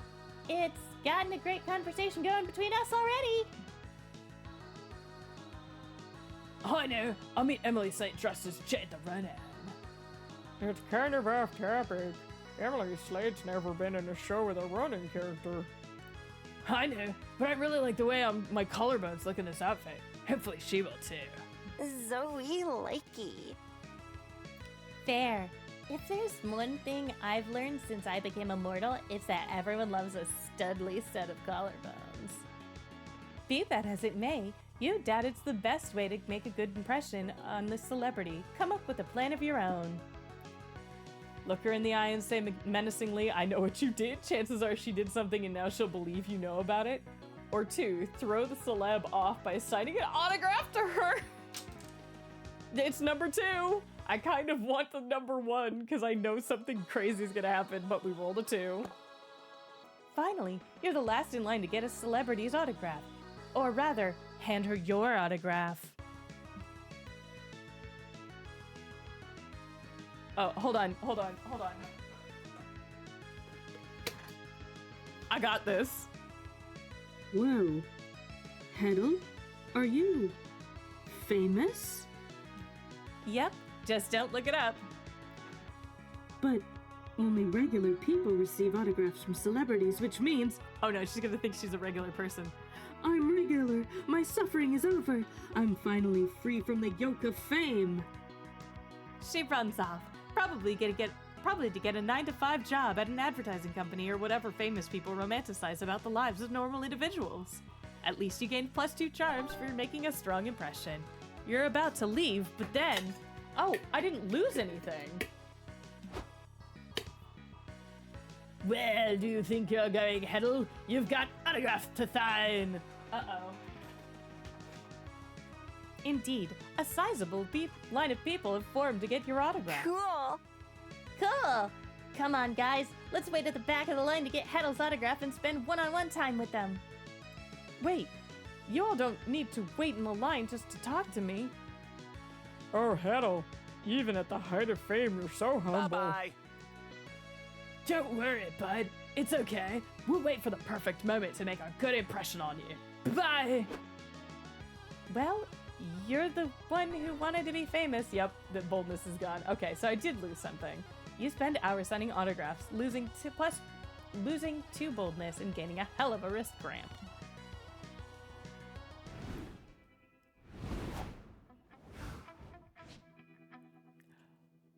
It's gotten a great conversation going between us already. I know. I'll meet Emily Slate dressed as Jade the Ronin. It's kind of off topic. Emily Slate's never been in a show with a running character. I know, but I really like the way my collarbones look in this outfit. Hopefully she will too. Zoe likey. Fair. If there's one thing I've learned since I became immortal, it's that everyone loves a studly set of collarbones. Be that as it may, you doubt it's the best way to make a good impression on the celebrity. Come up with a plan of your own. Look her in the eye and say menacingly, I know what you did. Chances are she did something and now she'll believe you know about it. Or 2, throw the celeb off by signing an autograph to her. It's number 2. I kind of want the number 1 because I know something crazy is gonna happen, but we rolled a 2. Finally, you're the last in line to get a celebrity's autograph. Or rather, hand her your autograph. Oh, hold on. I got this. Whoa. Heddle? Are you famous? Yep, just don't look it up. But only regular people receive autographs from celebrities, which means Oh no, she's gonna think she's a regular person. I'm regular. My suffering is over. I'm finally free from the yoke of fame. She runs off, probably to get a 9-to-5 job at an advertising company or whatever famous people romanticize about the lives of normal individuals. At least you gained +2 charms for making a strong impression. You're about to leave, but then... Oh, I didn't lose anything. Where do you think you're going, Heddle? You've got autographs to sign. Uh-oh. Indeed, a sizable line of people have formed to get your autograph. Cool. Cool. Come on, guys. Let's wait at the back of the line to get Heddle's autograph and spend one-on-one time with them. Wait, you all don't need to wait in the line just to talk to me. Oh, Heddle, even at the height of fame, you're so humble. Bye-bye. Don't worry, bud. It's okay. We'll wait for the perfect moment to make a good impression on you. Bye! Well, you're the one who wanted to be famous. Yep, the boldness is gone. Okay, so I did lose something. You spend hours signing autographs, losing 2 boldness and gaining a hell of a wrist cramp.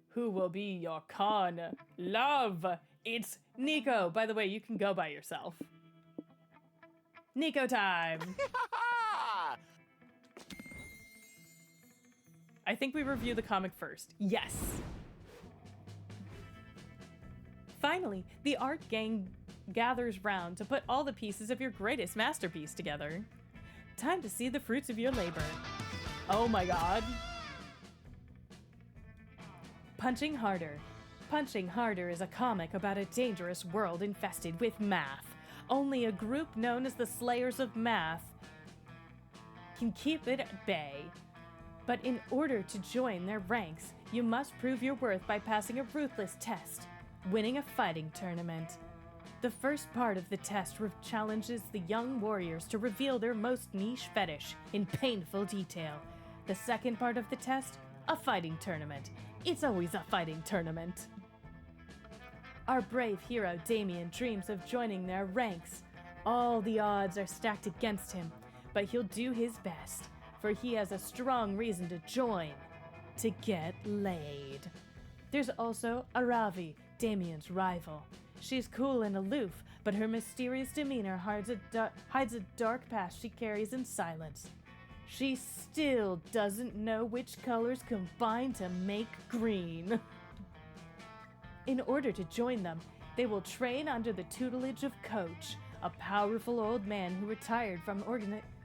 Who will be your con? Love! It's Nico! By the way, you can go by yourself. Nico time! I think we review the comic first. Yes! Finally, the art gang gathers round to put all the pieces of your greatest masterpiece together. Time to see the fruits of your labor. Oh my god. Punching Harder. Punching Harder is a comic about a dangerous world infested with math. Only a group known as the Slayers of Math can keep it at bay. But in order to join their ranks, you must prove your worth by passing a ruthless test, winning a fighting tournament. The first part of the test challenges the young warriors to reveal their most niche fetish in painful detail. The second part of the test, a fighting tournament. It's always a fighting tournament. Our brave hero Damien dreams of joining their ranks. All the odds are stacked against him, but he'll do his best, for he has a strong reason to join, to get laid. There's also Aravi, Damien's rival. She's cool and aloof, but her mysterious demeanor hides a dark past she carries in silence. She still doesn't know which colors combine to make green. In order to join them, they will train under the tutelage of Coach, a powerful old man who retired from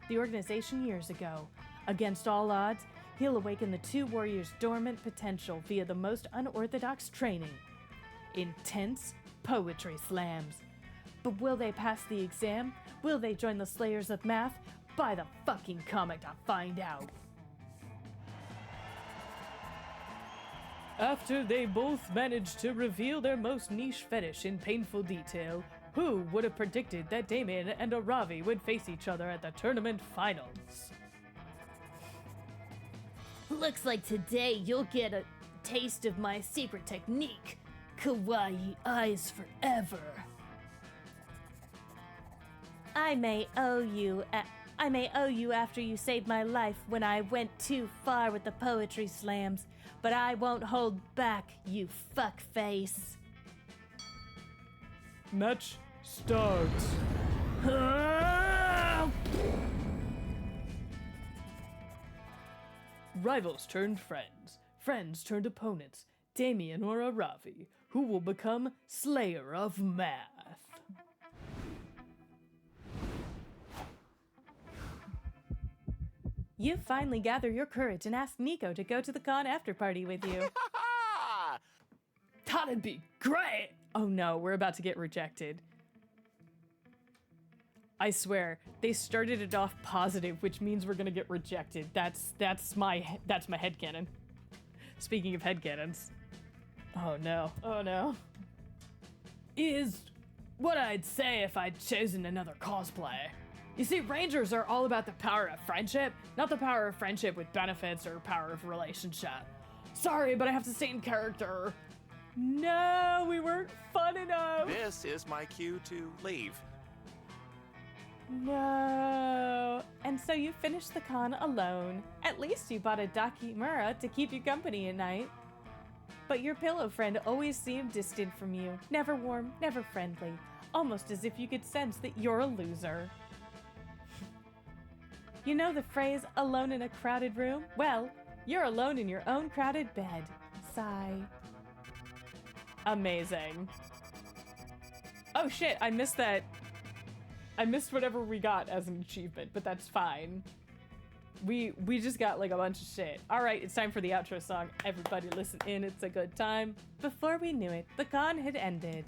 the organization years ago. Against all odds, he'll awaken the 2 warriors' dormant potential via the most unorthodox training. Intense poetry slams. But will they pass the exam? Will they join the Slayers of Math? Buy the fucking comic to find out. After they both managed to reveal their most niche fetish in painful detail, who would have predicted that Damien and Aravi would face each other at the tournament finals? Looks like today you'll get a taste of my secret technique. Kawaii eyes forever. I may owe you after you saved my life when I went too far with the poetry slams, but I won't hold back, you fuckface. Match starts. Rivals turned friends. Friends turned opponents. Damien or Aravi, who will become Slayer of Math. You finally gather your courage and ask Nico to go to the con after party with you. That'd be great! Oh no, we're about to get rejected. I swear, they started it off positive, which means we're gonna get rejected. That's my headcanon. Speaking of headcanons. Oh no, oh no. Is what I'd say if I'd chosen another cosplay. You see, Rangers are all about the power of friendship, not the power of friendship with benefits or power of relationship. Sorry, but I have to stay in character. No, we weren't fun enough. This is my cue to leave. No. And so you finished the con alone. At least you bought a Dakimura to keep you company at night. But your pillow friend always seemed distant from you, never warm, never friendly, almost as if you could sense that you're a loser. You know the phrase, alone in a crowded room? Well, you're alone in your own crowded bed. Sigh. Amazing. Oh shit, I missed that. I missed whatever we got as an achievement, but that's fine. We just got like a bunch of shit. All right, it's time for the outro song. Everybody listen in, it's a good time. Before we knew it, the con had ended.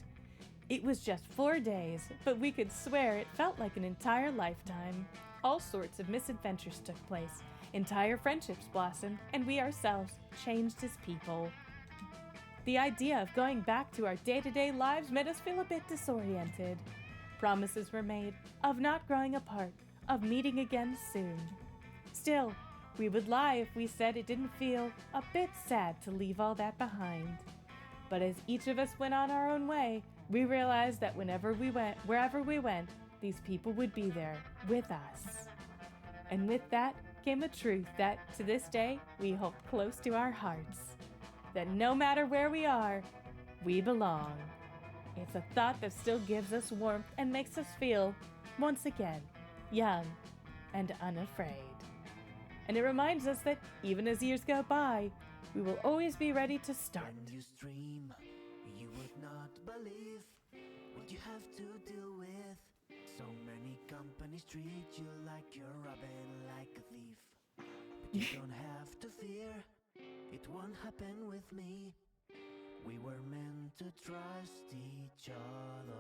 It was just 4 days, but we could swear it felt like an entire lifetime. All sorts of misadventures took place. Entire friendships blossomed, and we ourselves changed as people. The idea of going back to our day-to-day lives made us feel a bit disoriented. Promises were made of not growing apart, of meeting again soon. Still, we would lie if we said it didn't feel a bit sad to leave all that behind. But as each of us went on our own way, we realized that wherever we went, these people would be there with us. And with that came a truth that, to this day, we hold close to our hearts. That no matter where we are, we belong. It's a thought that still gives us warmth and makes us feel, once again, young and unafraid. And it reminds us that even as years go by, we will always be ready to start. When you stream, you would not believe what you have to deal with. So many companies treat you like you're robbing like a thief. But you don't have to fear, it won't happen with me. We were meant to trust each other.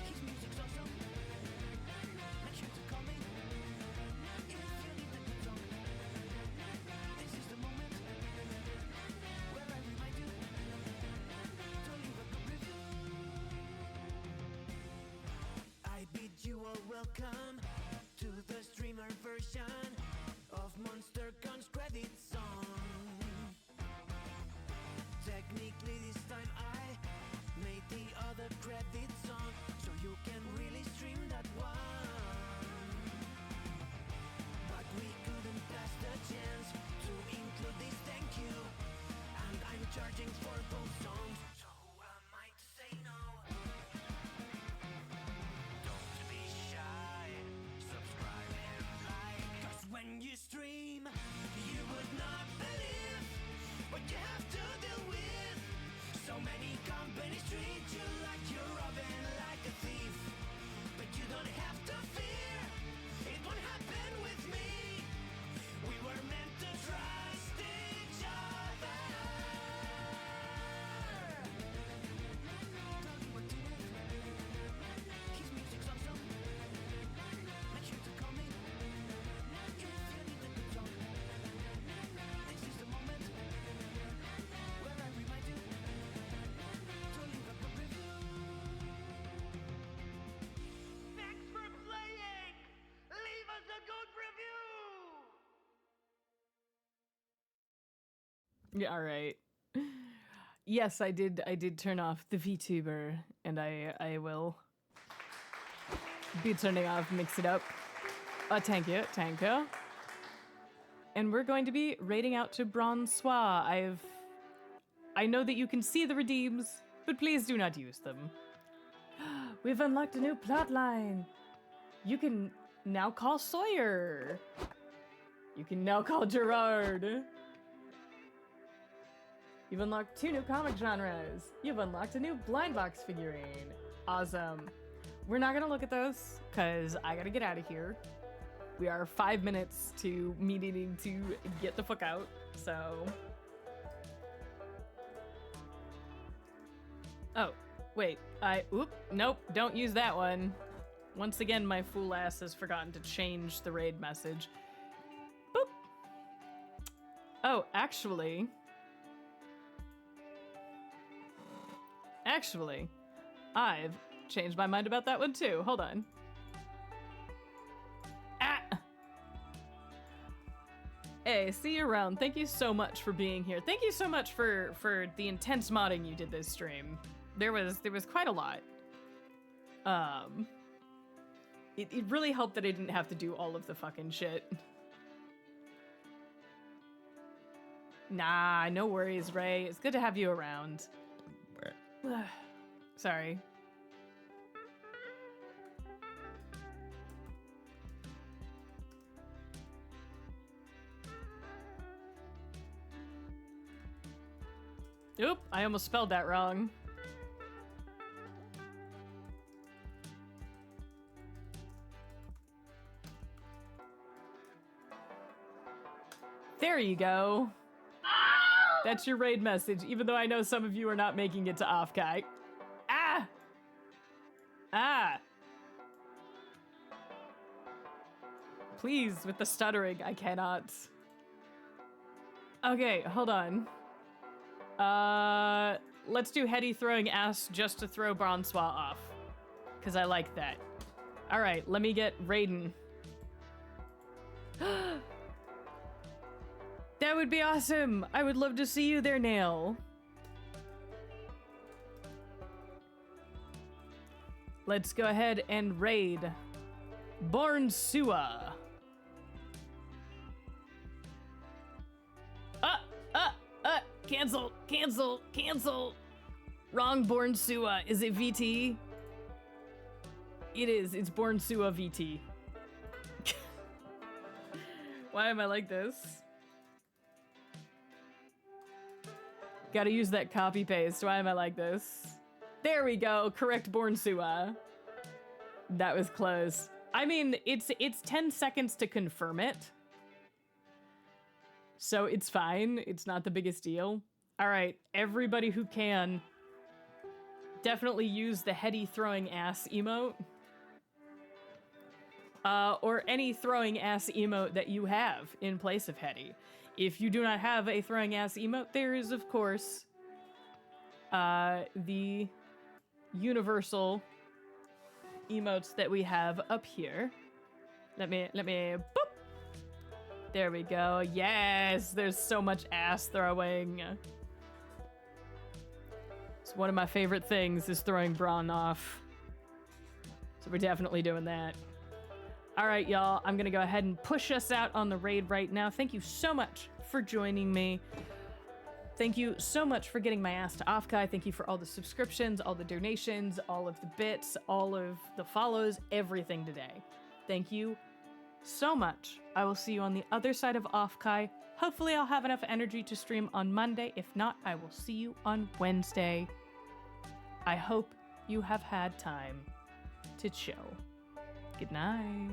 His music's awesome. Make sure to call me if you need the good song. This is the moment where I remind you to leave a good review. I bid you all welcome to the streamer version of Monster Gun's credit song. Technically this time I made the other credit song, so you can really stream that one. But we couldn't pass the chance to include this thank you, and I'm charging for both songs, so who am I to say no? Don't be shy, subscribe and like, 'cause when you stream, you would not believe what you have to deal with. So many companies treat you like you're robbing like a thief. But you don't have to fear, it won't happen with me. We were meant to trust each other. Tony Martinez, his music's awesome. Make sure to call me if you need the good song. This is the moment where I remind you to leave a good review. Thanks for playing! Leave us a good review! Yeah, all right. Yes, I did turn off the VTuber, and I will be turning off Mix It Up. Thank you. And we're going to be raiding out to Bronsois. I know that you can see the redeems, but please do not use them. We've unlocked a new plotline. You can now call Sawyer. You can now call Gerard. You've unlocked 2 new comic genres. You've unlocked a new blind box figurine. Awesome. We're not gonna look at those, because I gotta get out of here. We are 5 minutes to me needing to get the fuck out, so... Oh, wait. Nope, don't use that one. Once again, my fool ass has forgotten to change the raid message. Boop. Oh, actually, I've changed my mind about that one too. Hold on. Ah! Hey, see you around. Thank you so much for being here. Thank you so much for the intense modding you did this stream. There was quite a lot. It really helped that I didn't have to do all of the fucking shit. Nah, no worries, Ray. It's good to have you around. Sorry. Oop, I almost spelled that wrong. There you go. That's your raid message, even though I know some of you are not making it to Offkai. Ah! Ah! Please, with the stuttering, I cannot. Okay, hold on. Let's do Hetty throwing ass just to throw Bronsois off. Because I like that. Alright, let me get Raiden. That would be awesome! I would love to see you there, Nail. Let's go ahead and raid Bronsois. Cancel. Wrong Bronsois. Is it VT? It is. It's Bronsois VT. Why am I like this? Gotta use that copy paste. Why am I like this? There we go. Correct Bronsois. That was close. I mean, it's 10 seconds to confirm it. So it's fine. It's not the biggest deal. All right, everybody who can, definitely use the Hetty throwing ass emote. Or any throwing ass emote that you have in place of Hetty. If you do not have a throwing ass emote, there is, of course, the universal emotes that we have up here. Let me, boop. There we go. Yes, there's so much ass throwing. It's one of my favorite things is throwing Braun off. So we're definitely doing that. All right, y'all, I'm gonna go ahead and push us out on the raid right now. Thank you so much for joining me. Thank you so much for getting my ass to Offkai. Thank you for all the subscriptions, all the donations, all of the bits, all of the follows, everything today. Thank you so much. I will see you on the other side of Offkai. Hopefully I'll have enough energy to stream on Monday. If not, I will see you on Wednesday. I hope you have had time to chill. Good night.